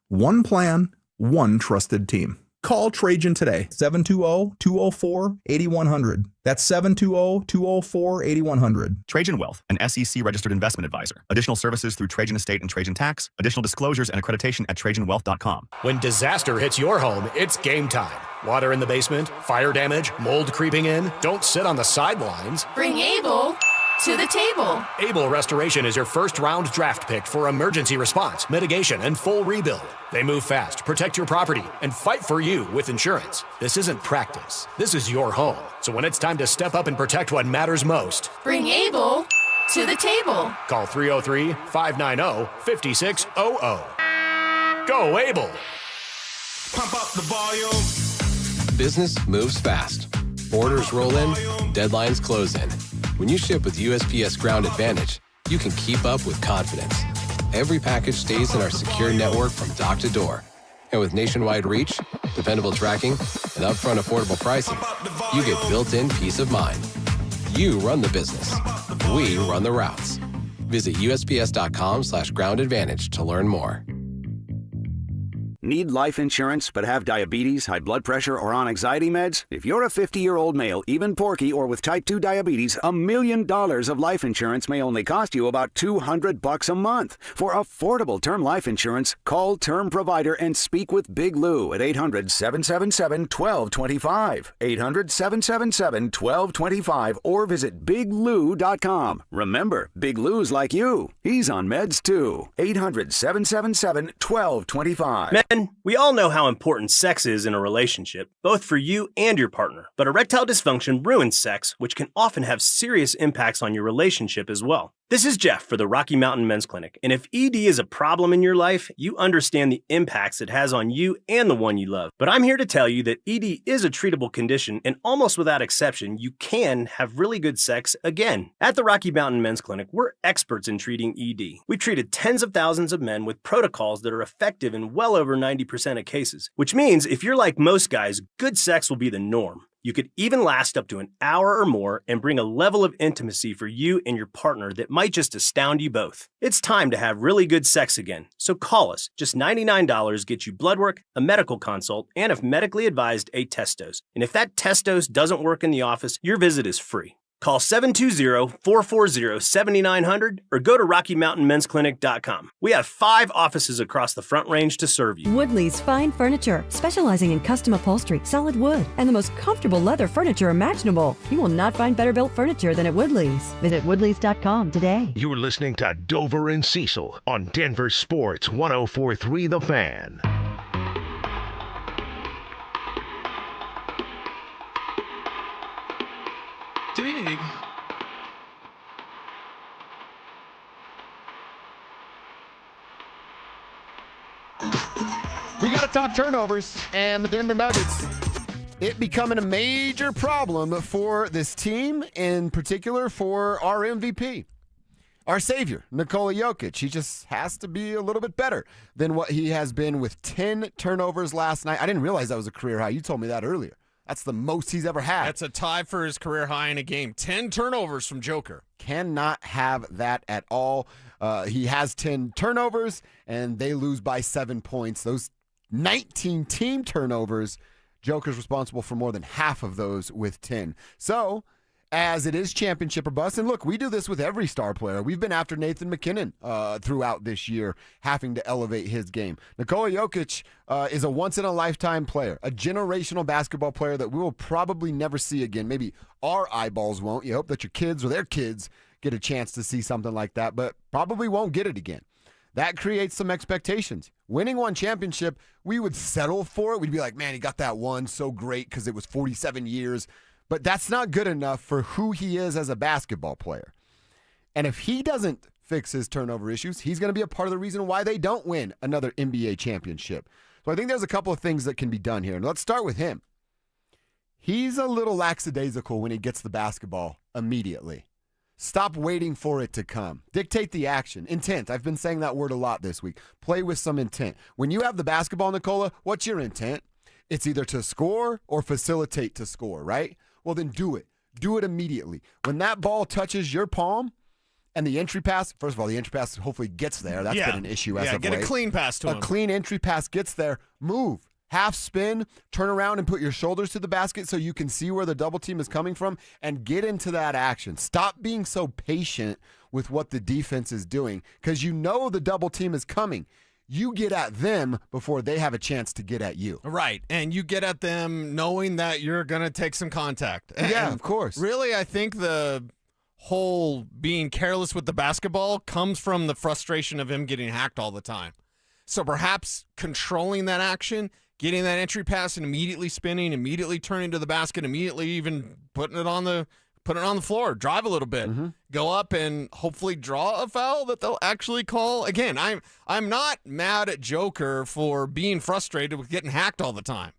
One plan, one trusted team. Call Trajan today, 720-204-8100. That's 720-204-8100. Trajan Wealth, an SEC-registered investment advisor. Additional services through Trajan Estate and Trajan Tax. Additional disclosures and accreditation at TrajanWealth.com. When disaster hits your home, it's game time. Water in the basement, fire damage, mold creeping in. Don't sit on the sidelines. Bring Able to the table. Able Restoration is your first-round draft pick for emergency response, mitigation, and full rebuild. They move fast, protect your property, and fight for you with insurance. This isn't practice. This is your home. So when it's time to step up and protect what matters most, bring Able to the table. Call 303-590-5600. Go Able! Pump up the volume. Business moves fast. Orders roll in, deadlines close in. When you ship with USPS Ground Advantage, you can keep up with confidence. Every package stays in our secure network from dock to door. And with nationwide reach, dependable tracking, and upfront affordable pricing, you get built-in peace of mind. You run the business. We run the routes. Visit USPS.com/groundadvantage to learn more. Need life insurance but have diabetes, high blood pressure, or on anxiety meds? If you're a 50-year-old male, even porky, or with type 2 diabetes, $1 million of life insurance may only cost you about $200 a month. For affordable term life insurance, call Term Provider and speak with Big Lou at 800-777-1225. 800-777-1225 or visit biglou.com. Remember, Big Lou's like you. He's on meds too. 800-777-1225. Men, we all know how important sex is in a relationship, both for you and your partner. But erectile dysfunction ruins sex, which can often have serious impacts on your relationship as well. This is Jeff for the Rocky Mountain Men's Clinic, and if ED is a problem in your life, you understand the impacts it has on you and the one you love. But I'm here to tell you that ED is a treatable condition, and almost without exception, you can have really good sex again. At the Rocky Mountain Men's Clinic, we're experts in treating ED. We've treated tens of thousands of men with protocols that are effective in well over 90% of cases, which means if you're like most guys, good sex will be the norm. You could even last up to an hour or more and bring a level of intimacy for you and your partner that might just astound you both. It's time to have really good sex again, so call us. Just $99 gets you blood work, a medical consult, and if medically advised, a test dose. And if that test dose doesn't work in the office, your visit is free. Call 720-440-7900 or go to RockyMountainMen'sClinic.com. We have 5 offices across the Front Range to serve you. Woodley's Fine Furniture, specializing in custom upholstery, solid wood, and the most comfortable leather furniture imaginable. You will not find better built furniture than at Woodley's. Visit Woodleys.com today. You're listening to Dover and Cecil on Denver Sports 104.3 The Fan. Dig. We got to talk turnovers and the Denver Nuggets. It becoming a major problem for this team, in particular for our MVP, our savior, Nikola Jokic. He just has to be a little bit better than what he has been with 10 turnovers last night. I didn't realize that was a career high. You told me that earlier. That's the most he's ever had. That's a tie for his career high in a game. 10 turnovers from Joker. Cannot have that at all. He has 10 turnovers, and they lose by 7 points. Those 19 team turnovers, Joker's responsible for more than half of those with 10. So, as it is championship or bust, and look, we do this with every star player. We've been after Nathan McKinnon throughout this year, having to elevate his game. Nikola Jokic is a once-in-a-lifetime player, a generational basketball player that we will probably never see again. Maybe our eyeballs won't. You hope that your kids or their kids get a chance to see something like that, but probably won't get it again. That creates some expectations. Winning one championship, we would settle for it. We'd be like, man, he got that one so great because it was 47 years. But that's not good enough for who he is as a basketball player. And if he doesn't fix his turnover issues, he's going to be a part of the reason why they don't win another NBA championship. So I think there's a couple of things that can be done here. And let's start with him. He's a little lackadaisical when he gets the basketball immediately. Stop waiting for it to come. Dictate the action. Intent. I've been saying that word a lot this week. Play with some intent. When you have the basketball, Nikola, what's your intent? It's either to score or facilitate to score, right? Well, then do it. Do it immediately. When that ball touches your palm and the entry pass, first of all, the entry pass hopefully gets there. That's been an issue as of late. Yeah, get a clean pass to him. A clean entry pass gets there. Move. Half spin, turn around and put your shoulders to the basket so you can see where the double team is coming from and get into that action. Stop being so patient with what the defense is doing because you know the double team is coming. You get at them before they have a chance to get at you. Right, and you get at them knowing that you're going to take some contact. Yeah, and of course. Really, I think the whole being careless with the basketball comes from the frustration of him getting hacked all the time. So perhaps controlling that action, getting that entry pass and immediately spinning, immediately turning to the basket, immediately even putting it on the floor, drive a little bit, go up and hopefully draw a foul that they'll actually call. Again, I'm not mad at Joker for being frustrated with getting hacked all the time.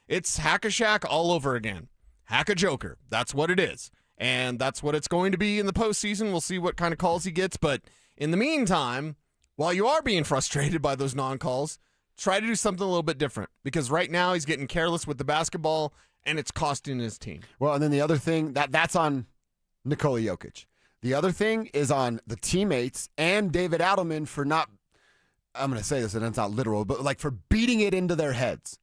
It's hack-a-shack all over again. Hack-a-Joker. That's what it is. And that's what it's going to be in the postseason. We'll see what kind of calls he gets. But in the meantime, while you are being frustrated by those non-calls, try to do something a little bit different because right now he's getting careless with the basketball and it's costing his team. Well, and then the other thing, that's on Nikola Jokic. The other thing is on the teammates and David Adelman for not I'm going to say this and it's not literal, but like for beating it into their heads.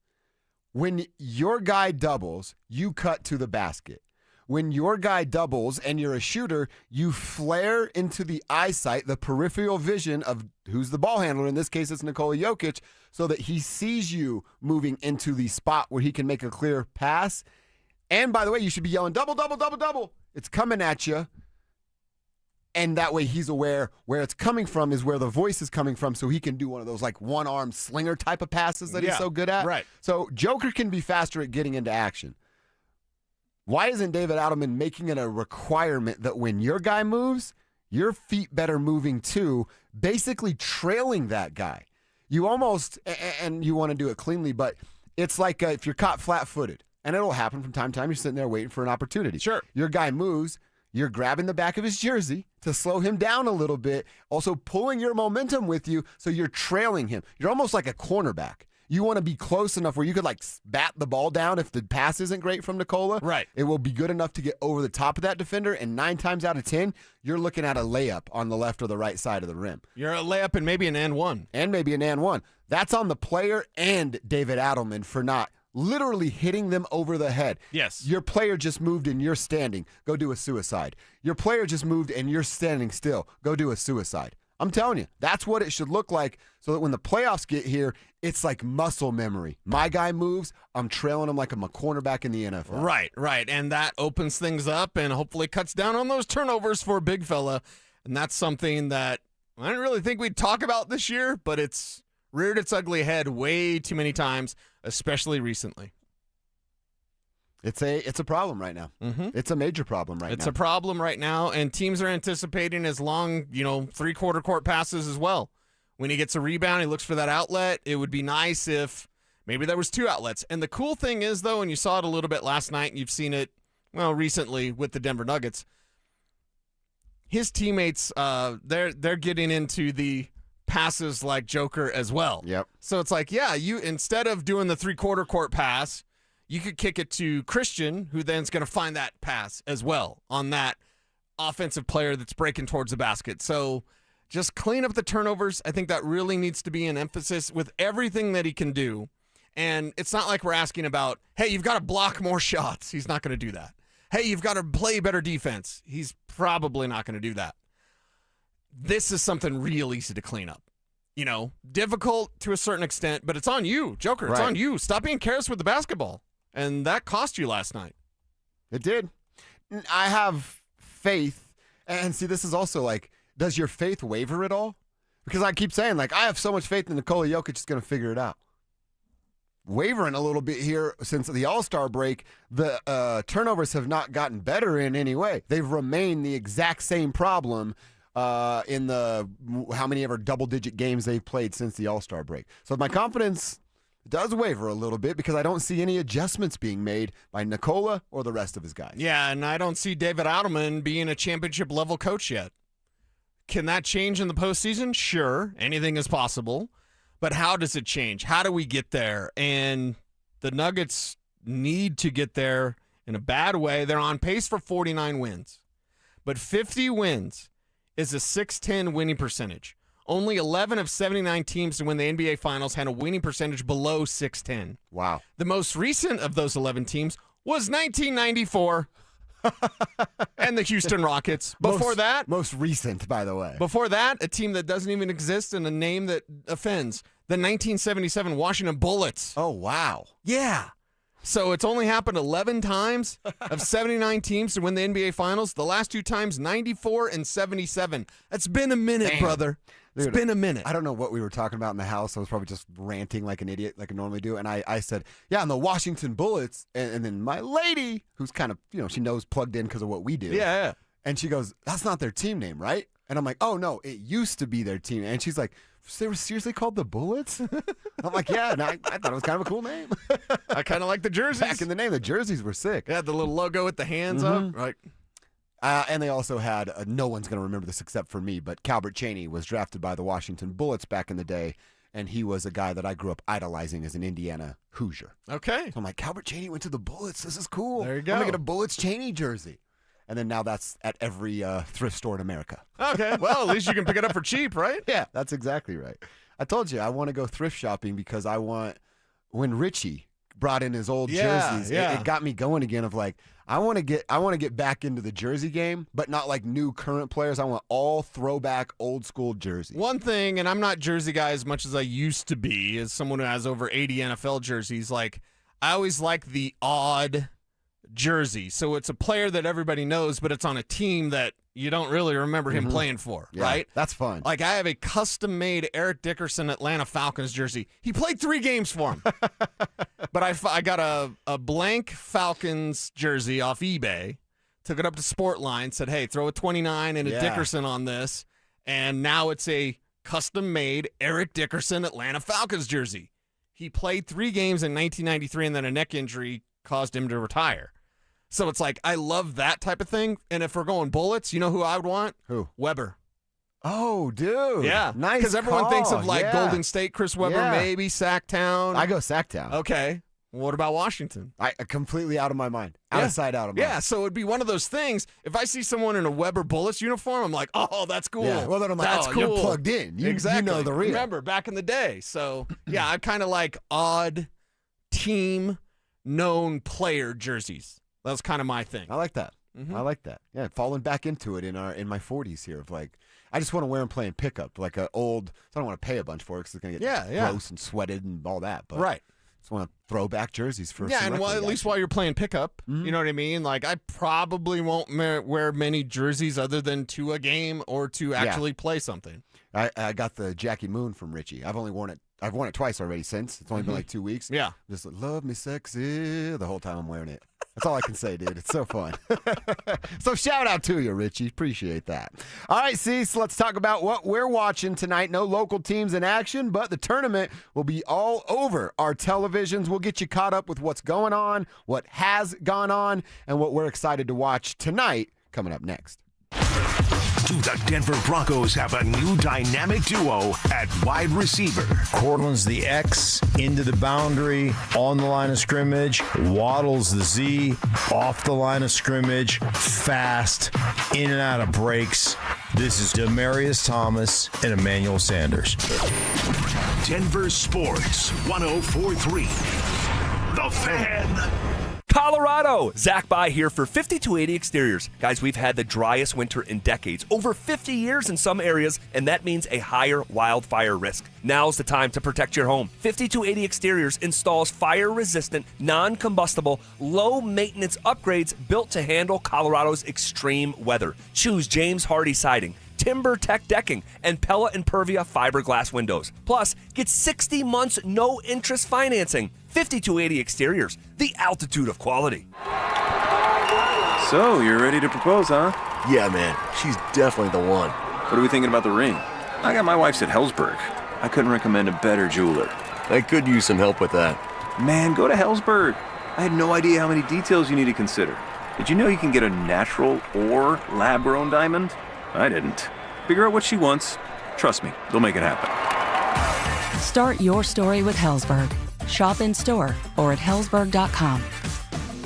When your guy doubles, you cut to the basket. When your guy doubles and you're a shooter, you flare into the eyesight, the peripheral vision of who's the ball handler. In this case, it's Nikola Jokic, so that he sees you moving into the spot where he can make a clear pass. And by the way, you should be yelling, double, double, double, double. It's coming at you. And that way he's aware where it's coming from is where the voice is coming from, so he can do one of those like one-arm slinger type of passes that he's so good at. Right. So Joker can be faster at getting into action. Why isn't David Adelman making it a requirement that when your guy moves, your feet better moving too, basically trailing that guy? You almost, and you want to do it cleanly, but it's like if you're caught flat-footed, and it'll happen from time to time, you're sitting there waiting for an opportunity. Sure. Your guy moves, you're grabbing the back of his jersey to slow him down a little bit, also pulling your momentum with you, so you're trailing him. You're almost like a cornerback. You want to be close enough where you could like bat the ball down if the pass isn't great from Nikola. Right. It will be good enough to get over the top of that defender, and 9 times out of 10, you're looking at a layup on the left or the right side of the rim. You're a layup and maybe an and one. And maybe an and one. That's on the player and David Adelman for not literally hitting them over the head. Yes. Your player just moved and you're standing. Go do a suicide. Your player just moved and you're standing still. Go do a suicide. I'm telling you, that's what it should look like, so that when the playoffs get here, it's like muscle memory. My guy moves, I'm trailing him like I'm a cornerback in the NFL. Right. And that opens things up and hopefully cuts down on those turnovers for a big fella. And that's something that I didn't really think we'd talk about this year, but it's reared its ugly head way too many times, especially recently. It's a problem right now. Mm-hmm. It's a major problem right now. It's a problem right now, and teams are anticipating as long, three-quarter court passes as well. When he gets a rebound, he looks for that outlet. It would be nice if maybe there was 2 outlets. And the cool thing is, though, and you saw it a little bit last night, and you've seen it, recently with the Denver Nuggets, his teammates, they're getting into the passes like Joker as well. Yep. So it's like, you instead of doing the three-quarter court pass, you could kick it to Christian, who then's going to find that pass as well on that offensive player that's breaking towards the basket. So just clean up the turnovers. I think that really needs to be an emphasis with everything that he can do. And it's not like we're asking about, hey, you've got to block more shots. He's not going to do that. Hey, you've got to play better defense. He's probably not going to do that. This is something real easy to clean up. Difficult to a certain extent, but it's on you, Joker. It's on you. Stop being careless with the basketball. And that cost you last night. It did. I have faith. And see, this is also like, does your faith waver at all? Because I keep saying, I have so much faith that Nikola Jokic is going to figure it out. Wavering a little bit here since the All-Star break, the turnovers have not gotten better in any way. They've remained the exact same problem in the how many ever double-digit games they've played since the All-Star break. So my confidence does waver a little bit because I don't see any adjustments being made by Nikola or the rest of his guys. Yeah, and I don't see David Adelman being a championship-level coach yet. Can that change in the postseason? Sure, anything is possible. But how does it change? How do we get there? And the Nuggets need to get there in a bad way. They're on pace for 49 wins. But 50 wins is a .610 winning percentage. Only 11 of 79 teams to win the NBA Finals had a winning percentage below .610. Wow. The most recent of those 11 teams was 1994 and the Houston Rockets. Before that... Most recent, by the way. Before that, a team that doesn't even exist and a name that offends. The 1977 Washington Bullets. Oh, wow. Yeah. So it's only happened 11 times of 79 teams to win the NBA Finals. The last 2 times, 94 and 77. It's been a minute, brother. It's been a minute. I don't know what we were talking about in the house. I was probably just ranting like an idiot, like I normally do. And I said, yeah, and the Washington Bullets. And then my lady, who's kind of, she knows plugged in because of what we do. Yeah. And she goes, that's not their team name, right? And I'm like, oh, no, it used to be their team. And she's like, they were seriously called the Bullets? I'm like, yeah, and I thought it was kind of a cool name. I kind of like the jerseys. Back in the name, the jerseys were sick. They had the little logo with the hands up. Right. And they also had, no one's going to remember this except for me, but Calbert Chaney was drafted by the Washington Bullets back in the day, and he was a guy that I grew up idolizing as an Indiana Hoosier. Okay. So I'm like, Calbert Chaney went to the Bullets. This is cool. There you go. I'm going to get a Bullets Chaney jersey. And then now that's at every thrift store in America. Okay. Well, at least you can pick it up for cheap, right? Yeah, that's exactly right. I told you I want to go thrift shopping because I want when Richie brought in his old jerseys, it got me going again of like I want to get back into the jersey game, but not like new current players. I want all throwback old school jerseys. One thing, and I'm not jersey guy as much as I used to be, as someone who has over 80 NFL jerseys, like I always like the odd jersey. So it's a player that everybody knows, but it's on a team that you don't really remember him playing for, right? That's fun. Like I have a custom-made Eric Dickerson Atlanta Falcons jersey. He played 3 games for him. But I got a blank Falcons jersey off eBay, took it up to Sportline, said, hey, throw a 29 and a Dickerson on this, and now it's a custom-made Eric Dickerson Atlanta Falcons jersey. He played 3 games in 1993, and then a neck injury caused him to retire. So it's like, I love that type of thing. And if we're going bullets, you know who I would want? Who? Weber. Oh, dude. Yeah. Nice. Because everyone thinks of like yeah. Golden State, Chris Webber, maybe Sacktown. I go Sacktown. Okay. What about Washington? I completely out of my mind. Out of sight, out of mind. Yeah, so it'd be one of those things. If I see someone in a Weber Bullets uniform, I'm like, oh, that's cool. Yeah. Well, then I'm like, that's cool. You're plugged in. You know the real. Remember, back in the day. So, yeah, I kind of like odd team known player jerseys. That's kind of my thing. I like that. Mm-hmm. I like that. Yeah, falling back into it in my 40s here of like, I just want to wear them playing pickup, like an old. So I don't want to pay a bunch for it because it's gonna get gross and sweated and all that. But right. Just want to throw back jerseys for and at least while you're playing pickup, you know what I mean. Like I probably won't wear many jerseys other than to a game or to actually play something. I got the Jackie Moon from Richie. I've only worn it. I've worn it twice already since. It's only been like 2 weeks. Yeah. Just like, love me sexy the whole time I'm wearing it. That's all I can say, dude. It's so fun. So shout out to you, Richie. Appreciate that. All right, Cecil, let's talk about what we're watching tonight. No local teams in action, but the tournament will be all over our televisions. We'll get you caught up with what's going on, what has gone on, and what we're excited to watch tonight coming up next. The Denver Broncos have a new dynamic duo at wide receiver. Cortland's the X, into the boundary, on the line of scrimmage. Waddle's the Z, off the line of scrimmage, fast, in and out of breaks. This is Demarius Thomas and Emmanuel Sanders. Denver Sports 104.3. The Fan. Colorado! Zach By here for 5280 Exteriors. Guys, we've had the driest winter in decades, over 50 years in some areas, and that means a higher wildfire risk. Now's the time to protect your home. 5280 Exteriors installs fire-resistant, non-combustible, low-maintenance upgrades built to handle Colorado's extreme weather. Choose James Hardy siding, Timber Tech decking, and Pella Impervia fiberglass windows. Plus, get 60 months no-interest financing. 5280 Exteriors, the altitude of quality. So, you're ready to propose, huh? Yeah, man. She's definitely the one. What are we thinking about the ring? I got my wife's at Hellsberg. I couldn't recommend a better jeweler. I could use some help with that. Man, go to Hellsberg. I had no idea how many details you need to consider. Did you know you can get a natural or lab-grown diamond? I didn't. Figure out what she wants. Trust me, they'll make it happen. Start your story with Hellsberg. Shop in store or at hellsberg.com.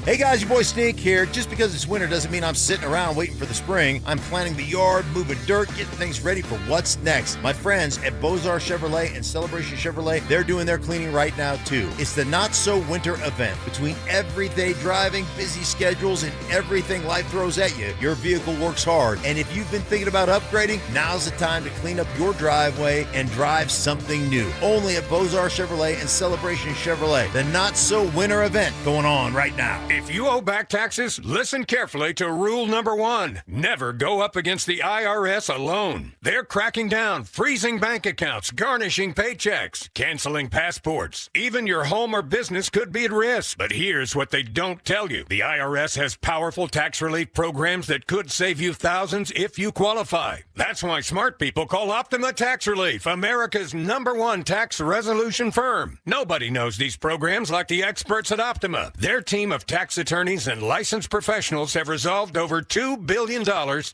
Hey guys, your boy Snake here. Just because it's winter doesn't mean I'm sitting around waiting for the spring. I'm planting the yard, moving dirt, getting things ready for what's next. My friends at Beaux-Arts Chevrolet and Celebration Chevrolet, they're doing their cleaning right now too. It's the Not So Winter event. Between everyday driving, busy schedules, and everything life throws at you, your vehicle works hard. And if you've been thinking about upgrading, now's the time to clean up your driveway and drive something new. Only at Beaux-Arts Chevrolet and Celebration Chevrolet. The Not So Winter event going on right now. If you owe back taxes, listen carefully to rule number 1. Never go up against the IRS alone. They're cracking down, freezing bank accounts, garnishing paychecks, canceling passports. Even your home or business could be at risk. But here's what they don't tell you. The IRS has powerful tax relief programs that could save you thousands if you qualify. That's why smart people call Optima Tax Relief, America's #1 tax resolution firm. Nobody knows these programs like the experts at Optima. Their team of tax attorneys and licensed professionals have resolved over $2 billion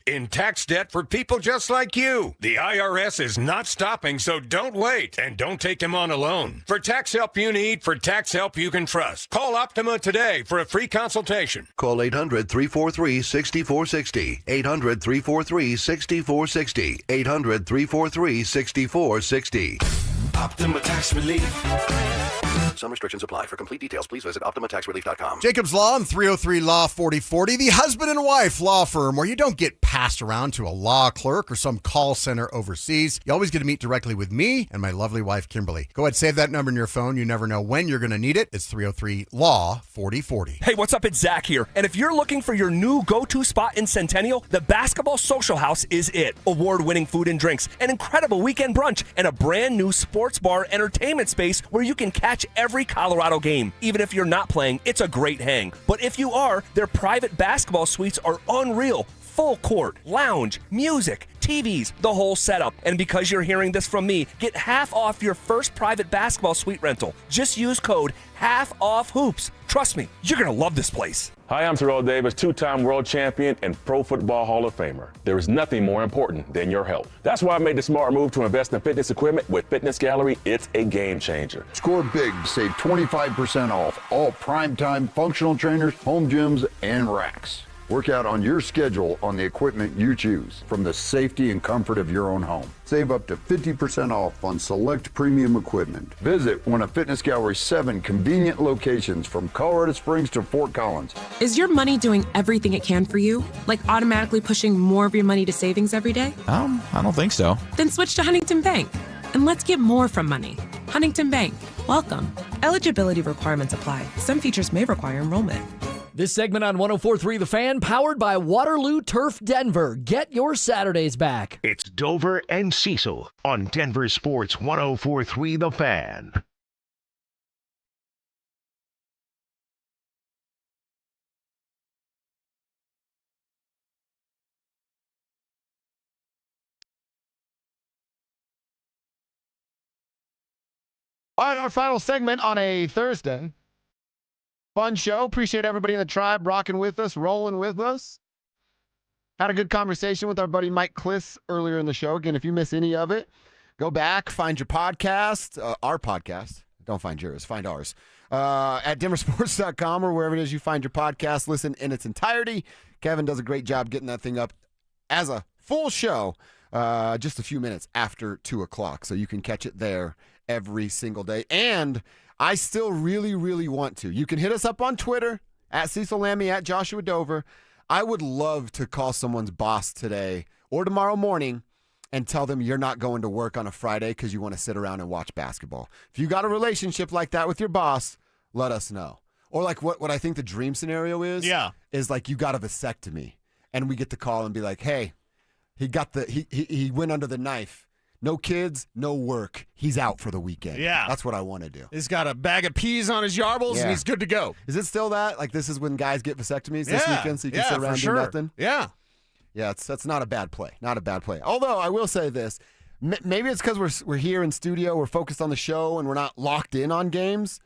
in tax debt for people just like you. The IRS is not stopping, so don't wait and don't take them on alone. For tax help you need, for tax help you can trust, call Optima today for a free consultation. Call 800-343-6460. 800-343-6460. 800-343-6460. Optima Tax Relief. Some restrictions apply. For complete details, please visit OptimaTaxRelief.com. Jacob's Law and 303 Law 4040, the husband and wife law firm where you don't get passed around to a law clerk or some call center overseas. You always get to meet directly with me and my lovely wife, Kimberly. Go ahead, save that number in your phone. You never know when you're going to need it. It's 303 Law 4040. Hey, what's up? It's Zach here. And if you're looking for your new go-to spot in Centennial, the Basketball Social House is it. Award-winning food and drinks, an incredible weekend brunch, and a brand new sports bar entertainment space where you can catch every Colorado game. Even if you're not playing, it's a great hang. But if you are, their private basketball suites are unreal. Full court, lounge, music, TVs, the whole setup. And because you're hearing this from me, get half off your first private basketball suite rental. Just use code HALFOFFHOOPS. Trust me, you're going to love this place. Hi, I'm Terrell Davis, two-time world champion and Pro Football Hall of Famer. There is nothing more important than your health. That's why I made the smart move to invest in fitness equipment with Fitness Gallery. It's a game changer. Score big, save 25% off all primetime functional trainers, home gyms, and racks. Work out on your schedule on the equipment you choose from the safety and comfort of your own home. Save up to 50% off on select premium equipment. Visit one of Fitness Gallery's 7 convenient locations from Colorado Springs to Fort Collins. Is your money doing everything it can for you? Like automatically pushing more of your money to savings every day? I don't think so. Then switch to Huntington Bank. And let's get more from money. Huntington Bank. Welcome. Eligibility requirements apply. Some features may require enrollment. This segment on 104.3 The Fan, powered by Waterloo Turf Denver. Get your Saturdays back. It's Dover and Cecil on Denver Sports 104.3 The Fan. All right, our final segment on a Thursday. Fun show. Appreciate everybody in the tribe rocking with us, rolling with us. Had a good conversation with our buddy Mike Kliss earlier in the show. Again, if you miss any of it, go back, find your podcast, our podcast. Don't find yours, find ours. At DenverSports.com or wherever it is you find your podcast. Listen in its entirety. Kevin does a great job getting that thing up as a full show just a few minutes after 2 o'clock. So you can catch it there every single day. And I still really, really want to. You can hit us up on Twitter, at Cecil Lammy, at Joshua Dover. I would love to call someone's boss today or tomorrow morning and tell them you're not going to work on a Friday because you want to sit around and watch basketball. If you got a relationship like that with your boss, let us know. Or like what I think the dream scenario is, is like you got a vasectomy and we get to call and be like, hey, he went under the knife. No kids, no work. He's out for the weekend. Yeah. That's what I want to do. He's got a bag of peas on his yarbles, and he's good to go. Is it still that? Like, this is when guys get vasectomies this weekend, so you can sit around and do nothing? Yeah. Yeah, that's not a bad play. Not a bad play. Although, I will say this. Maybe it's because we're here in studio, we're focused on the show, and we're not locked in on games.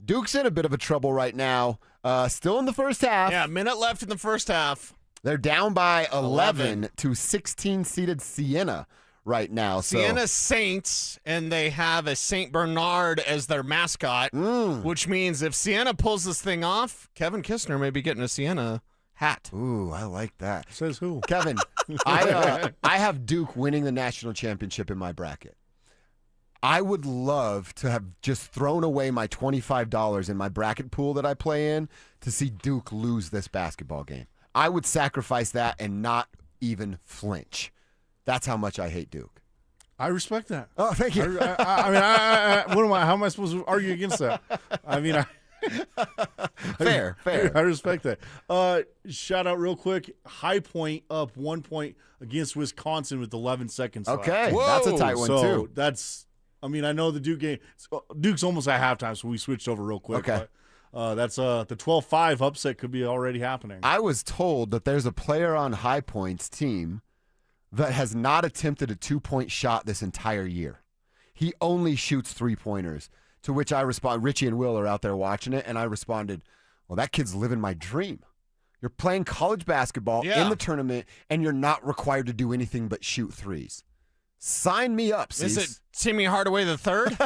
Duke's in a bit of a trouble right now. Still in the first half. Yeah, a minute left in the first half. They're down by 11 to 16-seeded Siena right now. Siena Saints, and they have a St. Bernard as their mascot, which means if Siena pulls this thing off, Kevin Kistner may be getting a Siena hat. Ooh, I like that. Says who? Kevin, I have Duke winning the national championship in my bracket. I would love to have just thrown away my $25 in my bracket pool that I play in to see Duke lose this basketball game. I would sacrifice that and not even flinch. That's how much I hate Duke. I respect that. Oh, thank you. How am I supposed to argue against that? Fair. I respect that. Shout out real quick. High Point up 1 point against Wisconsin with 11 seconds left. Okay, that's a tight one too. I know the Duke game. Duke's almost at halftime, so we switched over real quick. Okay. That's the 12-5 upset could be already happening. I was told that there's a player on High Point's team that has not attempted a 2-point shot this entire year. He only shoots 3-pointers, to which I respond, Richie and Will are out there watching it, and I responded, well, that kid's living my dream. You're playing college basketball in the tournament, and you're not required to do anything but shoot threes. Sign me up, Cease. Is it Timmy Hardaway the third?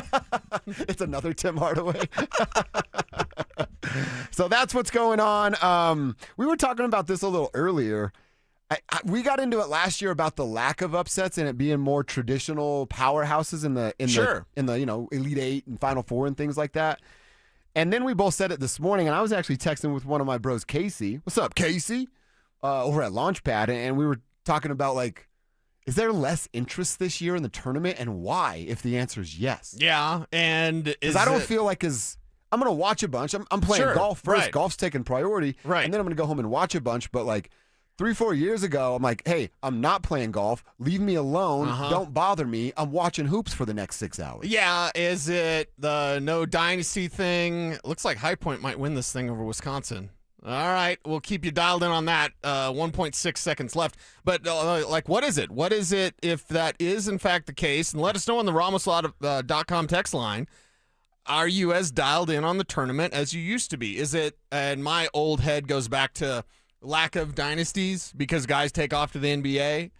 It's another Tim Hardaway. So that's what's going on. We were talking about this a little earlier. We got into it last year about the lack of upsets and it being more traditional powerhouses in the Elite Eight and Final Four and things like that. And then we both said it this morning, and I was actually texting with one of my bros, Casey. What's up, Casey? Over at Launchpad, and we were talking about, like, is there less interest this year in the tournament, and why, if the answer is yes? Yeah, and because I don't feel like I'm going to watch a bunch. I'm playing golf first. Right. Golf's taking priority. Right. And then I'm going to go home and watch a bunch, but, like, 3-4 years ago, I'm like, hey, I'm not playing golf. Leave me alone. Don't bother me. I'm watching hoops for the next 6 hours. Yeah, is it the no dynasty thing? Looks like High Point might win this thing over Wisconsin. All right, we'll keep you dialed in on that. 1.6 seconds left. But, what is it? What is it if that is, in fact, the case? And let us know on the Ramoslot.com text line. Are you as dialed in on the tournament as you used to be? Is it, and my old head goes back to lack of dynasties because guys take off to the NBA.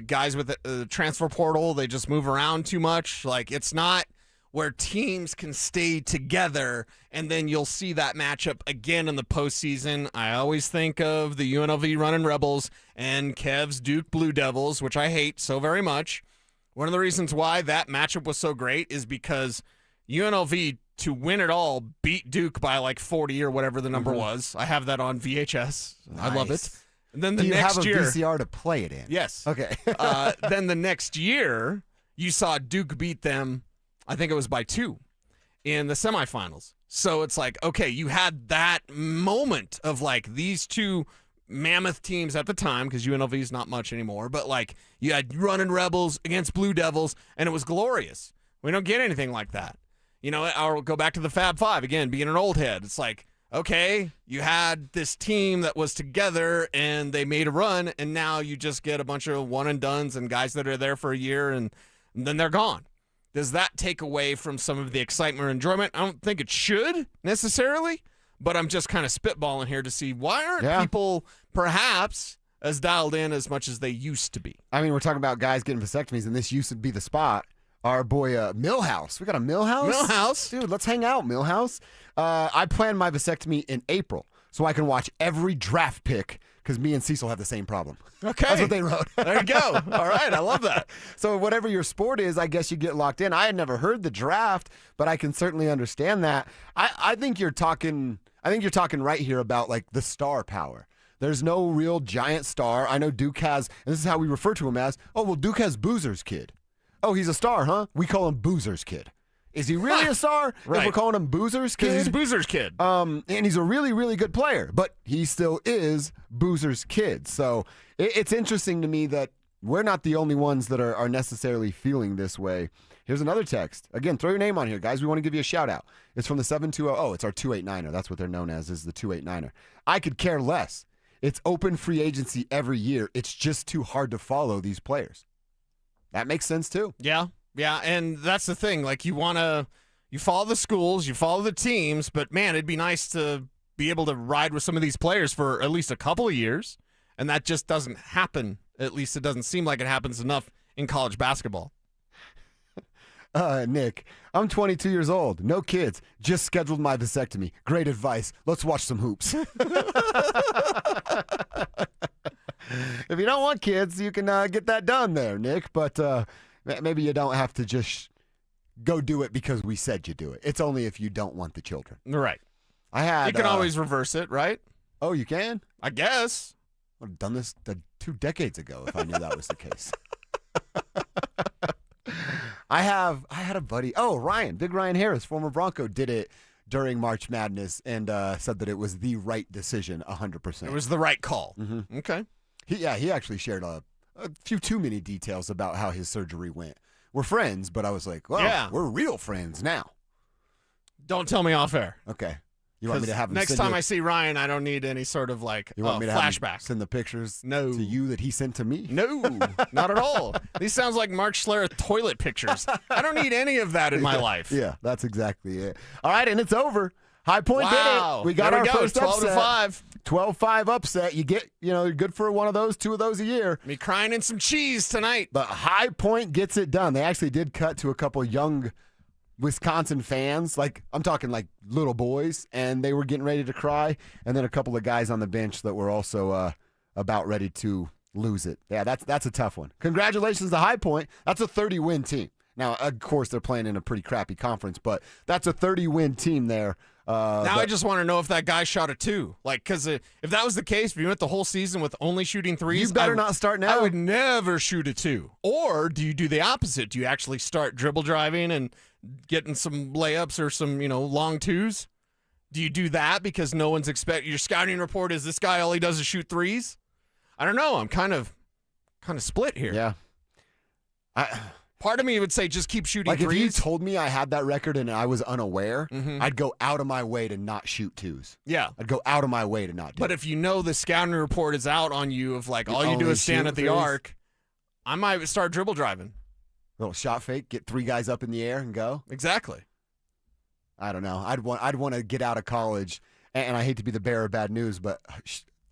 Guys with the transfer portal, they just move around too much. Like, it's not where teams can stay together, and then you'll see that matchup again in the postseason. I always think of the UNLV running Rebels and Kev's Duke Blue Devils, which I hate so very much. One of the reasons why that matchup was so great is because UNLV, to win it all, beat Duke by like 40 or whatever the number was. I have that on VHS. I love it. And then Do you have a VCR to play it in? Yes. Okay. Then the next year, you saw Duke beat them, I think it was by 2 in the semifinals. So it's like, okay, you had that moment of like these two mammoth teams at the time, because UNLV is not much anymore, but like you had running Rebels against Blue Devils, and it was glorious. We don't get anything like that. You know, I'll go back to the Fab Five again, being an old head. It's like, okay, you had this team that was together and they made a run, and now you just get a bunch of one and dones and guys that are there for a year and then they're gone. Does that take away from some of the excitement or enjoyment? I don't think it should necessarily, but I'm just kind of spitballing here to see why aren't people perhaps as dialed in as much as they used to be. I mean, we're talking about guys getting vasectomies, and this used to be the spot. Our boy Millhouse. We got a Millhouse? Millhouse? Dude, let's hang out, Millhouse. I planned my vasectomy in April so I can watch every draft pick because me and Cecil have the same problem. Okay. That's what they wrote. There you go. All right. I love that. So whatever your sport is, I guess you get locked in. I had never heard the draft, but I can certainly understand that. I think you're talking right here about like the star power. There's no real giant star. I know Duke has, and this is how we refer to him as, Duke has Boozer's kid. Oh, he's a star, huh? We call him Boozer's kid. Is he really a star Right. if we're calling him Boozer's kid? Because he's Boozer's kid. And he's a really, really good player, but he still is Boozer's kid. So it's interesting to me that we're not the only ones that are necessarily feeling this way. Here's another text. Again, throw your name on here, guys. We want to give you a shout out. It's from the 720. Oh, it's our 289er. That's what they're known as, is the 289er. I could care less. It's open free agency every year. It's just too hard to follow these players. That makes sense too. Yeah, and that's the thing. Like you follow the schools, you follow the teams, but man, it'd be nice to be able to ride with some of these players for at least a couple of years, and that just doesn't happen. At least it doesn't seem like it happens enough in college basketball. Nick, I'm 22 years old. No kids. Just scheduled my vasectomy. Great advice. Let's watch some hoops. If you don't want kids, you can get that done there, Nick. But maybe you don't have to just go do it because we said you do it. It's only if you don't want the children. Right. You can always reverse it, right? Oh, you can? I guess. I would have done this 2 decades ago if I knew that was the case. I had a buddy. Oh, Ryan, Big Ryan Harris, former Bronco, did it during March Madness and said that it was the right decision, 100%. It was the right call. Mm-hmm. Okay. He actually shared a few too many details about how his surgery went. We're friends, but I was like, well, we're real friends now. Don't tell me off air. Okay. You want me to have him next time I see Ryan, I don't need any sort of like you want me to have him flashback. Send the pictures to you that he sent to me? No, not at all. These sounds like Mark Schlereth toilet pictures. I don't need any of that in my life. Yeah, that's exactly it. All right, and it's over. High Point did it. We got there our first 12 upset. to 5. 12-5 upset. You get, you're good for one of those, 2 of those a year. Me crying in some cheese tonight. But High Point gets it done. They actually did cut to a couple young Wisconsin fans, like I'm talking like little boys, and they were getting ready to cry. And then a couple of guys on the bench that were also about ready to lose it. Yeah, that's a tough one. Congratulations to High Point. That's a 30-win team. Now, of course, they're playing in a pretty crappy conference, but that's a 30-win team there. I just want to know if that guy shot a 2. Like, because if that was the case, if you went the whole season with only shooting 3s, you better not start now. I would never shoot a 2. Or do you do the opposite? Do you actually start dribble driving and getting some layups or some, long 2s? Do you do that because no one's expecting? Your scouting report is this guy all he does is shoot 3s? I don't know. I'm kind of split here. Yeah. Part of me would say just keep shooting like 3s. If you told me I had that record and I was unaware, I'd go out of my way to not shoot 2s. Yeah. I'd go out of my way to not do But it. if you know the scouting report is out on you of like all you do is stand at the arc, I might start dribble driving. Little shot fake, get 3 guys up in the air and go. Exactly. I don't know. I'd want to get out of college, and I hate to be the bearer of bad news, but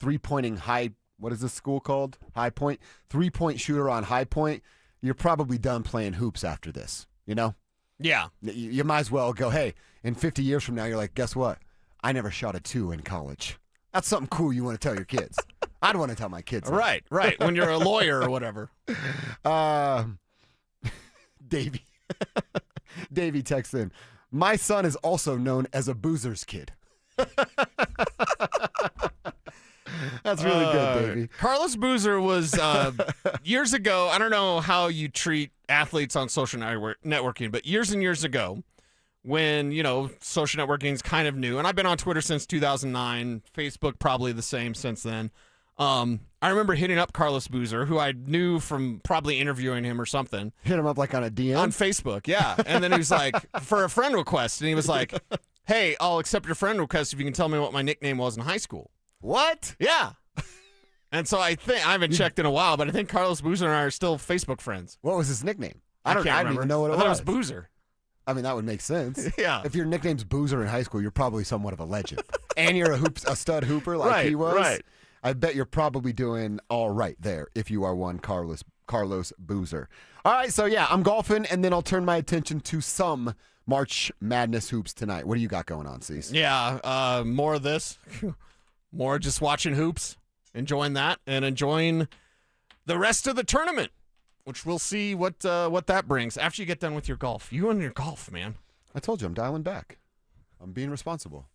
3-pointing high, what is this school called? High Point? 3-point shooter on High Point. You're probably done playing hoops after this, Yeah. You might as well go, hey, in 50 years from now, you're like, guess what? I never shot a 2 in college. That's something cool you want to tell your kids. I'd want to tell my kids. Right. When you're a lawyer or whatever. Davey texts in, my son is also known as a boozer's kid. That's really good, Davey. Carlos Boozer was years ago. I don't know how you treat athletes on social networking, but years and years ago, when social networking is kind of new, and I've been on Twitter since 2009, Facebook probably the same since then. I remember hitting up Carlos Boozer, who I knew from probably interviewing him or something. Hit him up like on a DM? On Facebook, yeah. And then he was like, for a friend request, and he was like, hey, I'll accept your friend request if you can tell me what my nickname was in high school. What? Yeah. And so I haven't checked in a while, but I think Carlos Boozer and I are still Facebook friends. What was his nickname? I don't even know what it was. I thought it was Boozer. I mean, that would make sense. Yeah. If your nickname's Boozer in high school, you're probably somewhat of a legend. And you're a stud hooper like he was. Right. I bet you're probably doing all right there if you are one Carlos Boozer. All right, so yeah, I'm golfing, and then I'll turn my attention to some March Madness hoops tonight. What do you got going on, Cecil? Yeah, more of this. More just watching hoops, enjoying that, and enjoying the rest of the tournament, which we'll see what that brings after you get done with your golf. You and your golf, man. I told you, I'm dialing back. I'm being responsible.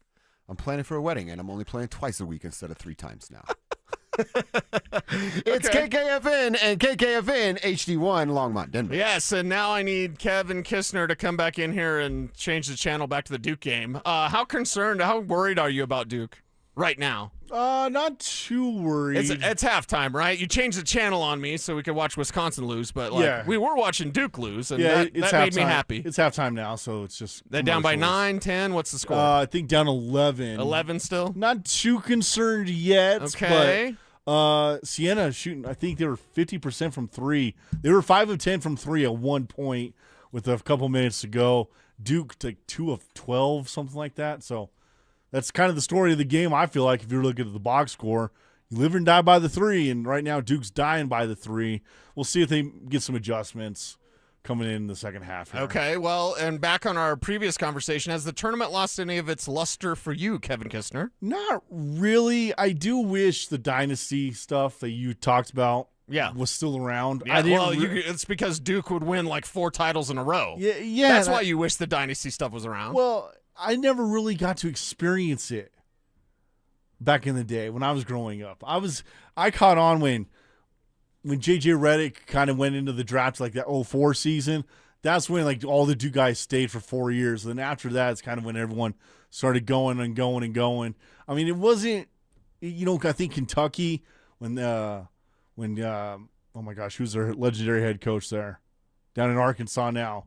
I'm planning for a wedding, and I'm only playing twice a week instead of 3 times now. It's KKFN and KKFN HD1 Longmont, Denver. Yes, and now I need Kevin Kistner to come back in here and change the channel back to the Duke game. How worried are you about Duke right now? Not too worried. It's halftime, right? You changed the channel on me so we could watch Wisconsin lose, but we were watching Duke lose, and that made me happy. It's halftime now, so it's just they're down by 9, 10. What's the score? I think down 11. 11 still? Not too concerned yet. Okay. But Siena shooting, I think they were 50% from 3. They were 5 of 10 from 3 at one point with a couple minutes to go. Duke like 2 of 12, something like that. So that's kind of the story of the game, I feel like, if you're looking at the box score. You live and die by the 3, and right now Duke's dying by the 3. We'll see if they get some adjustments coming in the second half here. Okay, well, and back on our previous conversation, has the tournament lost any of its luster for you, Kevin Kistner? Not really. I do wish the dynasty stuff that you talked about was still around. Yeah, it's because Duke would win like 4 titles in a row. Yeah. That's why you wish the dynasty stuff was around. Well, I never really got to experience it back in the day when I was growing up. I caught on when JJ Redick kind of went into the draft like that 04 season. That's when like all the Duke guys stayed for 4 years. And then after that, it's kind of when everyone started going and going and going. I mean, it wasn't, I think Kentucky when oh my gosh, who's their legendary head coach there down in Arkansas now?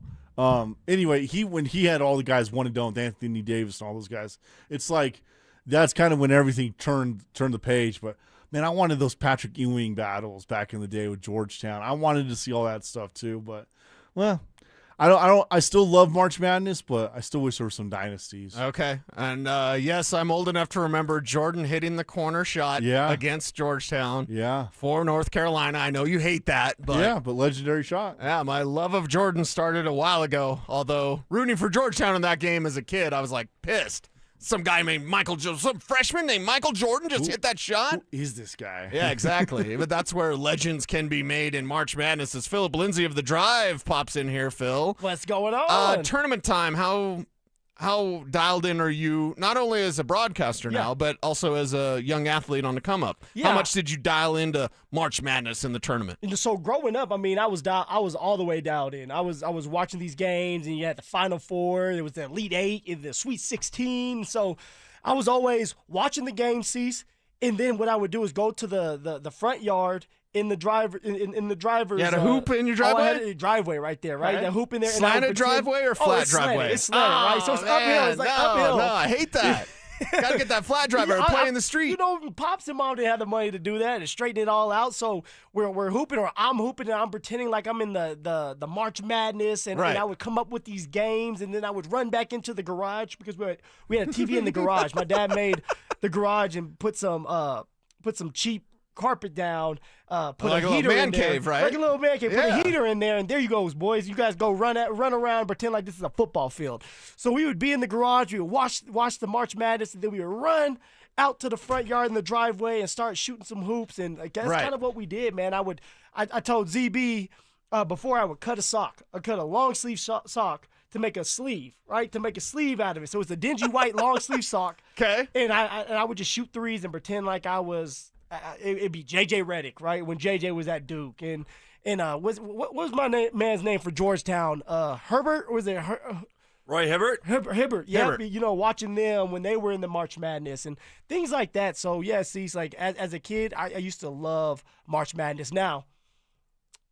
Anyway, when he had all the guys one and done with Anthony Davis and all those guys, it's like that's kind of when everything turned the page. But man, I wanted those Patrick Ewing battles back in the day with Georgetown. I wanted to see all that stuff too. But well, I still love March Madness, but I still wish there were some dynasties. Okay, and yes, I'm old enough to remember Jordan hitting the corner shot against Georgetown. Yeah, for North Carolina. I know you hate that, but legendary shot. Yeah, my love of Jordan started a while ago. Although rooting for Georgetown in that game as a kid, I was like pissed some guy named some freshman named Michael Jordan just hit that shot. Who is this guy? Yeah, exactly. But that's where legends can be made in March Madness. As Philip Lindsay of The Drive pops in here, Phil. What's going on? Tournament time, how dialed in are you, not only as a broadcaster now, but also as a young athlete on the come up? Yeah. How much did you dial into March Madness in the tournament? So growing up, I mean, I was all the way dialed in. I was watching these games, and you had the Final Four, there was the Elite Eight, and the Sweet 16. So I was always watching the game, Cease, and then what I would do is go to the front yard in the driver's. You had a hoop in your driveway? I had a driveway right there, right? Okay. The hoop in there. Slanted driveway or flat driveway? It's slanted, right? So it's uphill. It's like uphill. No, I hate that. Got to get that flat driveway or play in the street. You know, Pops and Mom didn't have the money to do that and straighten it all out. So we're hooping, or I'm hooping, and I'm pretending like I'm in the March Madness, and I would come up with these games, and then I would run back into the garage because we had a TV in the garage. My dad made the garage and put some cheap carpet down, put like a a heater little man in there. cave, right? Like a little man cave. Yeah. Put a heater in there, and there you go, boys. You guys go run around, pretend like this is a football field. So we would be in the garage, we would watch the March Madness, and then we would run out to the front yard in the driveway and start shooting some hoops. And that's kind of what we did, man. I told ZB before I would cut a sock. I cut a long sleeve sock to make a sleeve, right? To make a sleeve out of it. So it's a dingy white long sleeve sock. Okay. And I would just shoot threes and pretend like I was. It'd be JJ Redick, right? When JJ was at Duke, and what was my man's name for Georgetown? Herbert, or was it Roy Hibbert? Hibbert, yeah. Hibbert. You know, watching them when they were in the March Madness and things like that. So yeah, see, it's like as a kid, I used to love March Madness. Now,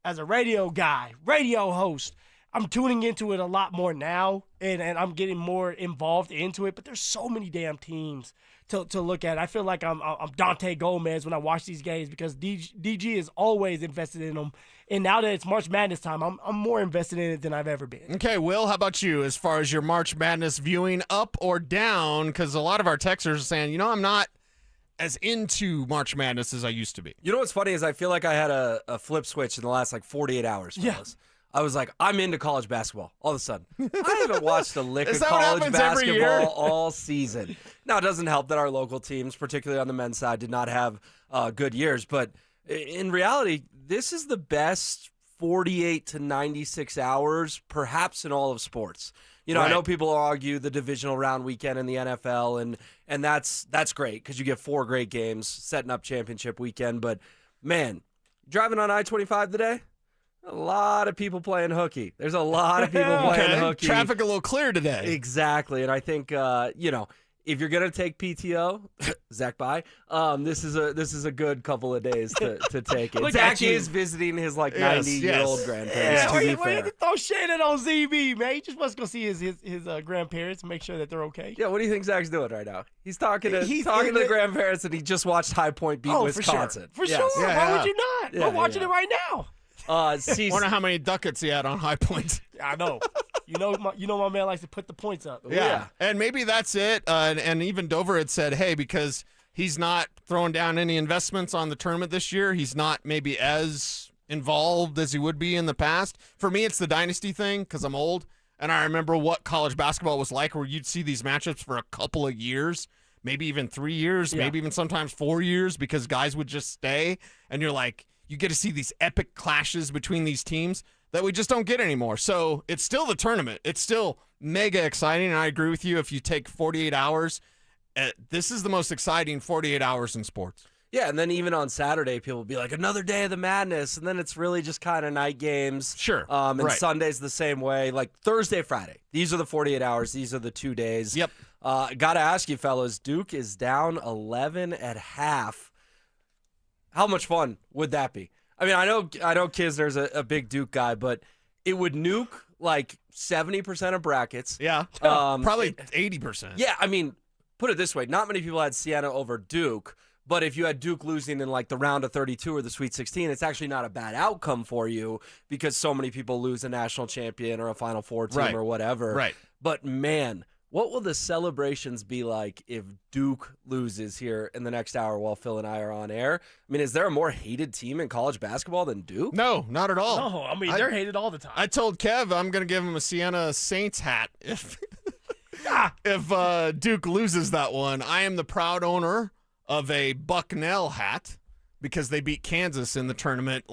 as a radio guy, radio host, I'm tuning into it a lot more now, and I'm getting more involved into it. But there's so many damn teams to look at. I feel like I'm Dante Gomez when I watch these games because DG is always invested in them. And now that it's March Madness time, I'm more invested in it than I've ever been. Okay, Will, how about you as far as your March Madness viewing, up or down? Because a lot of our texters are saying, I'm not as into March Madness as I used to be. You know what's funny is I feel like I had a flip switch in the last 48 hours. Fellas. I was like, I'm into college basketball all of a sudden. I haven't watched a lick of college basketball all season. Now, it doesn't help that our local teams, particularly on the men's side, did not have good years. But in reality, this is the best 48 to 96 hours, perhaps in all of sports. I know people argue the divisional round weekend in the NFL, and that's great because you get 4 great games setting up championship weekend. But, man, driving on I-25 today, a lot of people playing hooky. There's a lot of people playing hooky. Traffic a little clear today. Exactly. And I think, if you're going to take PTO, Zach Bye, this is a good couple of days to take it. Zach is visiting his 90-year-old grandparents. Yeah, why you throw shade on ZB, man? He just wants to go see his grandparents and make sure that they're okay. Yeah, what do you think Zach's doing right now? He's talking to the grandparents, and he just watched High Point beat Wisconsin. For sure. Yeah, Why would you not? We're watching it right now. Wonder how many ducats he had on High Point. I know. You know my man likes to put the points up. Yeah. And maybe that's it. And even Dover had said, hey, because he's not throwing down any investments on the tournament this year, he's not maybe as involved as he would be in the past. For me, it's the dynasty thing because I'm old, and I remember what college basketball was like where you'd see these matchups for a couple of years, maybe even 3 years, maybe even sometimes 4 years because guys would just stay, and you're like, you get to see these epic clashes between these teams that we just don't get anymore. So it's still the tournament. It's still mega exciting, and I agree with you. If you take 48 hours, this is the most exciting 48 hours in sports. Yeah, and then even on Saturday, people will be like, another day of the madness, and then it's really just kind of night games. Sure. And Sunday's the same way. Like Thursday, Friday. These are the 48 hours. These are the 2 days. Yep. Got to ask you, fellas, Duke is down 11 at half. How much fun would that be? I mean, I know Kisner's a big Duke guy, but it would nuke 70% of brackets. Yeah, probably 80%. Yeah, I mean, put it this way: not many people had Siena over Duke, but if you had Duke losing in the round of 32 or the Sweet 16, it's actually not a bad outcome for you because so many people lose a national champion or a Final Four team or whatever. Right. But man, what will the celebrations be like if Duke loses here in the next hour while Phil and I are on air? I mean, is there a more hated team in college basketball than Duke? No, not at all. No, I mean, they're hated all the time. I told Kev I'm going to give him a Siena Saints hat. if Duke loses that one, I am the proud owner of a Bucknell hat because they beat Kansas in the tournament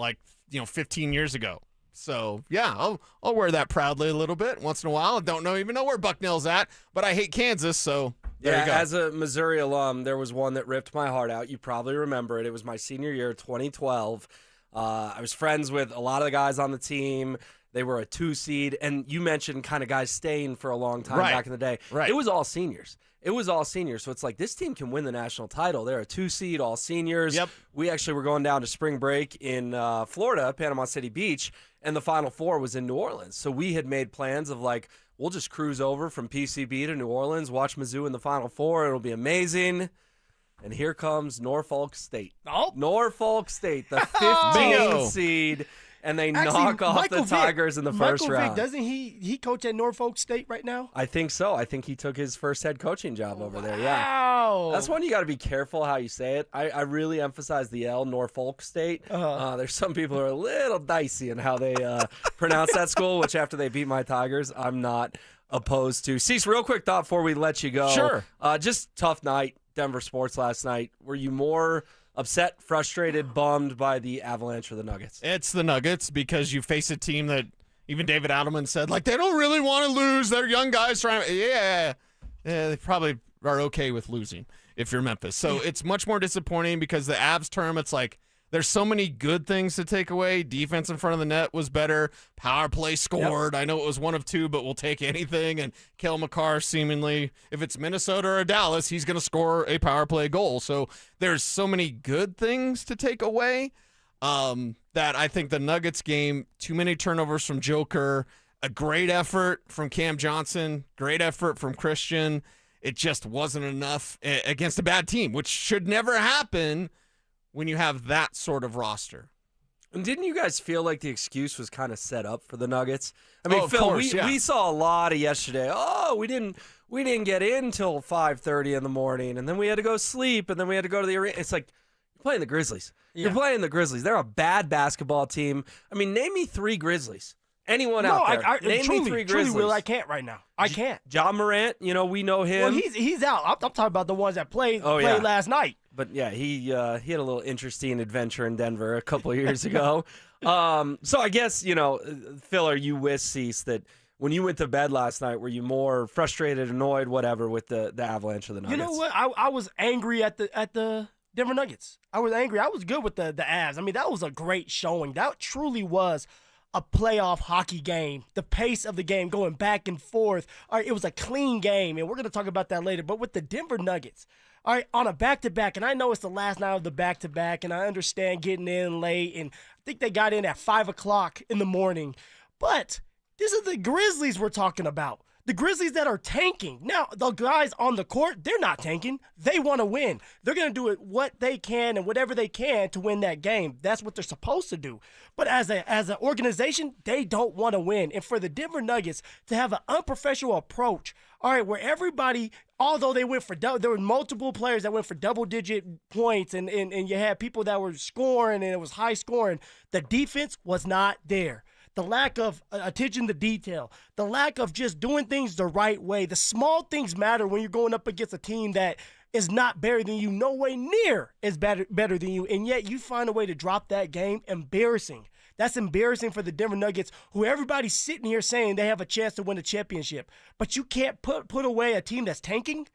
15 years ago. So, yeah, I'll wear that proudly a little bit once in a while. I don't even know where Bucknell's at, but I hate Kansas, so there you go. As a Missouri alum, there was one that ripped my heart out. You probably remember it. It was my senior year, 2012. I was friends with a lot of the guys on the team. They were a 2 seed, and you mentioned kind of guys staying for a long time back in the day. Right. It was all seniors. So it's like this team can win the national title. They're a 2 seed, all seniors. Yep. We actually were going down to spring break in Florida, Panama City Beach, and the Final Four was in New Orleans. So we had made plans of we'll just cruise over from PCB to New Orleans, watch Mizzou in the Final Four. It'll be amazing. And here comes Norfolk State. Oh. Norfolk State, the 15 seed. And they knock off the Tigers in the first round. Doesn't he coach at Norfolk State right now? I think so. I think he took his first head coaching job over there. Yeah. Wow. That's one you got to be careful how you say it. I really emphasize the L, Norfolk State. There's some people who are a little dicey in how they pronounce that school, which after they beat my Tigers, I'm not opposed to. Cecil, real quick thought before we let you go. Sure. Just tough night, Denver Sports last night. Were you more upset, frustrated, bummed by the Avalanche or the Nuggets? It's the Nuggets because you face a team that even David Adelman said, they don't really want to lose. They're young guys trying. Yeah, they probably are okay with losing if you're Memphis. So it's much more disappointing because the Avs term, it's there's so many good things to take away. Defense in front of the net was better. Power play scored. Yep. I know it was 1 of 2, but we'll take anything. And Cale Makar seemingly, if it's Minnesota or Dallas, he's going to score a power play goal. So there's so many good things to take away that I think the Nuggets game, too many turnovers from Joker, a great effort from Cam Johnson, great effort from Christian. It just wasn't enough against a bad team, which should never happen when you have that sort of roster. And didn't you guys feel like the excuse was kind of set up for the Nuggets? I mean, of Phil, course, we saw a lot of yesterday. Oh, we didn't get in till 5:30 in the morning, and then we had to go sleep, and then we had to go to the arena. It's like you're playing the Grizzlies. Yeah. You're playing the Grizzlies. They're a bad basketball team. I mean, name me 3 Grizzlies. Anyone out there? Name me 3 Grizzlies. Will, I can't right now. I can't. John Morant, we know him. Well, he's out. I'm talking about the ones that played last night. But yeah, he had a little interesting adventure in Denver a couple of years ago. So I guess, Phil, are you with Cease that when you went to bed last night, were you more frustrated, annoyed, whatever, with the Avalanche or the Nuggets? You know what? I was angry at the Denver Nuggets. I was angry. I was good with the Avs. I mean, that was a great showing. That truly was a playoff hockey game. The pace of the game going back and forth. All right, it was a clean game, and we're going to talk about that later. But with the Denver Nuggets, all right, on a back-to-back, and I know it's the last night of the back-to-back, and I understand getting in late, and I think they got in at 5 o'clock in the morning. But this is the Grizzlies we're talking about. The Grizzlies that are tanking. Now, the guys on the court, they're not tanking. They want to win. They're going to do it what they can and whatever they can to win that game. That's what they're supposed to do. But as an organization, they don't want to win. And for the Denver Nuggets to have an unprofessional approach, all right, where everybody, although they went for there were multiple players that went for double-digit points, and you had people that were scoring, and it was high scoring, the defense was not there. The lack of attention to detail, the lack of just doing things the right way. The small things matter when you're going up against a team that is not better than you, no way near is better than you, and yet you find a way to drop that game. Embarrassing. That's embarrassing for the Denver Nuggets, who everybody's sitting here saying they have a chance to win a championship. But you can't put away a team that's tanking.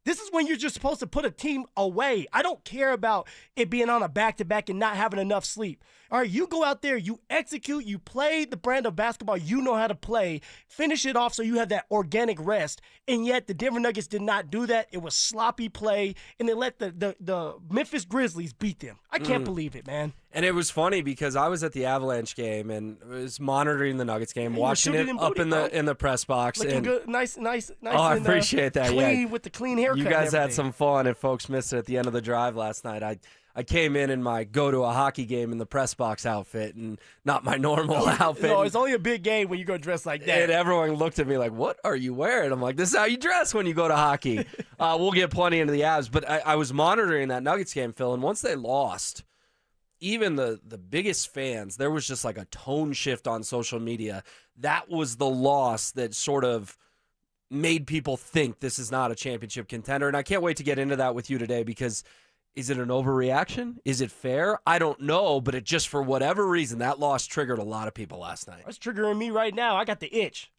This is when you're just supposed to put a team away. I don't care about it being on a back-to-back and not having enough sleep. All right, you go out there, you execute, you play the brand of basketball you know how to play, finish it off so you have that organic rest, and yet the Denver Nuggets did not do that. It was sloppy play, and they let the Memphis Grizzlies beat them. I can't believe it, man. And it was funny because I was at the Avalanche game and was monitoring the Nuggets game, watching it up in the press box. Looking and good, nice. Oh, I appreciate that. Clean, with the clean haircut. You guys had some fun, and folks missed it at the end of the drive last night. I came in my go to a hockey game in the press box outfit and not my normal outfit. No, it's only a big game when you go dressed like that. And everyone looked at me like, what are you wearing? I'm like, this is how you dress when you go to hockey. We'll get plenty into the Avs. But I was monitoring that Nuggets game, Phil, and once they lost, even the biggest fans, there was just like a tone shift on social media. That was the loss that sort of made people think this is not a championship contender. And I can't wait to get into that with you today, because is it an overreaction? Is it fair? I don't know, but it just, for whatever reason, that loss triggered a lot of people last night. It's triggering me right now. I got the itch.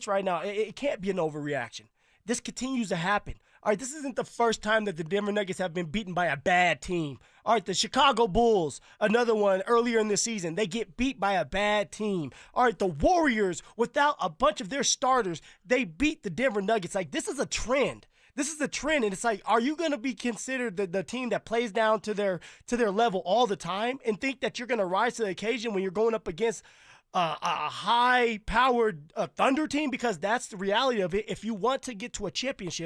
Right now. It can't be an overreaction. This continues to happen. All right, this isn't the first time that the Denver Nuggets have been beaten by a bad team. All right, the Chicago Bulls, another one earlier in the season, they get beat by a bad team. All right, the Warriors, without a bunch of their starters, they beat the Denver Nuggets. Like, this is a trend. This is a trend, and it's like, are you going to be considered the team that plays down to their level all the time and think that you're going to rise to the occasion when you're going up against a high-powered Thunder team? Because that's the reality of it. If you want to get to a championship,